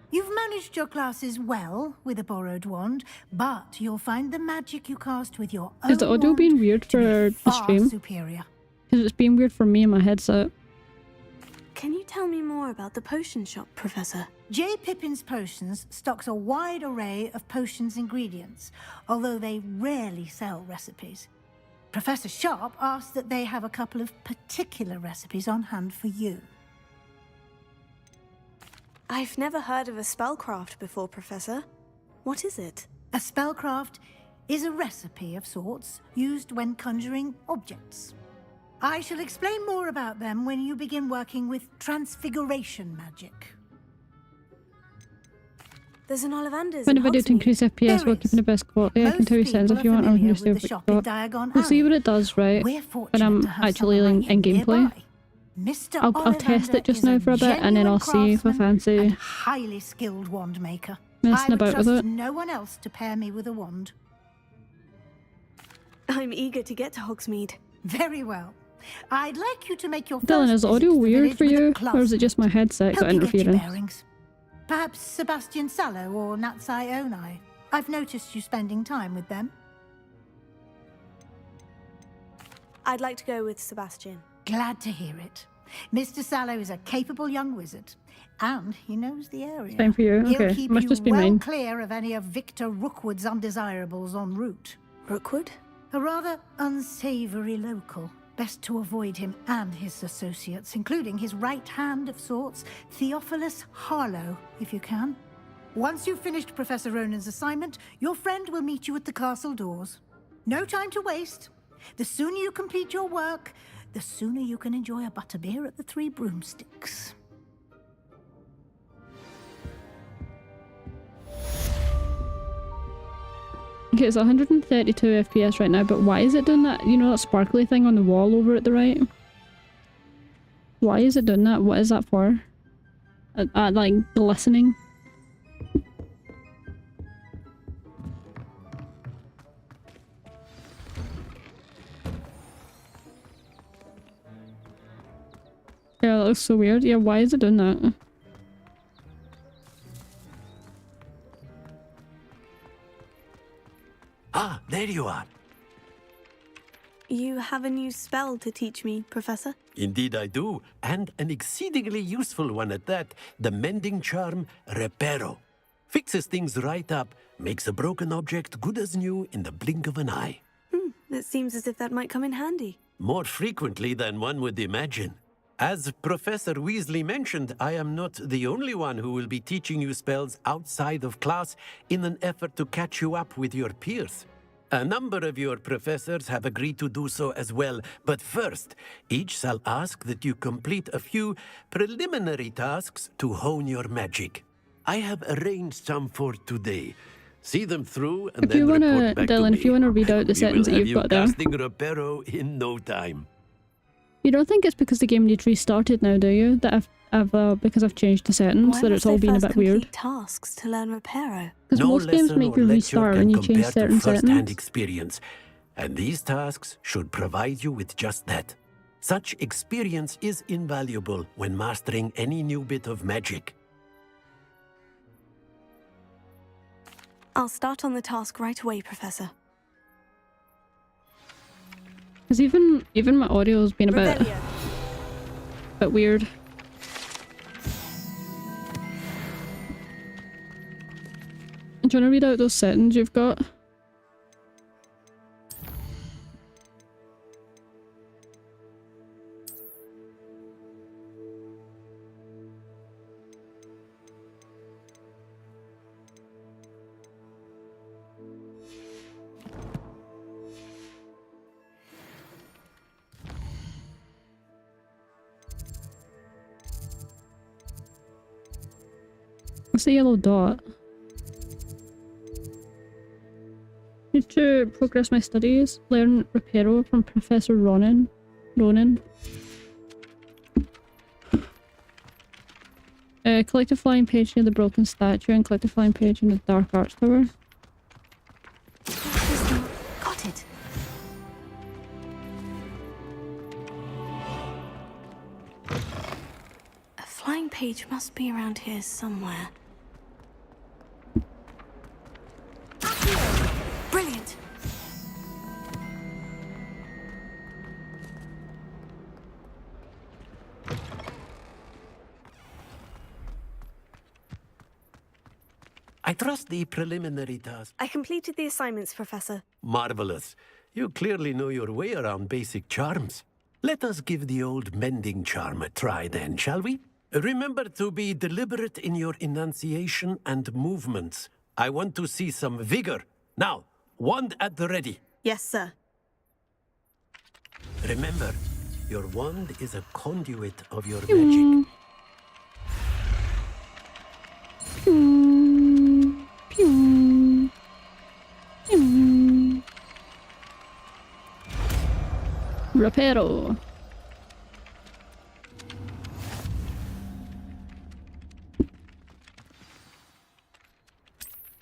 J: You've managed your classes well with a borrowed wand, but you'll find the magic you cast with your own
A: Is the audio
J: wand
A: being weird for the
J: far
A: stream?
J: superior.
A: Because it's being weird for me and my headset.
C: Can you tell me more about the potion shop, Professor?
J: J. Pippin's Potions stocks a wide array of potions ingredients, although they rarely sell recipes. Professor Sharp asked that they have a couple of particular recipes on hand for you.
C: I've never heard of a spellcraft before, Professor. What is it?
J: A spellcraft is a recipe of sorts used when conjuring objects. I shall explain more about them when you begin working with transfiguration magic.
C: There's an Ollivander's
A: Find a
C: in
A: video to
C: Hogsmeade.
A: increase FPS while keeping the best quality. I can tell you settings if you want. I'm going to stay We'll see what it does, right? When I'm actually in gameplay. I'll test it just now for a bit, and then I'll see if I fancy
J: Highly skilled wand maker.
A: messing
J: I would
A: about with
J: trust
A: it.
J: no one else to pair me with a wand.
C: I'm eager to get to Hogsmeade.
J: Very well. I'd like you to make your
A: Dylan,
J: first
A: is the
J: visit
A: audio
J: to the
A: weird
J: village
A: for
J: with a
A: you,
J: class
A: or is it just my headset got
J: Help you get your
A: interference?
J: bearings. Perhaps Sebastian Sallow or Natsai Onai. I've noticed you spending time with them.
C: I'd like to go with Sebastian.
J: Glad to hear it. Mr. Sallow is a capable young wizard, and he knows the area.
A: Same for you.
J: He'll
A: Okay,
J: keep
A: must
J: you
A: just be
J: well
A: mine.
J: clear of any of Victor Rookwood's undesirables en route.
C: Rookwood?
J: A rather unsavory local. Best to avoid him and his associates, including his right hand of sorts, Theophilus Harlow, if you can. Once you've finished Professor Ronan's assignment, your friend will meet you at the castle doors. No time to waste. The sooner you complete your work, the sooner you can enjoy a butterbeer at the Three Broomsticks.
A: Okay, it's 132 FPS right now, but why is it doing that? You know that sparkly thing on the wall over at the right? Why is it doing that? What is that for? Like, glistening? Yeah, that looks so weird. Yeah, why is it doing that?
I: Ah, there you are.
C: You have a new spell to teach me, Professor?
I: Indeed I do, and an exceedingly useful one at that. The mending charm, Reparo. Fixes things right up, makes a broken object good as new in the blink of an eye.
C: It seems as if that might come in handy.
I: More frequently than one would imagine. As Professor Weasley mentioned, I am not the only one who will be teaching you spells outside of class in an effort to catch you up with your peers. A number of your professors have agreed to do so as well, but first, each shall ask that you complete a few preliminary tasks to hone your magic. I have arranged some for today. See them through and then report back to me.
A: Dylan, if you want to read out the
I: We
A: settings
I: will
A: that
I: have
A: you've
I: you
A: got there.
I: casting Reparo in no time.
A: You don't think it's because the game needs restarted now, do you? That because I've changed the settings,
C: Why
A: that
C: must
A: it's all
C: they
A: been a
C: first
A: bit
C: complete
A: weird?
C: tasks to learn Reparo?
A: Because most games
I: lesson
A: make
I: or
A: you
I: lecture
A: restart
I: can
A: when you change
I: compare to
A: certain
I: first-hand
A: settings.
I: experience, and these tasks should provide you with just that. Such experience is invaluable when mastering any new bit of magic.
C: I'll start on the task right away, Professor.
A: Because even my audio's been a bit weird. I'm trying to read out those settings you've got. What's the yellow dot? Need to progress my studies. Learn Reparo from Professor Ronan. Collect a flying page near the broken statue and collect a flying page in the Dark Arts Tower.
C: Got it. A flying page must be around here somewhere. Brilliant!
I: I trust the preliminary task.
C: I completed the assignments, Professor.
I: Marvelous. You clearly know your way around basic charms. Let us give the old mending charm a try then, shall we? Remember to be deliberate in your enunciation and movements. I want to see some vigor. Now, wand at the ready.
C: Yes, sir.
I: Remember, your wand is a conduit of your magic.
A: Reparo.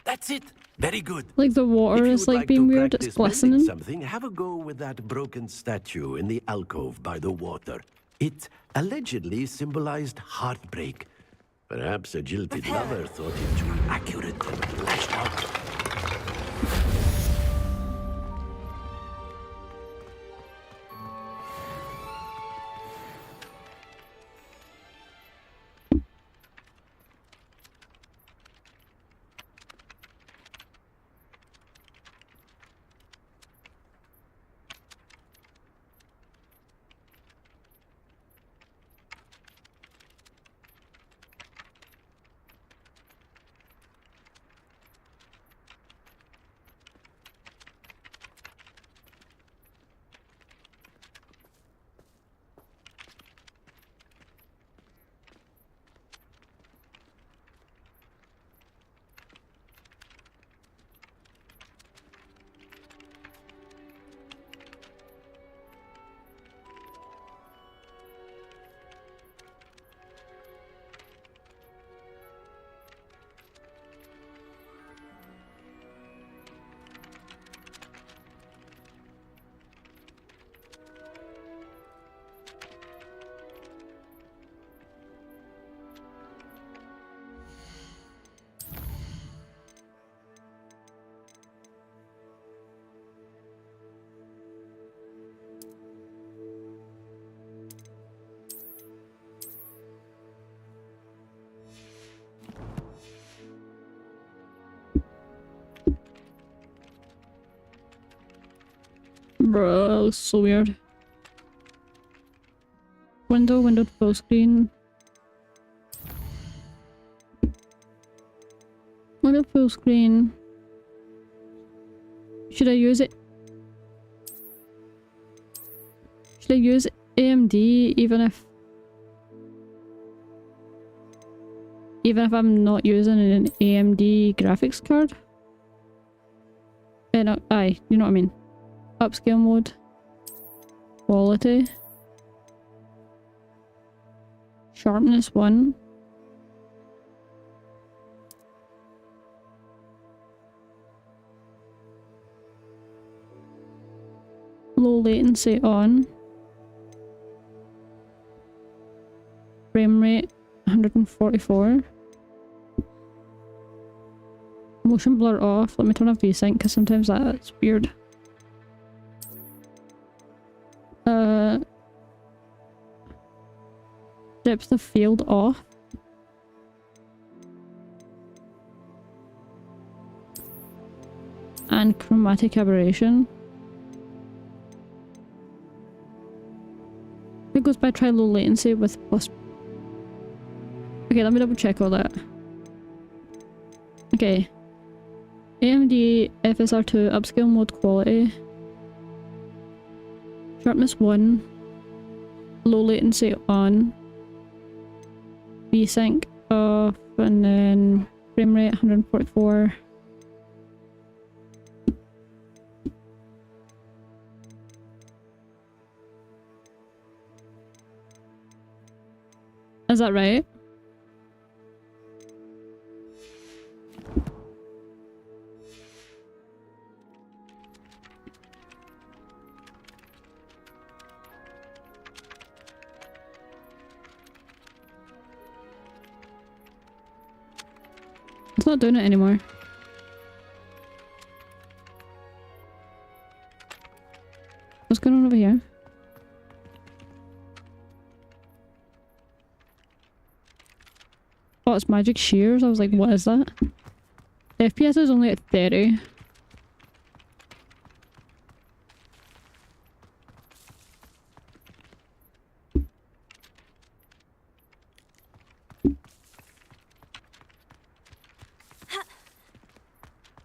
I: That's it. Very good.
A: Like the water is like being weird, it's glistening.
I: Something, have a go with that broken statue in the alcove by the water. It allegedly symbolized heartbreak. Perhaps a jilted lover thought it too accurate and lashed out.
A: Bro, that looks so weird. Window to full screen. Window full screen. Should I use it? Should I use AMD even if I'm not using an AMD graphics card? No, aye, you know what I mean. Upscale mode. Quality. Sharpness 1. Low latency on. Frame rate 144. Motion blur off. Let me turn off VSync because sometimes that's weird. Depth of field off. And chromatic aberration. It goes by try low latency with plus. Okay, let me double check all that. Okay. AMD FSR2 upscale mode quality. Sharpness 1. Low latency on. VSync off, and then frame rate 144. Is that right? It's not doing it anymore. What's going on over here? Oh, it's magic shears. I was like, what is that? FPS is only at 30.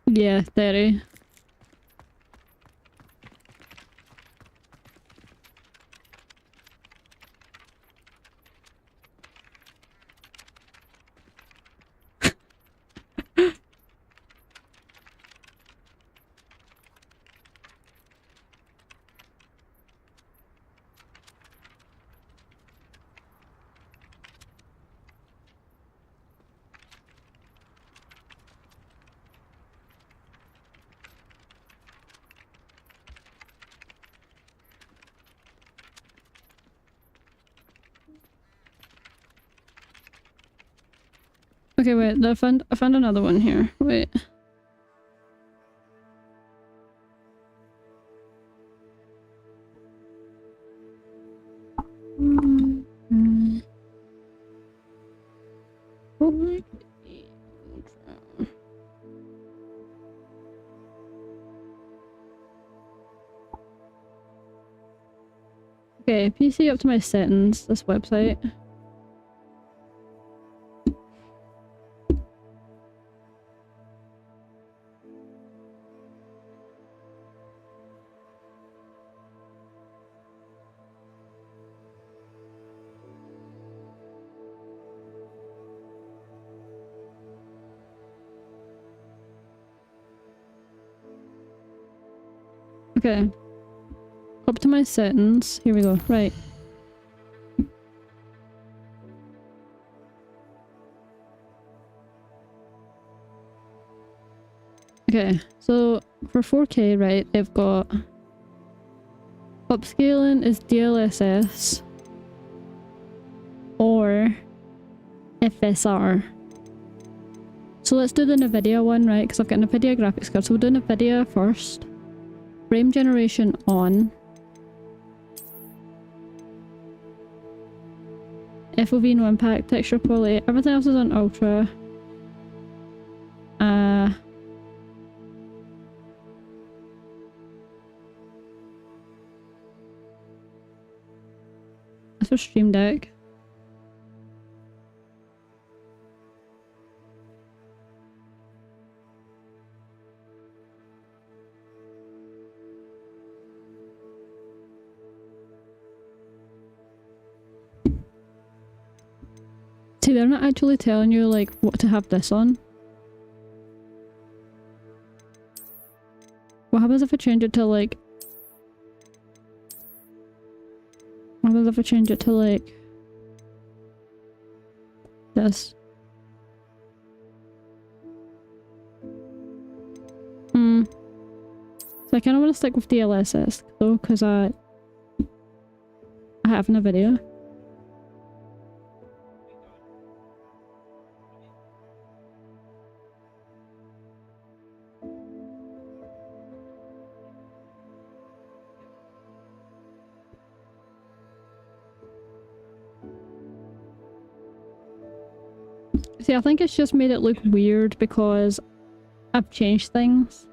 A: Yeah, 30. Okay, wait, I found another one here. Wait. Okay, PC optimize settings, this website. Okay. Optimize settings. Here we go. Right. Okay, so for 4K, right, they've got upscaling is DLSS or FSR. So let's do the NVIDIA one, right, because I've got NVIDIA graphics card. So we'll do NVIDIA first. Frame generation on. FOV no impact, texture quality, everything else is on ultra. That's for Stream Deck. See, they're not actually telling you like what to have this on. What happens if I change it to like... What happens if I change it to like... this. So I kind of want to stick with DLSS though, because I have in a video. See, I think it's just made it look weird because I've changed things.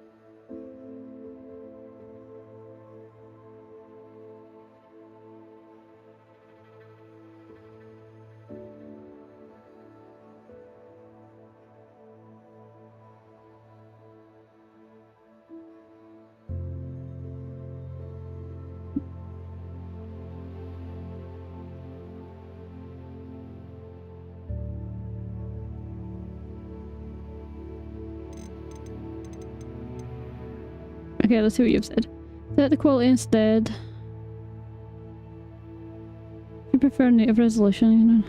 A: Okay, let's see what you've said. Set the quality instead. You prefer native resolution, you know.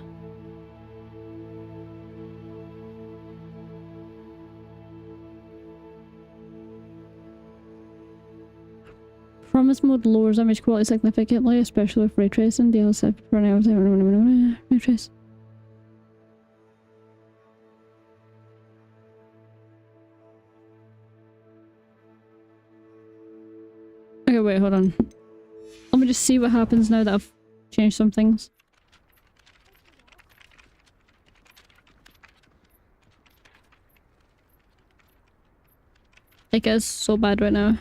A: Performance mode lowers image quality significantly, especially with ray tracing. DLSS for an ray trace. Okay, wait, hold on. Let me just see what happens now that I've changed some things. Like, it's so bad right now.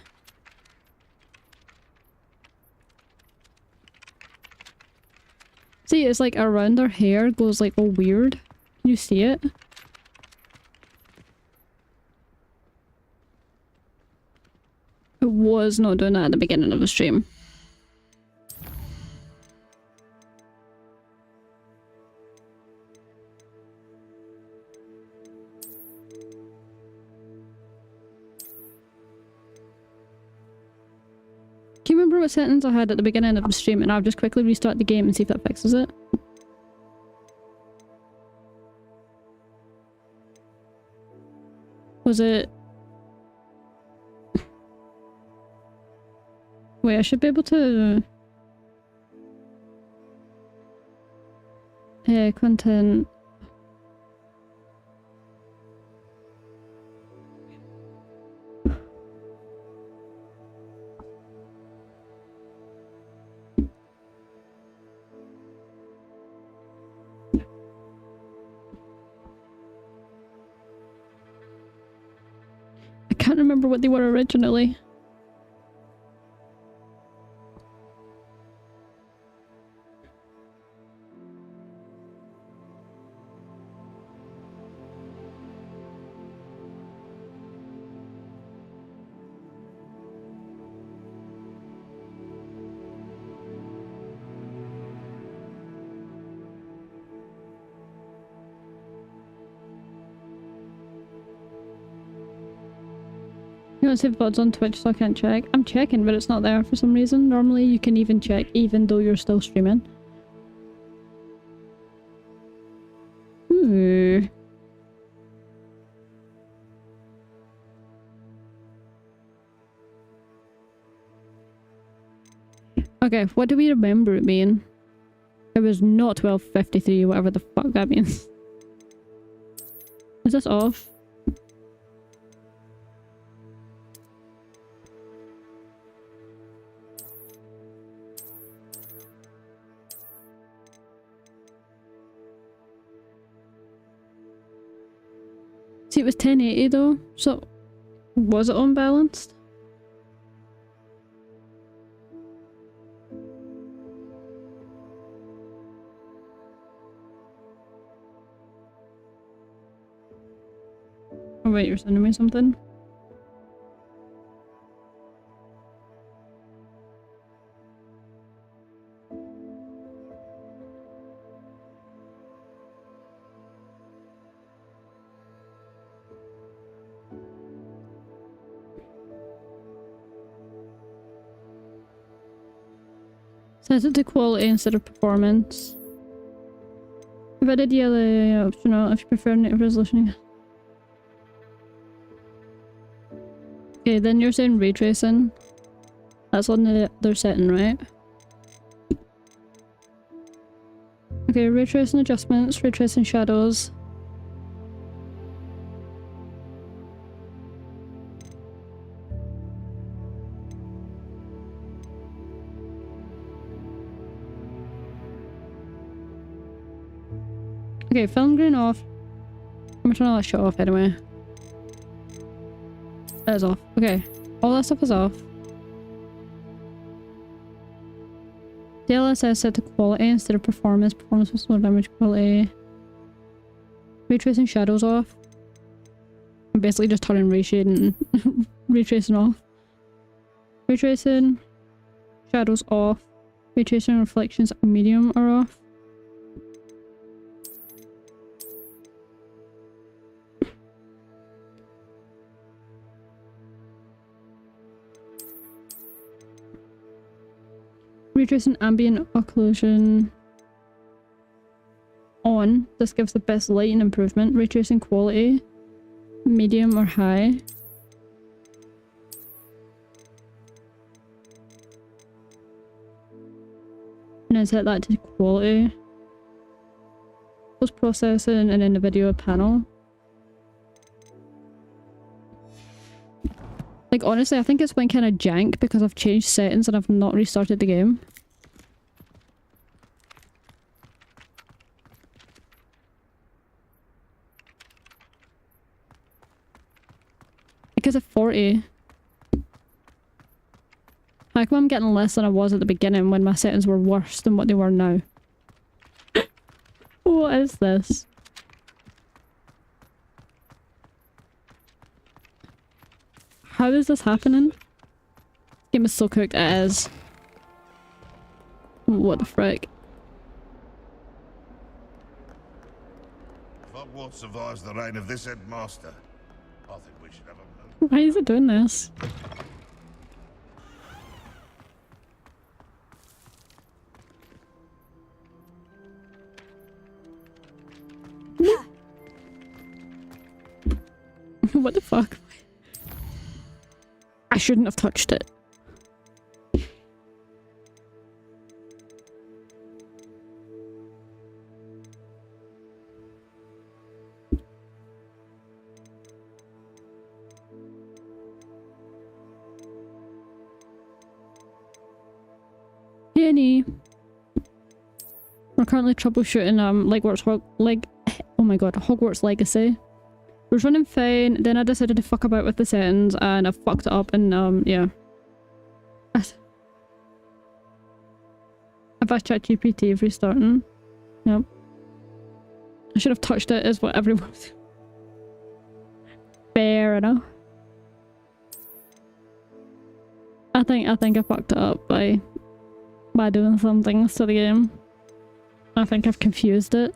A: See, it's like around her hair goes like all weird. Can you see it? It was not doing that at the beginning of the stream. Do you remember what settings I had at the beginning of the stream? And I'll just quickly restart the game and see if that fixes it. Was it... Wait, I should be able to... content... I can't remember what they were originally. You don't save VODs on Twitch, so I can't check. I'm checking, but it's not there for some reason. Normally you can even check even though you're still streaming. Ooh. Okay, what do we remember it being? It was not 12:53, whatever the fuck that means. Is this off? See, it was 1080 though, so was it unbalanced? Oh wait, you're sending me something? Set it to quality instead of performance. If I did yellow optional, if you prefer native resolution. Okay, then you're saying ray tracing. That's on the other setting, right? Okay, ray tracing adjustments, ray tracing shadows. Okay, film grain off. I'm gonna turn all that shit off anyway. That is off. Okay, all that stuff is off. DLSS set to quality instead of performance. Performance was low damage quality. Ray tracing shadows off. I'm basically just turning ray shading and ray tracing off. Ray tracing shadows off. Ray tracing reflections medium are off. Ray tracing ambient occlusion on. This gives the best lighting improvement. Ray tracing quality medium or high. And then set that to quality. Post processing and then the video panel. Like honestly, I think it's been kind of jank because I've changed settings and I've not restarted the game. Because of 40. How come I'm getting less than I was at the beginning when my settings were worse than what they were now? What is this? How is this happening? This game is so cooked. It is. What the frick?
E: If Hogwarts survives the reign of this headmaster, I think we should have a...
A: Why is it doing this? What the fuck? I shouldn't have touched it. Jenny. We're currently troubleshooting oh my god, Hogwarts Legacy. It was running fine, then I decided to fuck about with the settings and I fucked it up and yeah. I've asked ChatGPT if restarting. Yep. I should have touched it is what everyone's... Fair enough. I think I fucked it up by doing some things to the game. I think I've confused it.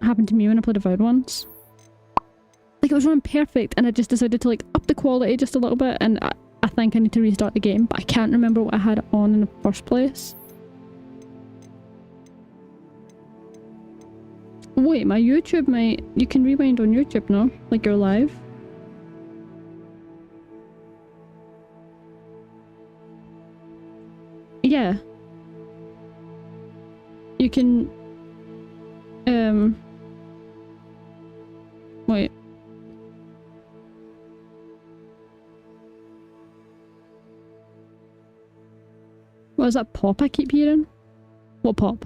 A: Happened to me when I played Avowed once. Like it was running perfect and I just decided to like up the quality just a little bit and I think I need to restart the game, but I can't remember what I had it on in the first place. Wait, my YouTube might... You can rewind on YouTube now, like you're live. Yeah. You can... Wait. What is that pop I keep hearing? What pop?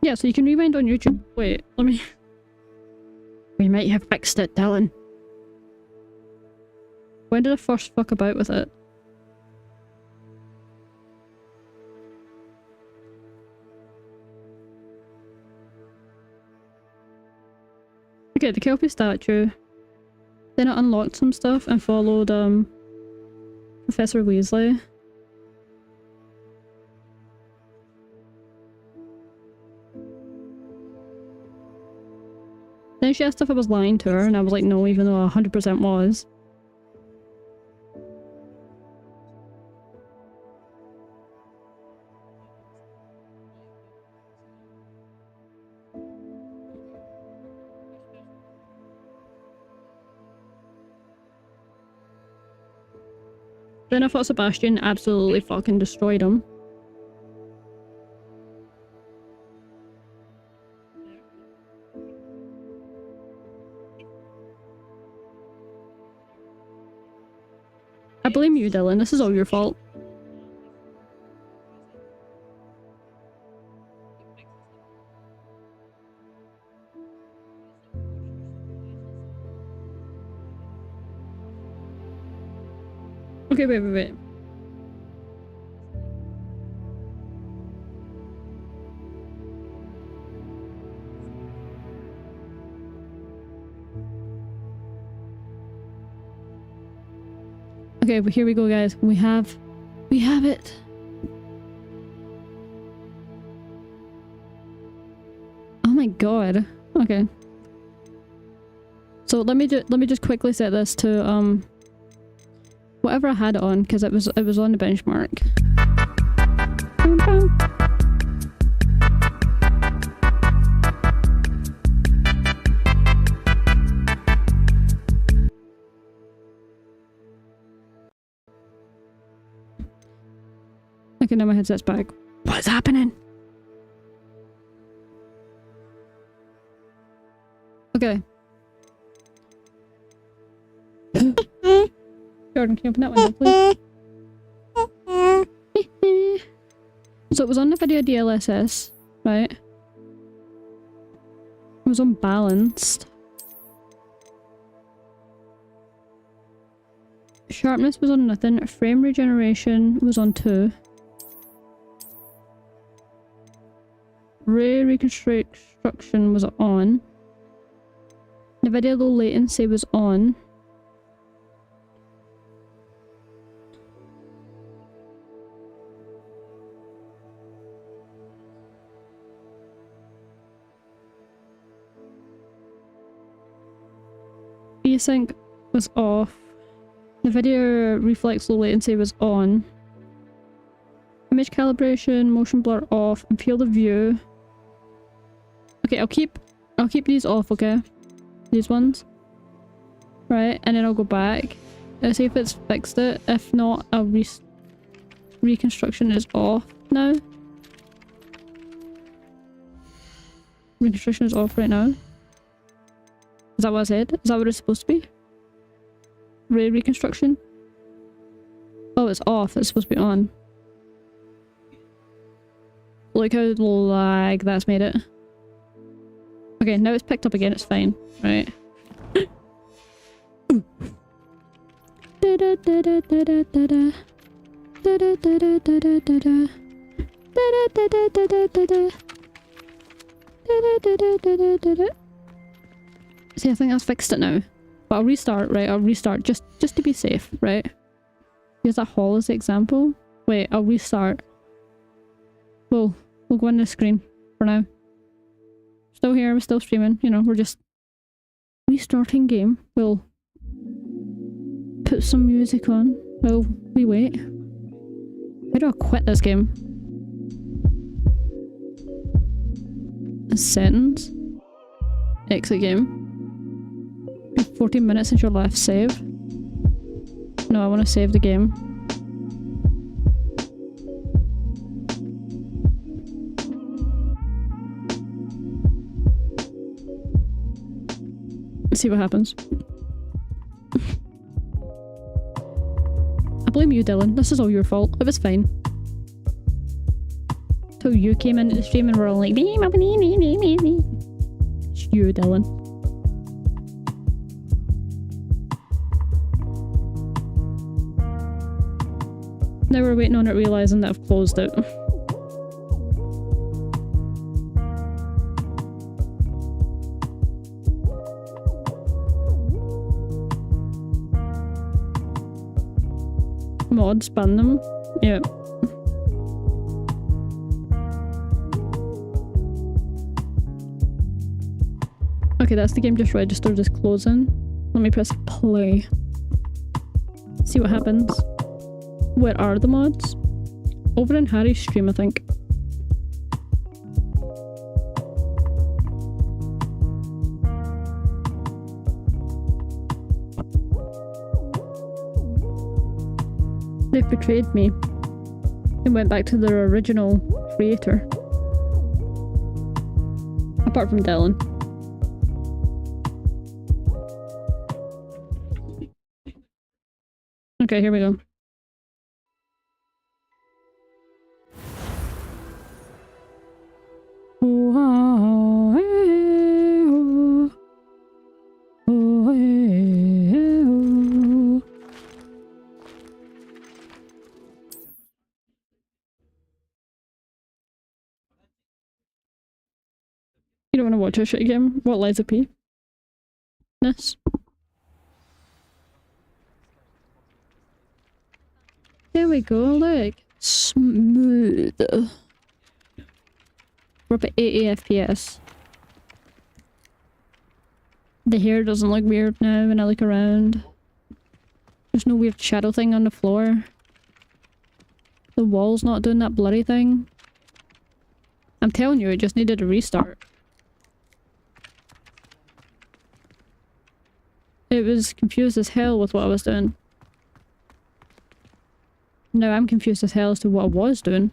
A: Yeah, so you can rewind on YouTube. Wait, let me... We might have fixed it, Dylan. When did I first fuck about with it? Okay, the Kelpie statue. Then I unlocked some stuff and followed Professor Weasley. Then she asked if I was lying to her and I was like no, even though I 100% was. Then I thought Sebastian absolutely fucking destroyed him. I blame you, Dylan. This is all your fault. Okay, wait. Okay, but here we go, guys. We have it. Oh my god. Okay. So let me just quickly set this to whatever I had it on, because it was on the benchmark. Okay, now my headset's back. What's happening? Okay. Jordan, can you open that window, please? So it was on the video DLSS, right? It was unbalanced. Sharpness was on nothing. Frame regeneration was on 2. Ray reconstruction was on. The video low latency was on. Async was off. The video reflex low latency was on. Image calibration, motion blur off, and field of view. Okay, I'll keep these off, okay? These ones. Right, and then I'll go back. Let's see if it's fixed it. If not, I'll reconstruction is off now. Reconstruction is off right now. Is that what I said? Is that what it's supposed to be? Ray reconstruction? Oh, it's off. It's supposed to be on. Look how lag that's made it. Okay, now it's picked up again. It's fine. Right. See, I think that's fixed it now. But I'll restart, right? I'll restart just to be safe, right? Use that hall as the example. Wait, I'll restart. We'll go on the screen for now. Still here, we're still streaming, you know, we're just restarting game. We'll put some music on while we wait. How do I quit this game? Settings. Exit game. 14 minutes since your last save. No, I want to save the game. Let's see what happens. I blame you, Dylan. This is all your fault. It was fine. So you came into the stream and were all like, it's you, Dylan. Now we're waiting on it realising that I've closed it. Mods, ban them. Yeah. Okay, that's the game just registered as closing. Let me press play. See what happens. Where are the mods? Over in Harry's stream, I think. They've betrayed me and went back to their original creator. Apart from Dylan. Okay, here we go. You don't want to watch a shit game? What lies of P? This. There we go, look. Smooth. We're up at 80 FPS. The hair doesn't look weird now when I look around. There's no weird shadow thing on the floor. The wall's not doing that blurry thing. I'm telling you, it just needed a restart. It was confused as hell with what I was doing. Now I'm confused as hell as to what I was doing.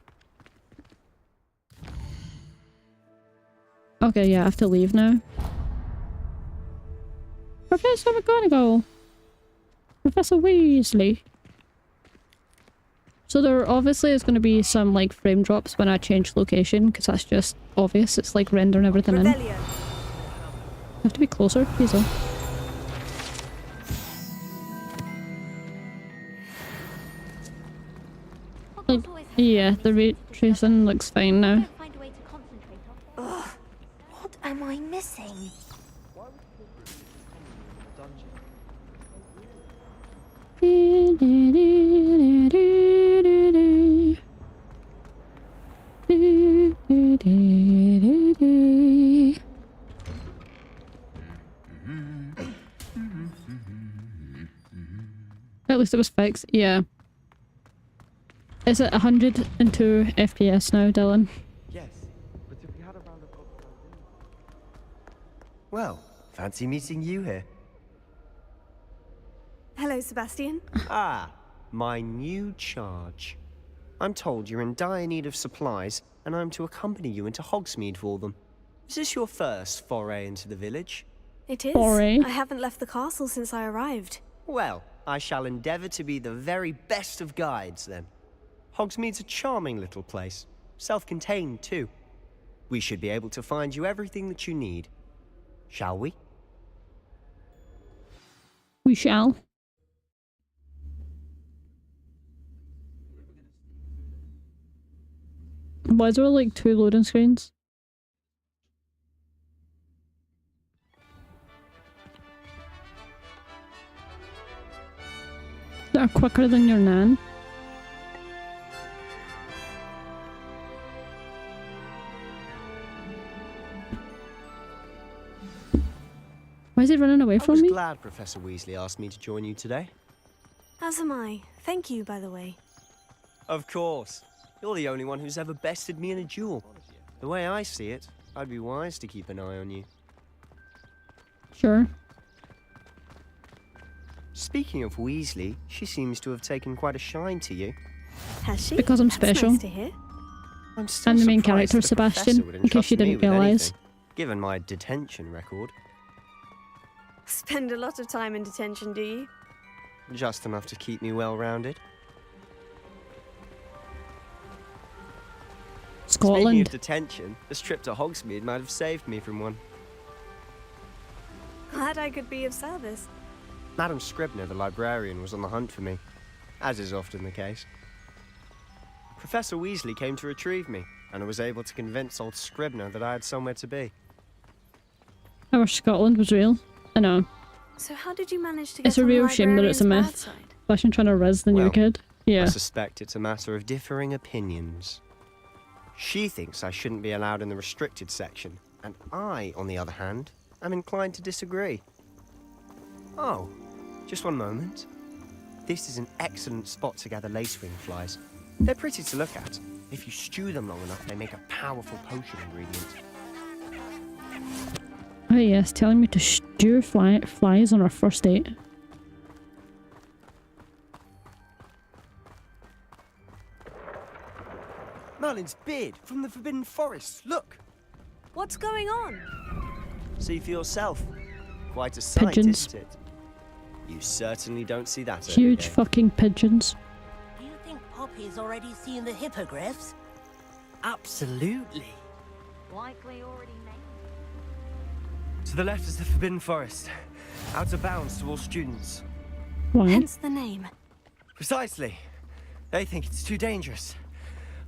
A: Okay, yeah, I have to leave now. Professor McGonagall! Professor Weasley! So there obviously is going to be some like frame drops when I change location, because that's just obvious. It's like rendering everything in. I have to be closer, please. Like, yeah, the ray tracing looks fine now.
U: Ugh, what am I missing?
A: At least it was fixed, yeah. Is it 102 FPS now, Dylan?
N: Yes, but if we had a round of Well, fancy meeting you here.
C: Hello, Sebastian.
N: Ah, my new charge. I'm told you're in dire need of supplies, and I'm to accompany you into Hogsmeade for them. Is this your first foray into the village?
C: It is.
A: Foray.
C: I haven't left the castle since I arrived.
N: Well, I shall endeavour to be the very best of guides, then. Hogsmeade's a charming little place. Self-contained, too. We should be able to find you everything that you need. Shall we?
A: We shall. Why is there like 2 loading screens? That are quicker than your nan. Why is he running away from me?
N: I was glad Professor Weasley asked me to join you today.
C: As am I. Thank you, by the way.
N: Of course. You're the only one who's ever bested me in a duel. The way I see it, I'd be wise to keep an eye on you.
A: Sure.
N: Speaking of Weasley, she seems to have taken quite a shine to you.
C: Has she?
A: Because I'm
C: That's
A: special.
C: Nice to hear.
N: I'm still
A: I'm the main
N: surprised
A: character,
N: the
A: Sebastian,
N: professor would
A: in case
N: entrust
A: you
N: me
A: didn't
N: with
A: realise.
N: anything, given my detention record.
C: Spend a lot of time in detention, do you?
N: Just enough to keep me well-rounded. Speaking
A: Scotland.
N: of detention, this trip to Hogsmeade might have saved me from one.
C: Glad I could be of service.
N: Madam Scribner, the librarian, was on the hunt for me, as is often the case. Professor Weasley came to retrieve me, and I was able to convince old Scribner that I had somewhere to be.
A: I wish Scotland was real. I know.
C: So how did you manage to get
A: It's a
C: on the
A: real shame that it's a
C: librarian's
A: myth.
C: bad side?
A: Sebastian trying to res the new
N: Well,
A: kid. Yeah.
N: I suspect it's a matter of differing opinions. She thinks I shouldn't be allowed in the restricted section, and I, on the other hand, am inclined to disagree. Oh, just one moment. This is an excellent spot to gather lacewing flies. They're pretty to look at. If you stew them long enough, they make a powerful potion ingredient.
A: Oh yes, telling me to stew flies on our first date.
N: Merlin's beard from the Forbidden Forest. Look.
C: What's going on?
N: See for yourself. Quite a sight,
A: Pigeons.
N: isn't it? You certainly don't see that every
A: Huge
N: day.
A: fucking pigeons.
Q: Do you think Poppy's already seen the hippogriffs?
H: Absolutely.
U: Likely already named.
H: To the left is the Forbidden Forest. Out of bounds to all students.
A: Why?
C: Hence the name.
H: Precisely. They think it's too dangerous.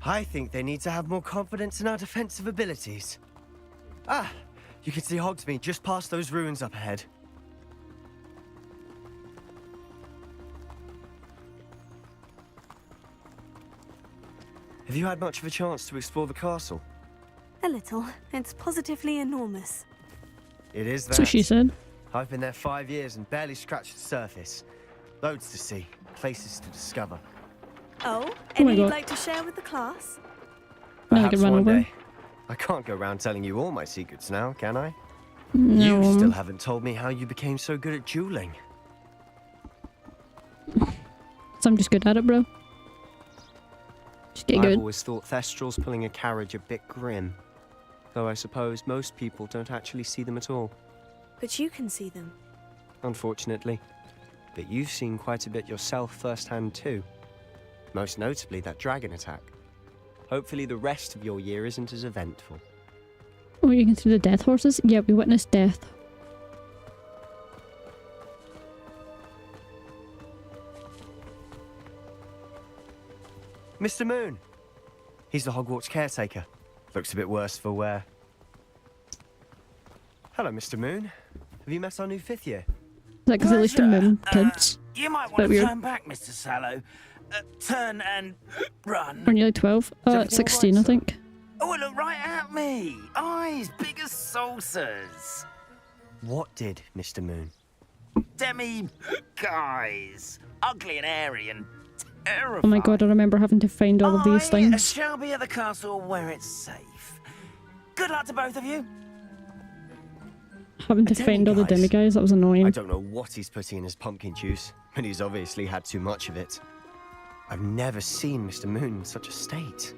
H: I think they need to have more confidence in our defensive abilities. Ah, you can see Hogsmeade just past those ruins up ahead. Have you had much of a chance to explore the castle?
C: A little. It's positively enormous.
H: It is that.
A: That's what she said.
H: I've been there 5 years and barely scratched the surface. Loads to see, places to discover.
C: Oh,
A: my
C: any you'd
A: God.
C: like to share with the class?
A: No, I
H: Perhaps
A: could run
H: one
A: over.
H: day. I can't go around telling you all my secrets now, can I?
A: No.
H: You still haven't told me how you became so good at dueling.
A: So I'm just good at it, bro. Just get
N: I've
A: good.
N: always thought Thestrals pulling a carriage a bit grim. Though I suppose most people don't actually see them at all.
C: But you can see them.
N: Unfortunately. But you've seen quite a bit yourself firsthand too. Most notably that dragon attack. Hopefully the rest of your year isn't as eventful.
A: Oh, you can see the death horses? Yeah, we witnessed death.
H: Mr. Moon! He's the Hogwarts caretaker. Looks a bit worse for wear. Hello, Mr. Moon. Have you met our new 5th year?
A: Is that because at least the moon kids?
D: You might
A: It's a
D: want
A: bit
D: to
A: weird.
D: turn back, Mr. Sallow. Turn and run.
A: We're nearly 12.
D: everything
A: 16,
D: all
A: I
D: right,
A: think.
D: Oh, it looked right at me. Eyes big as saucers.
H: What did, Mr. Moon?
D: Demi guys. Ugly and airy and terrifying.
A: Oh my god, I remember having to find all of these
D: I
A: things.
D: shall be at the castle where it's safe. Good luck to both of you.
A: Having to find all the demi-guys, that was annoying.
H: I don't know what he's putting in his pumpkin juice, but he's obviously had too much of it. I've never seen Mr. Moon in such a state.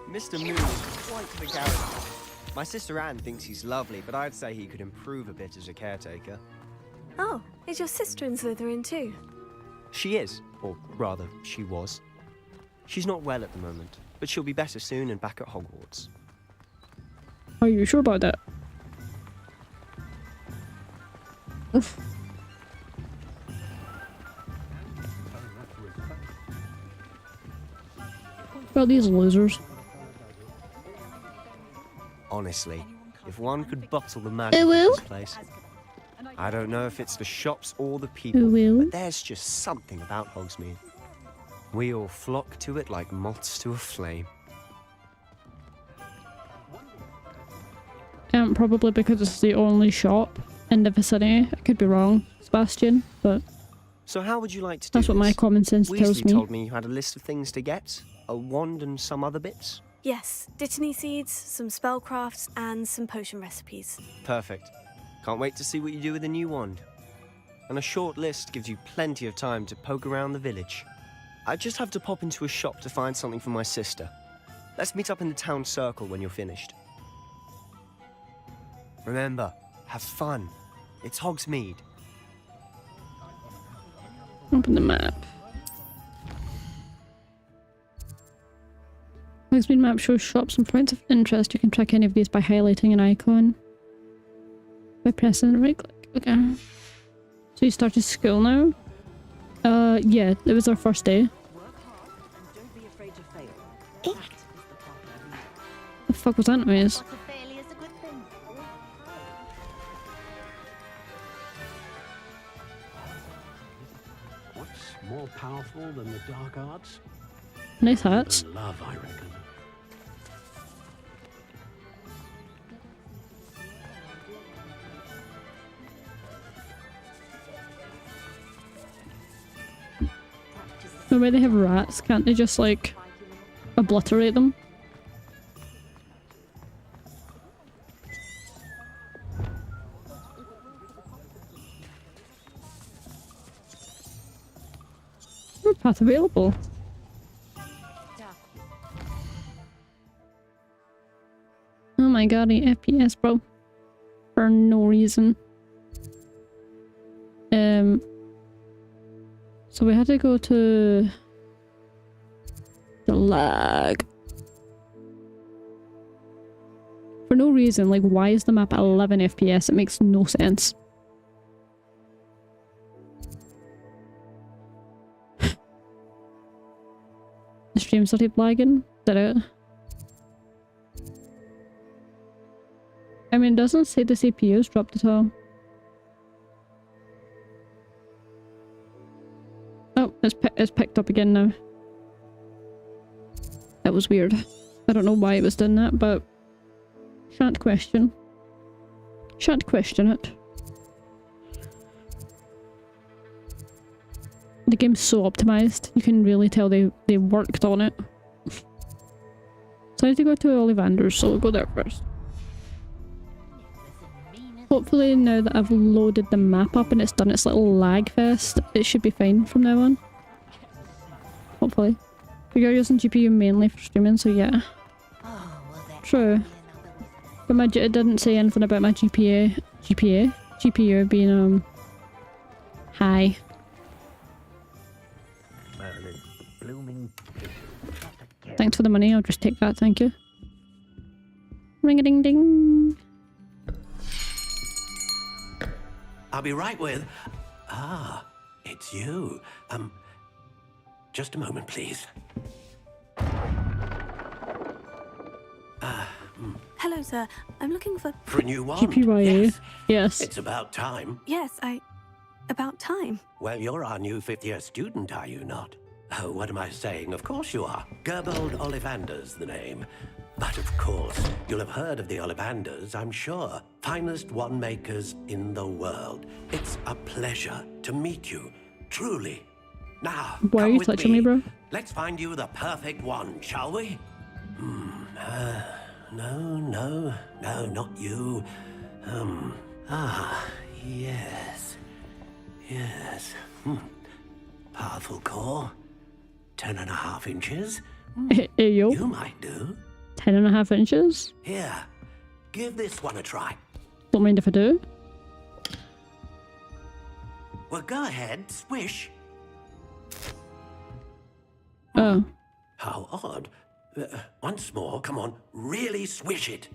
N: Mr. Moon is quite the character. My sister Anne thinks he's lovely, but I'd say he could improve a bit as a caretaker.
C: Oh, is your sister in Slytherin too?
N: She is, or rather, she was. She's not well at the moment, but she'll be better soon and back at Hogwarts.
A: Are you sure about that? Well, these losers.
N: Honestly, if one could bottle the magic of
A: will?
N: this place. I don't know if it's the shops or the people,
A: will?
N: but there's just something about Hogsmeade. We all flock to it like moths to a flame.
A: Probably because it's the only shop in the vicinity. I could be wrong, Sebastian, but
N: So how would you like to do
A: that's what my
N: this?
A: common sense tells
N: Weasley
A: me.
N: told me you had a list of things to get, a wand and some other bits.
C: Yes, Dittany seeds, some spellcrafts, and some potion recipes.
N: Perfect. Can't wait to see what you do with the new wand. And a short list gives you plenty of time to poke around the village. I just have to pop into a shop to find something for my sister. Let's meet up in the town circle when you're finished. Remember, have fun. It's Hogsmeade.
A: Open the map. Hogsmeade map shows shops and points of interest. You can track any of these by highlighting an icon. By pressing the right click. Okay. So you started school now? Yeah, it was our first day. The fuck was that noise?
I: What's more powerful than the dark arts?
A: Nice hats.
I: Love, I reckon.
A: The way they have rats, can't they just like obliterate them? path available. Oh my god, 8 FPS, bro. For no reason. So we had to go to the lag. For no reason, like why is the map at 11 FPS? It makes no sense. The stream started lagging, did it? I mean, it doesn't say the CPU's dropped at all. Oh, it's picked up again now. That was weird. I don't know why it was doing that, but shan't question. Shan't question it. The game's so optimized. You can really tell they worked on it. So I have to go to Ollivander's, so we'll go there first. Hopefully now that I've loaded the map up and it's done its little lag fest, it should be fine from now on. Hopefully. You're using GPU mainly for streaming, so yeah. True. But it didn't say anything about my GPU being high. Thanks for the money, I'll just take that, thank you. Ring-a-ding-ding!
I: I'll be right with... Ah, it's you. Just a moment, please.
C: Hello, sir. I'm looking for...
I: For a new wand?
A: GPYA. Yes.
I: It's about time.
C: Yes, about time.
I: Well, you're our new fifth-year student, are you not? Oh, what am I saying? Of course you are. Gerbold Ollivander's the name. But of course, you'll have heard of the Ollivanders, I'm sure. Finest wand makers in the world. It's a pleasure to meet you, truly. Now,
A: why are you touching me, bro?
I: Let's find you the perfect wand, shall we? No, not you. Yes. Powerful core. 10.5 inches.
A: Hey, yo.
I: You might do.
A: 10.5 inches?
I: Here, give this one a try.
A: Don't mind if I do.
I: Well, go ahead, swish.
A: Oh.
I: How odd. Once more, come on, really swish it.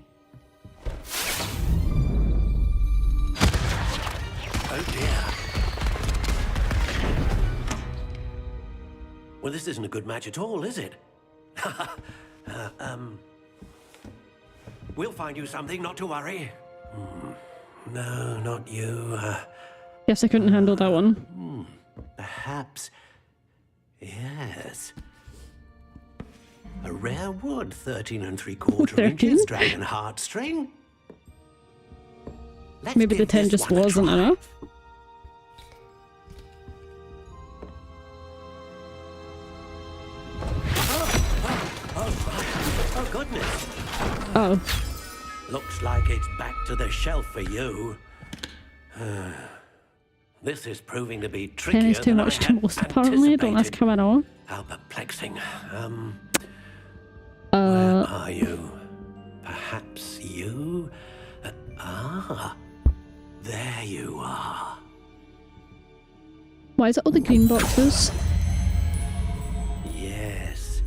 I: Oh dear. Well, this isn't a good match at all, is it? We'll find you something, not to worry. No, not you.
A: Guess I couldn't handle that one.
I: Perhaps. Yes. A rare wood, 13 3/4 inches, dragon heartstring.
A: Maybe the 10 just wasn't enough.
I: Oh, goodness.
A: Oh.
I: Looks like it's back to the shelf for you. This is proving to be trickier
A: 10 is too much to most, apparently. Don't ask how I know.
I: How perplexing.
A: Where
I: are you? Perhaps you? There you are.
A: Why is it all the green boxes?
I: Yes.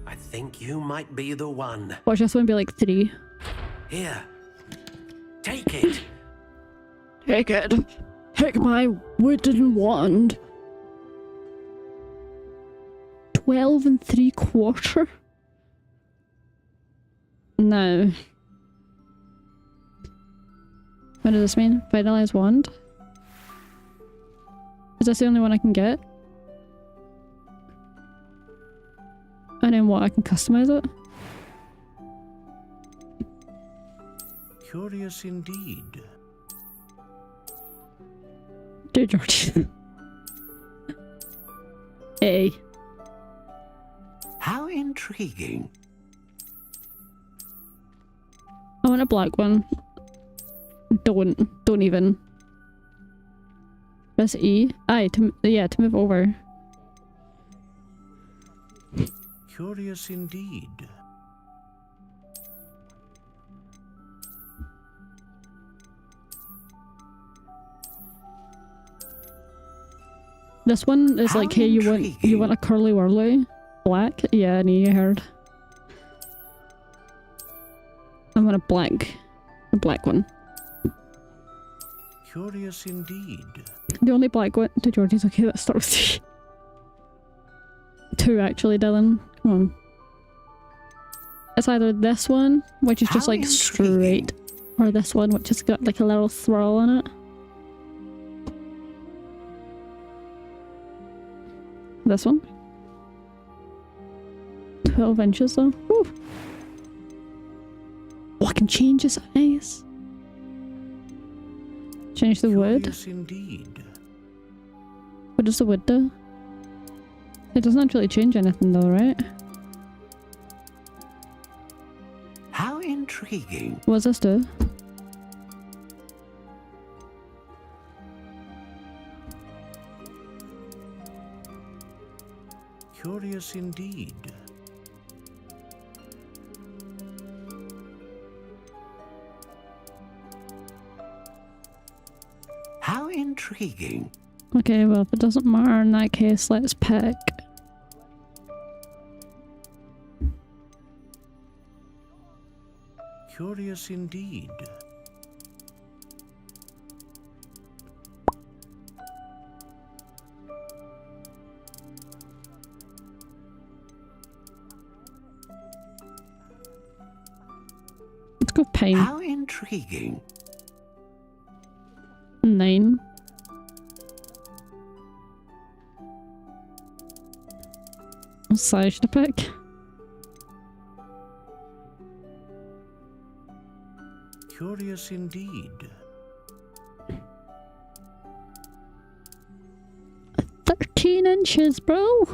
I: I think you might be the one.
A: Watch this one be like 3.
I: Here. Take it.
A: Take it. Take my wooden wand. 12 3/4. No. What does this mean? Vitalize wand? Is this the only one I can get? And then what? I can customize it?
E: Curious indeed.
A: Dude, George. Hey.
I: How intriguing.
A: I want a black one. Don't even. Press E. Aye, to move over.
E: Curious indeed.
A: This one is like, hey, you want a curly whirly? Black? Yeah, I knew you heard. I want a black one.
E: Curious indeed.
A: The only black one to Georgie's. Okay, let's start with 3. 2 actually, Dylan. Come on. It's either this one, which is just like straight, or this one, which has got like a little swirl in it. This one. 12 inches though. Woo. Oh, I can change his eyes. Change the wood.
E: Indeed.
A: What does the wood do? It doesn't actually change anything though, right?
I: How intriguing.
A: What does this do?
E: Curious indeed.
I: How intriguing.
A: Okay, well, if it doesn't matter in that case, let's pick.
E: Curious indeed.
A: Let's go pine.
I: How intriguing.
A: 9. What size should I pick?
E: Curious indeed.
A: 13 inches, bro.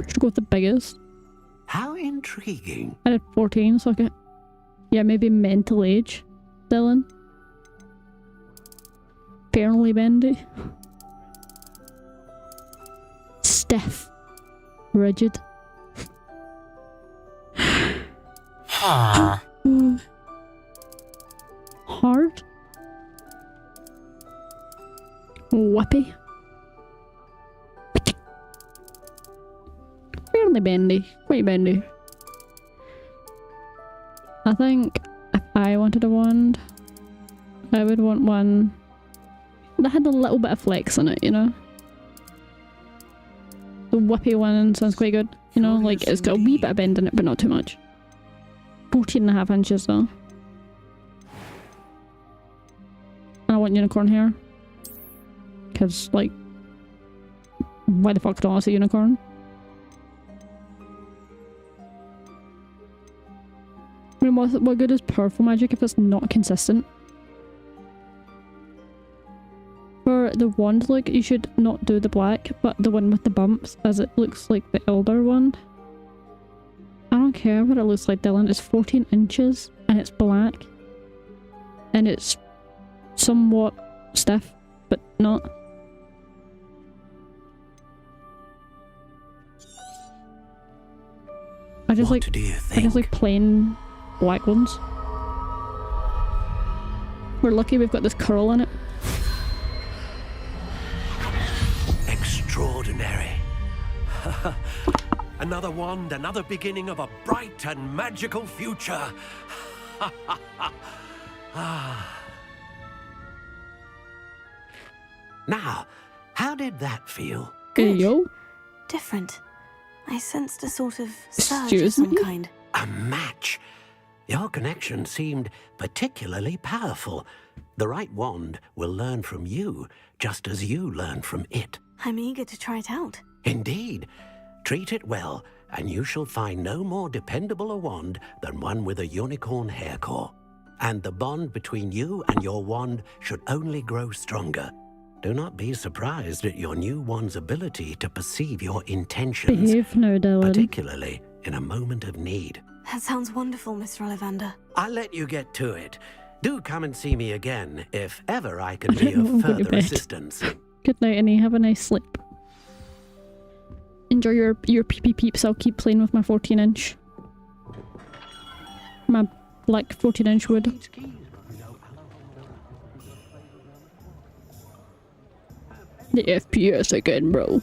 A: Should go with the biggest.
I: How intriguing.
A: I did 14, so I get... Yeah, maybe mental age. Dylan. Fairly bendy. Stiff. Rigid. Hard. Whippy. Fairly bendy. Quite bendy. I think if I wanted a wand, I would want one that had a little bit of flex in it, you know? The whippy one sounds quite good. You know, like it's got a wee bit of bend in it, but not too much. 14.5 inches though. And I want unicorn hair. Because, like, why the fuck don't I say unicorn? I mean, what good is powerful magic if it's not consistent? For the wand look, you should not do the black, but the one with the bumps, as it looks like the elder wand. I don't care what it looks like, Dylan. It's 14 inches, and it's black. And it's somewhat stiff, but not. I just
I: What do you think?
A: I just like plain black ones. We're lucky we've got this curl in it.
I: Extraordinary. Another wand, another beginning of a bright and magical future. Now, how did that feel?
A: Good. Yo.
C: Different. I sensed a sort of surge of some kind.
I: A match. Your connection seemed particularly powerful. The right wand will learn from you, just as you learn from it.
C: I'm eager to try it out.
I: Indeed. Treat it well, and you shall find no more dependable a wand than one with a unicorn hair core. And the bond between you and your wand should only grow stronger. Do not be surprised at your new wand's ability to perceive your intentions.
A: Behave now, Dylan.
I: Particularly in a moment of need.
C: That sounds wonderful, Mr. Ollivander.
I: I'll let you get to it. Do come and see me again if ever I can be of further assistance.
A: Good night, Annie. Have a nice sleep. Enjoy your pee peeps. I'll keep playing with my 14-inch. My black 14-inch wood. The FPS again, bro.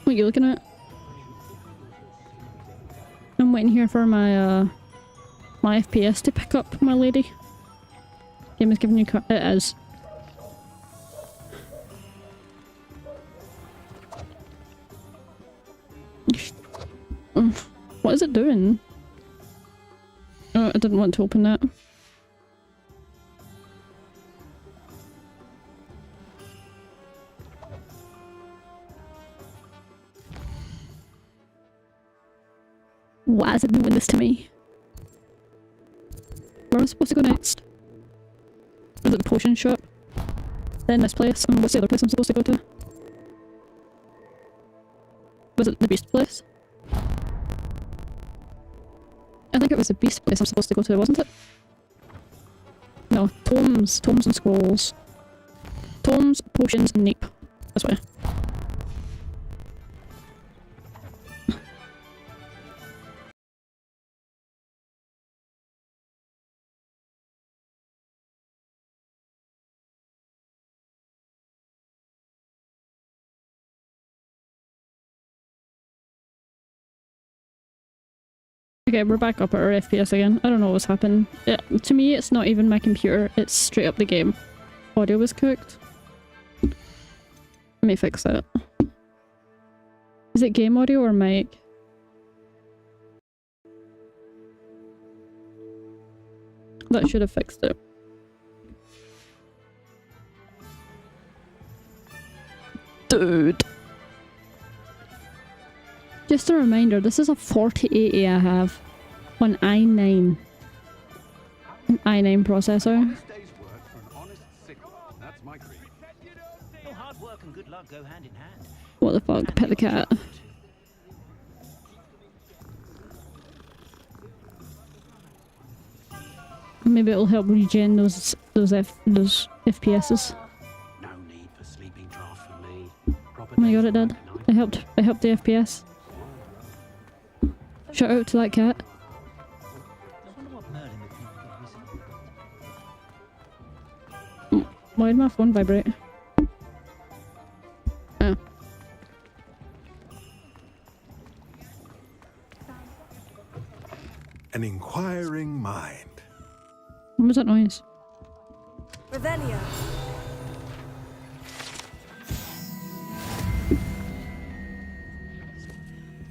A: What are you looking at? I'm waiting here for my my FPS to pick up, my lady. Game is giving you it is. What is it doing? Oh, I didn't want to open that. Why is it doing this to me? Where am I supposed to go next? Is it the potion shop? Then this place. And what's the other place I'm supposed to go to? Was it the beast place? I think it was the beast place I'm supposed to go to, wasn't it? No, tomes and scrolls. Tomes, potions, and nape. This way. Okay, we're back up at our FPS again. I don't know what's happened. To me, it's not even my computer. It's straight up the game. Audio was cooked. Let me fix that. Is it game audio or mic? That should have fixed it. Dude. Just a reminder, this is a 4080 I have on i9. An i9 processor. What the fuck? Pet the cat. Maybe it'll help regen those FPSs. Oh my god, it did. It helped the FPS. Shout out to that cat. Why did my phone vibrate? Oh.
F: An inquiring mind.
A: What was that noise?
C: Revelio.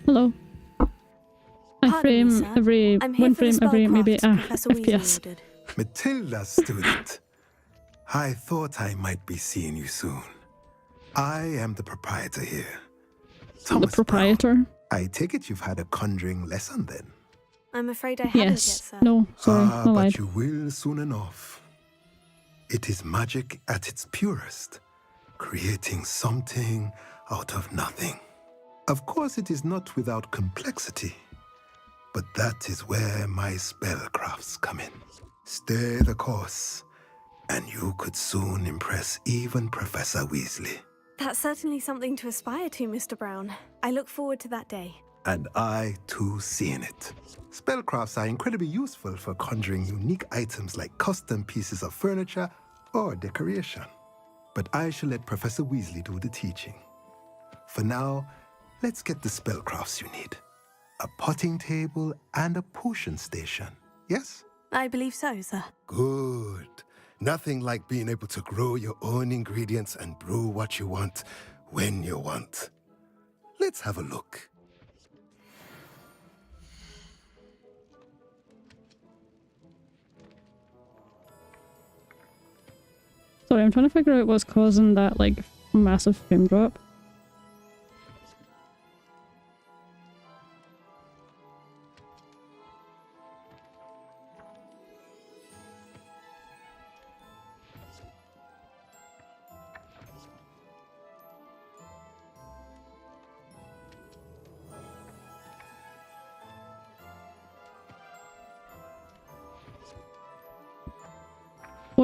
A: Hello. I frame
C: me,
A: every
C: I'm here
A: one
C: for the
A: frame every maybe
C: Professor Weasley
A: FPS.
C: ordered.
F: Matilda, student. I thought I might be seeing you soon. I am the proprietor here. Thomas
A: The proprietor?
F: Brown. I take it you've had a conjuring lesson then?
C: I'm afraid I haven't yet, sir.
A: No, sorry, I lied.
F: But you will soon enough. It is magic at its purest, creating something out of nothing. Of course, it is not without complexity, but that is where my spellcrafts come in. Stay the course, and you could soon impress even Professor Weasley.
C: That's certainly something to aspire to, Mr. Brown. I look forward to that day.
F: And I, too, seeing it. Spellcrafts are incredibly useful for conjuring unique items like custom pieces of furniture or decoration. But I shall let Professor Weasley do the teaching. For now, let's get the spellcrafts you need. A potting table and a potion station, yes?
C: I believe so, sir.
F: Good. Nothing like being able to grow your own ingredients and brew what you want when you want. Let's have a look.
A: Sorry, I'm trying to figure out what's causing that, like, massive frame drop.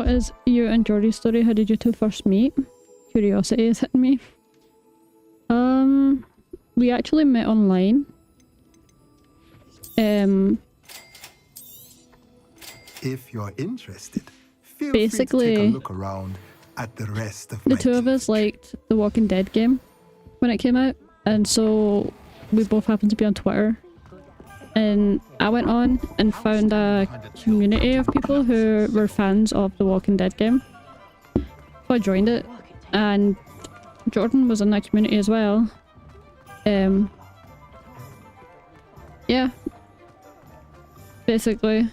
A: What is you and Geordie's story? How did you two first meet? Curiosity is hitting me. We actually met online.
F: If you're interested, feel
A: basically,
F: free to take a look around at the rest of
A: the two of us liked the Walking Dead game when it came out, and so we both happened to be on Twitter. And I went on and found a community of people who were fans of the Walking Dead game. So I joined it, and Jordan was in that community as well. Yeah. Basically.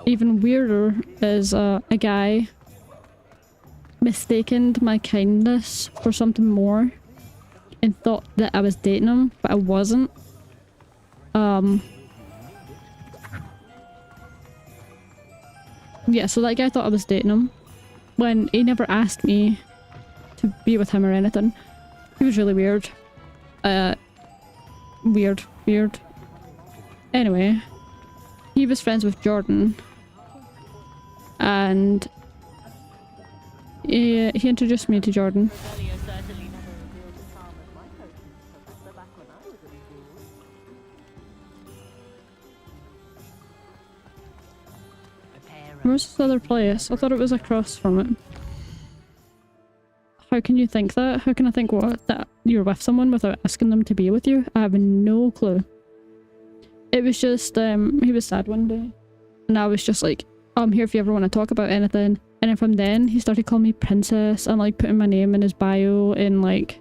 A: Even weirder is a guy mistaken my kindness for something more and thought that I was dating him, but I wasn't. Yeah, so that guy thought I was dating him when he never asked me to be with him or anything. He was really weird. Weird. Anyway, he was friends with Jordan, and he introduced me to Jordan. Where's this other place? I thought it was across from it. How can you think that? How can I think what? That you're with someone without asking them to be with you? I have no clue. It was just, he was sad one day. And I was just like, oh, I'm here if you ever want to talk about anything. And then from then, he started calling me princess and like putting my name in his bio and like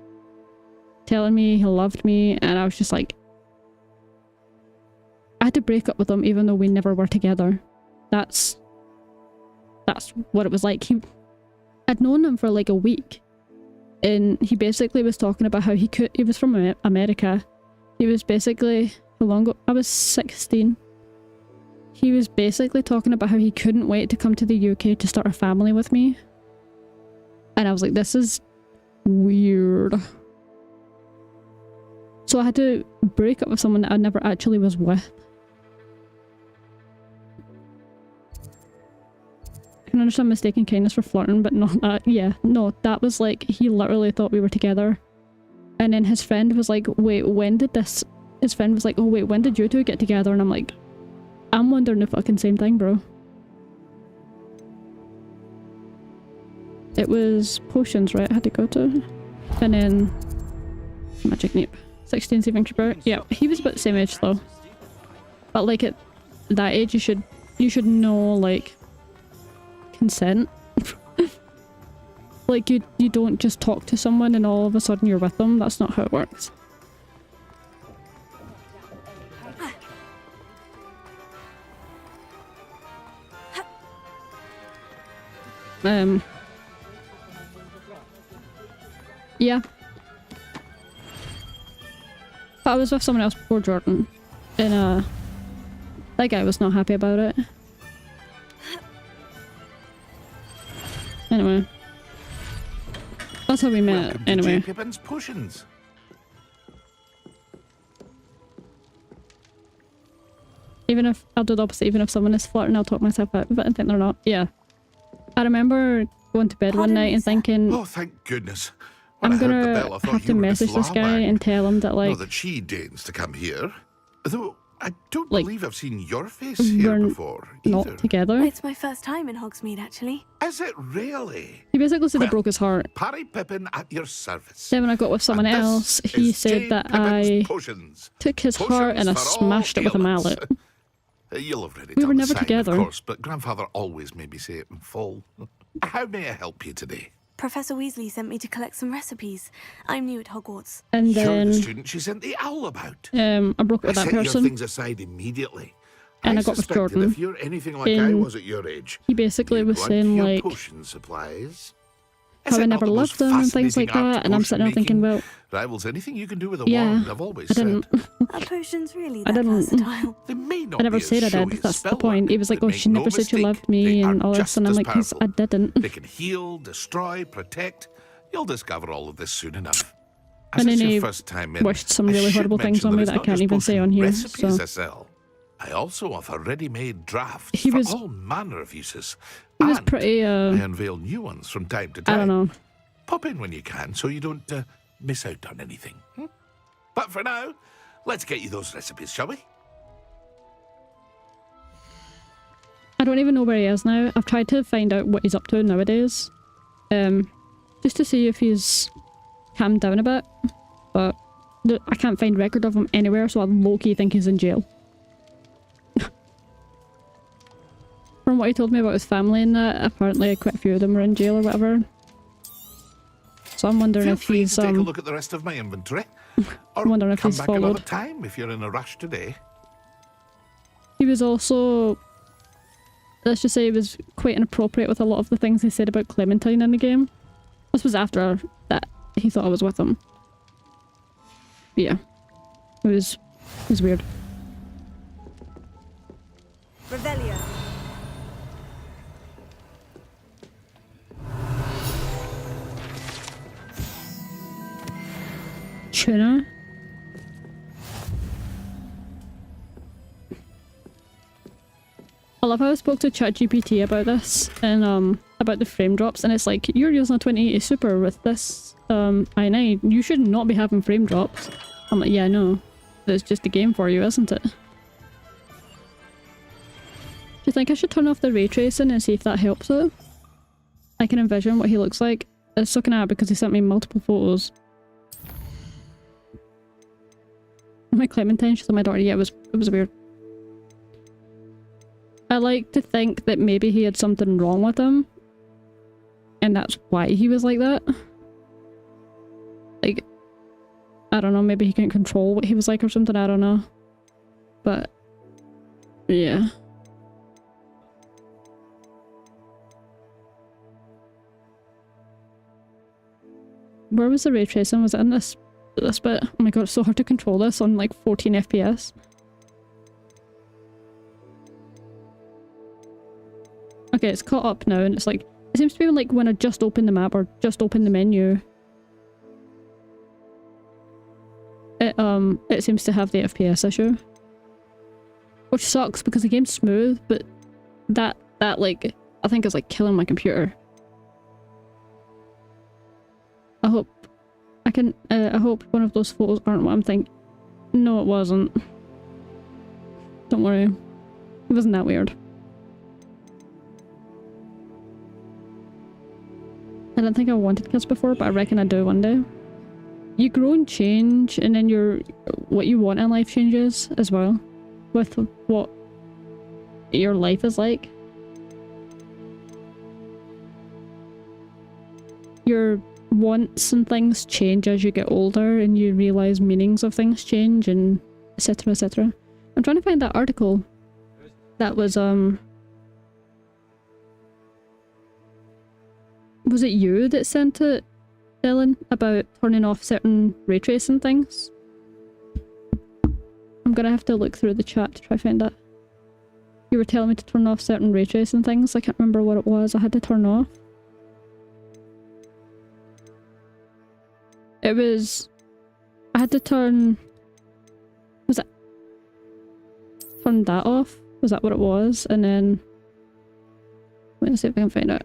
A: telling me he loved me. And I was just like, I had to break up with him even though we never were together. That's what it was like. I'd known him for like a week. And he basically was talking about how he was from America. He was basically, how long ago? I was 16. He was basically talking about how he couldn't wait to come to the UK to start a family with me. And I was like, this is weird. So I had to break up with someone that I never actually was with. I can understand mistaken kindness for flirting, but not that. Yeah, no, that was like, he literally thought we were together. And then his friend was like, wait, when did this... His friend was like, oh wait, when did you two get together? And I'm like, I'm wondering the fucking same thing, bro. It was potions, right? I had to go to. And then... Magic Nape. 16 Saving Trooper. Yeah, he was about the same age though. But like at that age, you should know like... consent. Like you don't just talk to someone and all of a sudden you're with them. That's not how it works. Yeah. But I was with someone else before Jordan, and that guy was not happy about it. Anyway. That's how we met.
E: Welcome to
A: anyway.
E: J. Pippin's Potions.
A: Even if I'll do the opposite, even if someone is flirting, I'll talk myself out of it and think they're not. Yeah. I remember going to bed one night and thinking,
E: oh, thank goodness. When
A: I'm
E: I heard the
A: gonna
E: bell, I thought
A: have
E: you
A: to
E: were
A: message
E: Miss
A: this guy
E: Larback.
A: and tell him that like
E: Not that she deigns to come here. Though I don't
A: Like,
E: believe I've seen your face here
A: we're
E: before either.
A: not together.
C: It's my first time in Hogsmeade, actually.
E: Is it really?
A: He basically said it broke his heart.
E: Parry Pippin at your service.
A: Then when I got with someone
E: And this
A: else, he
E: is
A: said
E: J.
A: that
E: Pippin's
A: I
E: Potions.
A: took his heart and I
E: Potions for
A: smashed it
E: all
A: with a
E: ailments.
A: mallet.
E: You'll have read it
A: We
E: on
A: were
E: the
A: never
E: sign,
A: together.
E: of course, but Grandfather always made me say it in full. How may I help you today?
C: Professor Weasley sent me to collect some recipes. I'm new at Hogwarts.
A: And
E: You're
A: then
E: the student she sent the owl about.
A: I broke it with
E: I
A: that
E: set your
A: person.
E: things aside immediately.
A: And I got with
E: suspected
A: Jordan.
E: If you're anything like I was at your age,
A: He basically was
E: want
A: saying
E: your
A: like
E: potion supplies.
A: how I never loved them and things like that, and I'm sitting there thinking, well,
E: Rivals anything you can do with a
A: yeah,
E: wand, I've always
A: I didn't.
C: Are potions really
A: I
C: that
A: didn't.
C: versatile?
E: They may not
A: I never
E: be as
A: said I
E: showy
A: did.
E: as
A: That's the
E: spell
A: point.
E: work,
A: He was like,
E: but
A: "Oh,
E: make
A: she
E: no
A: never said she
E: mistake,
A: loved me
E: they
A: and
E: are
A: all this,"
E: just
A: and I'm
E: as
A: like, "'Cause I
E: powerful.
A: didn't."
E: They can heal, destroy, protect. You'll discover all of this soon enough. As
A: And
E: it's
A: then
E: your
A: he
E: first time in,
A: wished some
E: I
A: really
E: should
A: horrible things
E: mention
A: on me
E: it's
A: that I
E: not
A: can't
E: just
A: even say
E: potion
A: on here.
E: recipes
A: So
E: I sell. I also offer ready-made drafts
A: He
E: for
A: was-
E: all manner of uses.
A: He was
E: And
A: pretty,
E: I unveil new ones from time to time.
A: I don't know.
E: Pop in when you can so you don't miss out on anything. But for now, let's get you those recipes, shall we?
A: I don't even know where he is now. I've tried to find out what he's up to nowadays. Just to see if he's calmed down a bit. But I can't find record of him anywhere, so I low-key think he's in jail. From what he told me about his family and that, apparently quite a few of them were in jail or whatever. So I'm wondering
E: Feel
A: if
E: free
A: he's
E: to take a look at the rest of my inventory. Or
A: I'm wondering if
E: come
A: he's
E: back another
A: followed.
E: time if you're in a rush today.
A: He was also, let's just say, he was quite inappropriate with a lot of the things he said about Clementine in the game. This was after that he thought I was with him. But yeah, it was weird.
S: Revelio.
A: Tuna. I love how I spoke to ChatGPT about this and about the frame drops, and it's like, you're using a 2080 Super with this i9. You should not be having frame drops. I'm like, yeah, I know. It's just a game for you, isn't it? Do you think I should turn off the ray tracing and see if that helps it? I can envision what he looks like. It's looking at because he sent me multiple photos. My Clementine, she's my daughter. Yeah, it was weird. I like to think that maybe he had something wrong with him. And that's why he was like that. Like, I don't know, maybe he couldn't control what he was like or something, I don't know. But, yeah. Where was the ray tracing? Was it in this bit? Oh my god, it's so hard to control this on like 14 FPS. Okay, it's caught up now and it's like, it seems to be like when I just open the map or just open the menu. It seems to have the FPS issue. Which sucks because the game's smooth, but that like, I think is like killing my computer. I hope one of those photos aren't what I'm thinking. No, it wasn't. Don't worry. It wasn't that weird. I didn't think I wanted kids before, but I reckon I do one day. You grow and change, and then what you want in life changes as well. With what your life is like. Your wants and things change as you get older, and you realise meanings of things change, and etc, etc. I'm trying to find that article that was it you that sent it, Dylan, about turning off certain ray tracing things? I'm gonna have to look through the chat to try to find that. You were telling me to turn off certain ray tracing things. I can't remember what it was I had to turn off. It was... I had to turn... Was it... Turn that off? Was that what it was? And then... Wait, let's see if I can find out.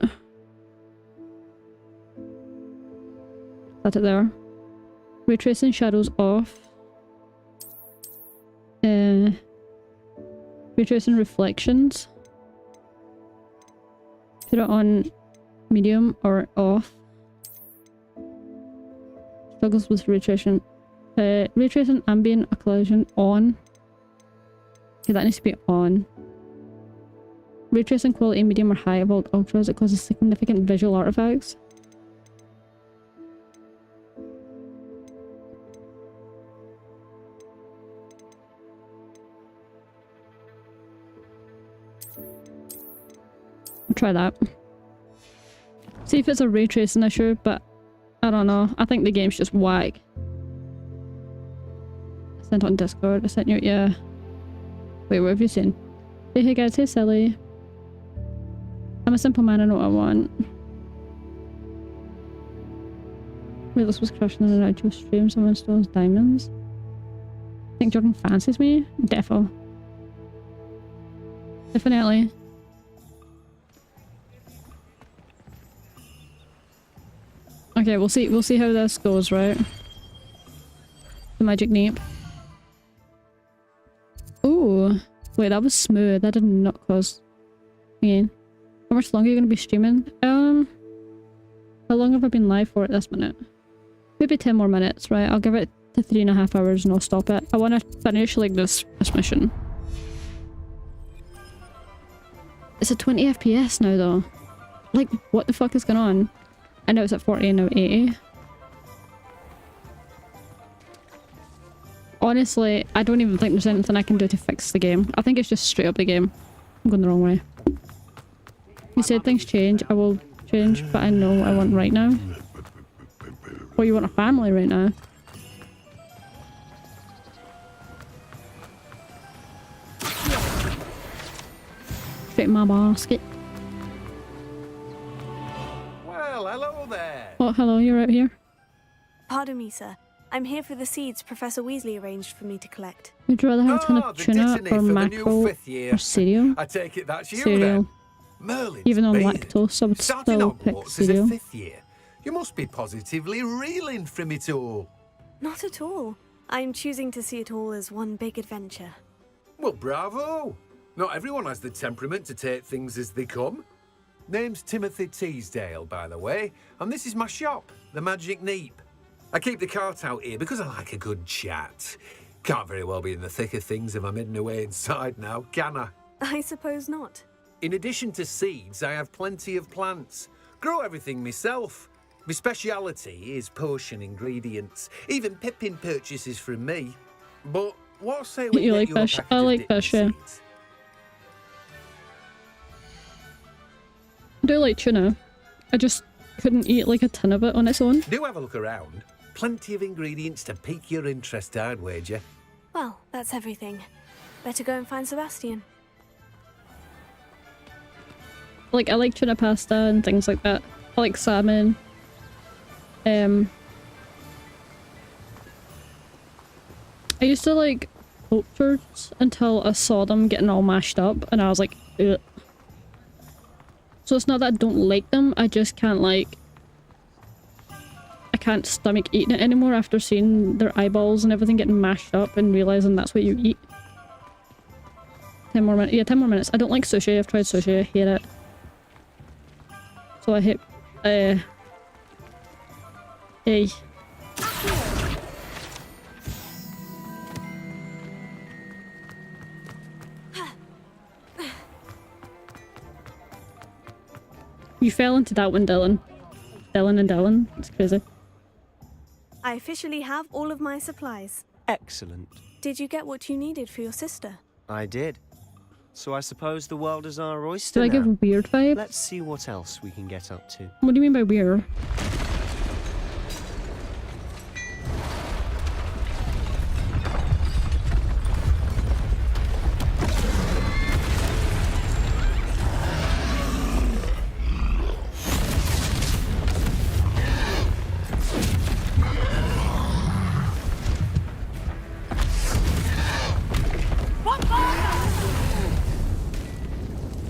A: That's it there. Ray tracing shadows off. Ray tracing reflections. Put it on medium or off. Struggles with ray tracing. Ray tracing ambient occlusion on. Okay, that needs to be on. Ray tracing quality medium or high about ultras. It causes significant visual artifacts. Try that. See if it's a ray tracing issue, but I don't know. I think the game's just whack. Sent on Discord. I sent you, yeah. Wait, what have you seen? Hey guys, hey Silly. I'm a simple man, I know what I want. Wait, this was crashing on an outro stream. Someone stole diamonds. I think Jordan fancies me? Defo. Definitely. Okay, we'll see how this goes, right? The magic nape. Ooh. Wait, that was smooth. That did not cause... Again. How much longer are you gonna be streaming? How long have I been live for at this minute? Maybe 10 more minutes, right? I'll give it to 3.5 hours and I'll stop it. I want to finish like this mission. It's at 20 FPS now though. Like, what the fuck is going on? I know it's at 40 and now 80. Honestly, I don't even think there's anything I can do to fix the game. I think it's just straight up the game. I'm going the wrong way. You said things change. I will change, but I know I want right now. Or you want a family right now. Straight in my basket.
G: Well, hello there.
A: Oh, hello, you're out here.
C: Pardon me, sir. I'm here for the seeds Professor Weasley arranged for me to collect.
A: Would you rather have a ton of tuna or mackerel or cereal?
G: I take it that's you
A: cereal.
G: then. Merlin's
A: Even on
G: beard.
A: lactose, I would
G: Starting
A: still pick
G: Hogwarts as a
A: cereal.
G: 5th year. You must be positively reeling from it all.
C: Not at all. I'm choosing to see it all as one big adventure.
G: Well, bravo. Not everyone has the temperament to take things as they come. Name's Timothy Teasdale, by the way, and this is my shop, the Magic Neep. I keep the cart out here because I like a good chat. Can't very well be in the thick of things if I'm hidden away inside now, can I?
C: I suppose not.
G: In addition to seeds, I have plenty of plants. Grow everything myself. My speciality is potion ingredients. Even Pippin purchases from me. But what say we
A: You
G: get
A: like
G: your
A: fish?
G: package
A: I
G: of
A: like
G: dipping
A: fish, yeah.
G: seeds?
A: I do like tuna. I just couldn't eat like a ton of it on its own.
G: Do have a look around. Plenty of ingredients to pique your interest, I'd wager.
C: Well, that's everything. Better go and find Sebastian.
A: Like, I like tuna pasta and things like that. I like salmon. I used to like poachers until I saw them getting all mashed up and I was like, ugh. So it's not that I don't like them, I just can't like... I can't stomach eating it anymore after seeing their eyeballs and everything getting mashed up and realising that's what you eat. 10 more minutes. Yeah, 10 more minutes. I don't like sushi. I've tried sushi. I hate it. So I hate... Hey. You fell into that one, Dylan. Dylan and Dylan. It's crazy.
C: I officially have all of my supplies.
N: Excellent.
C: Did you get what you needed for your sister?
N: I did. So I suppose the world is our oyster
A: Do I
N: now.
A: give weird vibes?
N: Let's see what else we can get up to.
A: What do you mean by weird?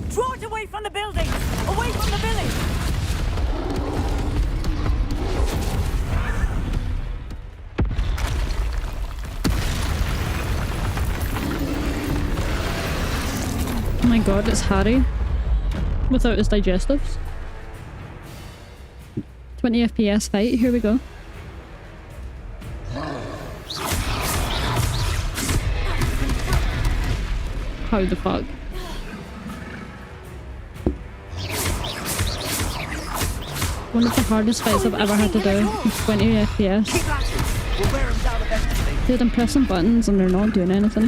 Q: Draw it away from the building! Away from the village!
A: Oh my god, it's Harry. Without his digestives. 20 FPS fight, here we go. How the fuck? One of the hardest fights I've ever had to do. 20 FPS. Dude, I'm pressing buttons and they're not doing anything.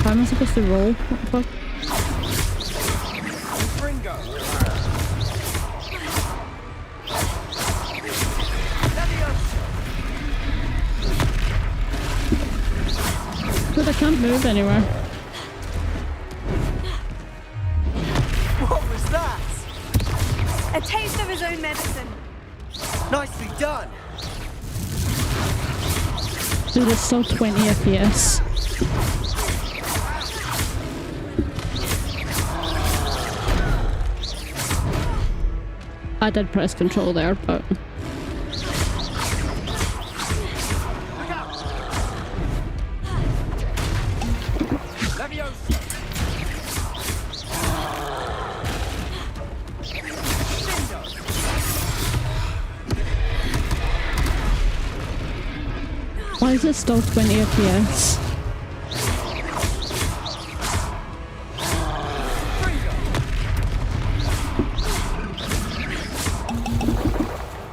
A: How am I supposed to roll? What the fuck? Dude, I can't move anywhere.
H: What was that?
C: A taste of his own medicine.
H: Nicely done.
A: Dude, it's still 20 FPS. I did press control there, but... Why is it still 20 FPS?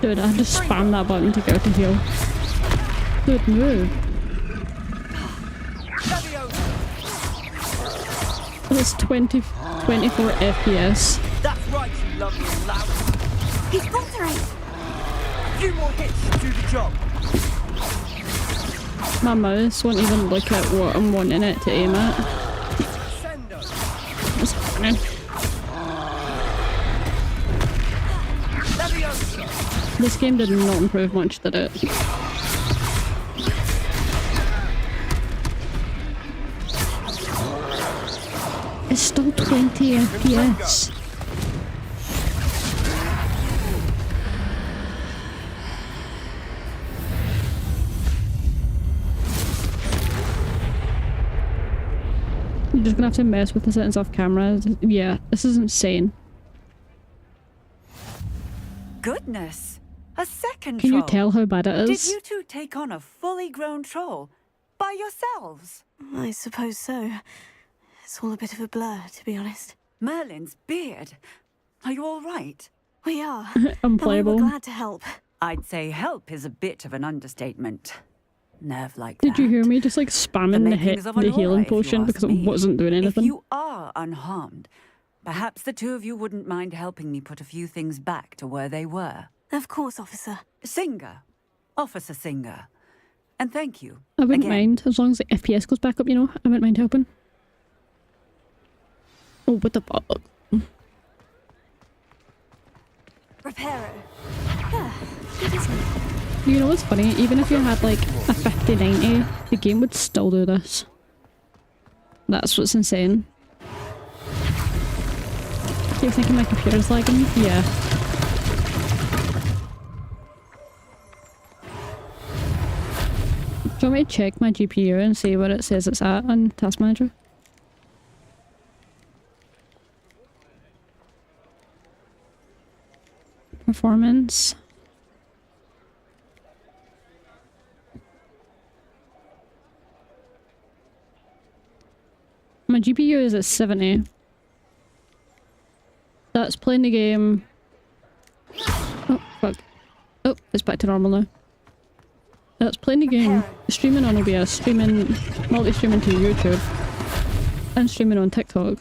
A: Dude, I had to spam that button to go to heal. Good move. It's 24 FPS.
Q: That's right, you lovely and loud.
S: He's faltering.
Q: A few more hits should do the job.
A: My mouse won't even look at what I'm wanting it to aim at. What's happening? This game did not improve much, did it? It's still 20 FPS. You're just gonna have to mess with the settings off camera. Yeah, this is insane.
Q: Goodness! A second
A: Can
Q: troll.
A: you tell how bad it is?
Q: Did you two take on a fully grown troll? By yourselves?
C: I suppose so. It's all a bit of a blur, to be honest.
Q: Merlin's beard. Are you all right?
C: We are.
A: Unplayable.
C: And we were glad to help.
Q: I'd say help is a bit of an understatement. Nerve like
A: Did
Q: that.
A: you hear me just like spamming the healing potion because it wasn't doing anything?
Q: If you are unharmed, perhaps the two of you wouldn't mind helping me put a few things back to where they were.
C: Of course, officer.
Q: Singer. Officer Singer. And thank you.
A: I wouldn't
Q: again.
A: mind, as long as the FPS goes back up, you know? I wouldn't mind helping. Oh, what the fuck?
C: Reparo. Ah, good, isn't it?
A: You know what's funny? Even if you had like a 5090, the game would still do this. That's what's insane. You're thinking my computer's lagging? Yeah. Do you want me to check my GPU and see what it says it's at on Task Manager? Performance. My GPU is at 70. That's playing the game. Oh, fuck. Oh, it's back to normal now. That's playing the game. Streaming on OBS, multi-streaming to YouTube, and streaming on TikTok.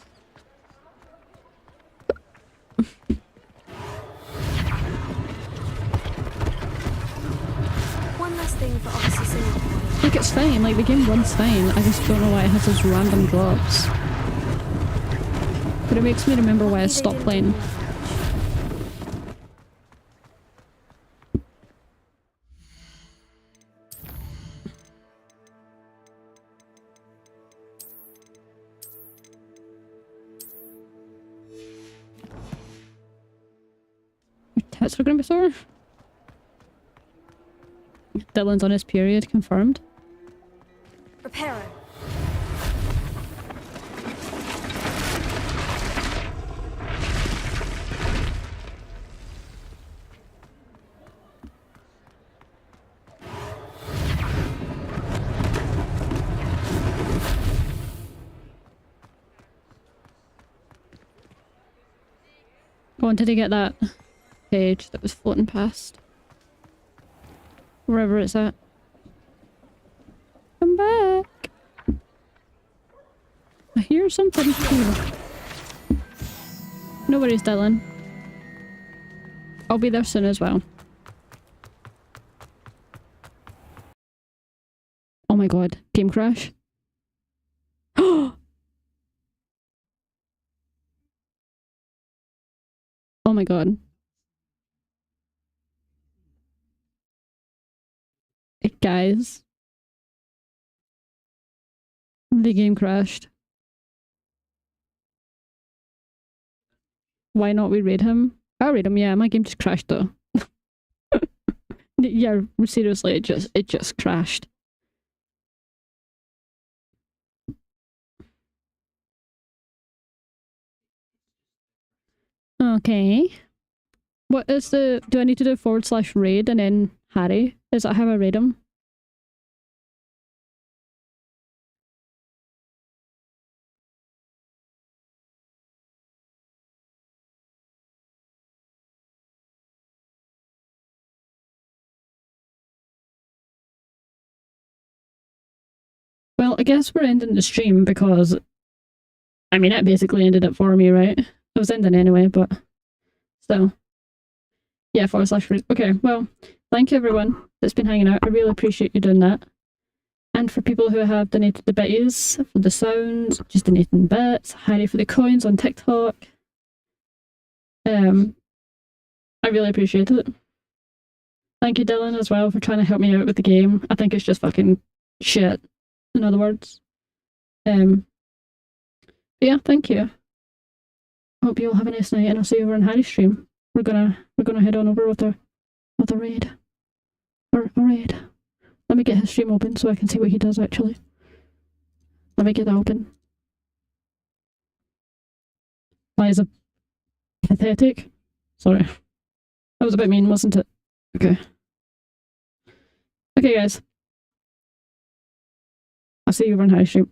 C: One last thing for Officer Singer.
A: Like, it's fine, like the game runs fine, I just don't know why it has those random drops. But it makes me remember why I stopped playing. Your tits are gonna be sore? Dylan's on his period, confirmed.
C: Reparo.
A: I wanted to get that page that was floating past. Wherever it's at. Come back! I hear something here. No worries, Dylan. I'll be there soon as well. Oh my god, game crash. Oh my god. Guys. The game crashed. Why not we raid him? I'll raid him, yeah, my game just crashed though. Yeah, seriously, it just crashed. Okay. What is the... Do I need to do / raid and then Harry? Is that how I raid him? Well, I guess we're ending the stream because... I mean, it basically ended it for me, right? It was ending anyway, but... Still. Yeah, / raid. Okay, well, thank you everyone that's been hanging out. I really appreciate you doing that. And for people who have donated the bitties, for the sounds, just donating bits, Harry for the coins on TikTok. I really appreciate it. Thank you, Dylan, as well, for trying to help me out with the game. I think it's just fucking shit, in other words. Yeah, thank you. Hope you all have a nice night, and I'll see you over on Harry's stream. We're gonna head on over with a raid. Or a raid. Let me get his stream open so I can see what he does actually. Let me get that open. That is a pathetic. Sorry. That was a bit mean, wasn't it? Okay. Okay, guys. I'll see you over on Harry's stream.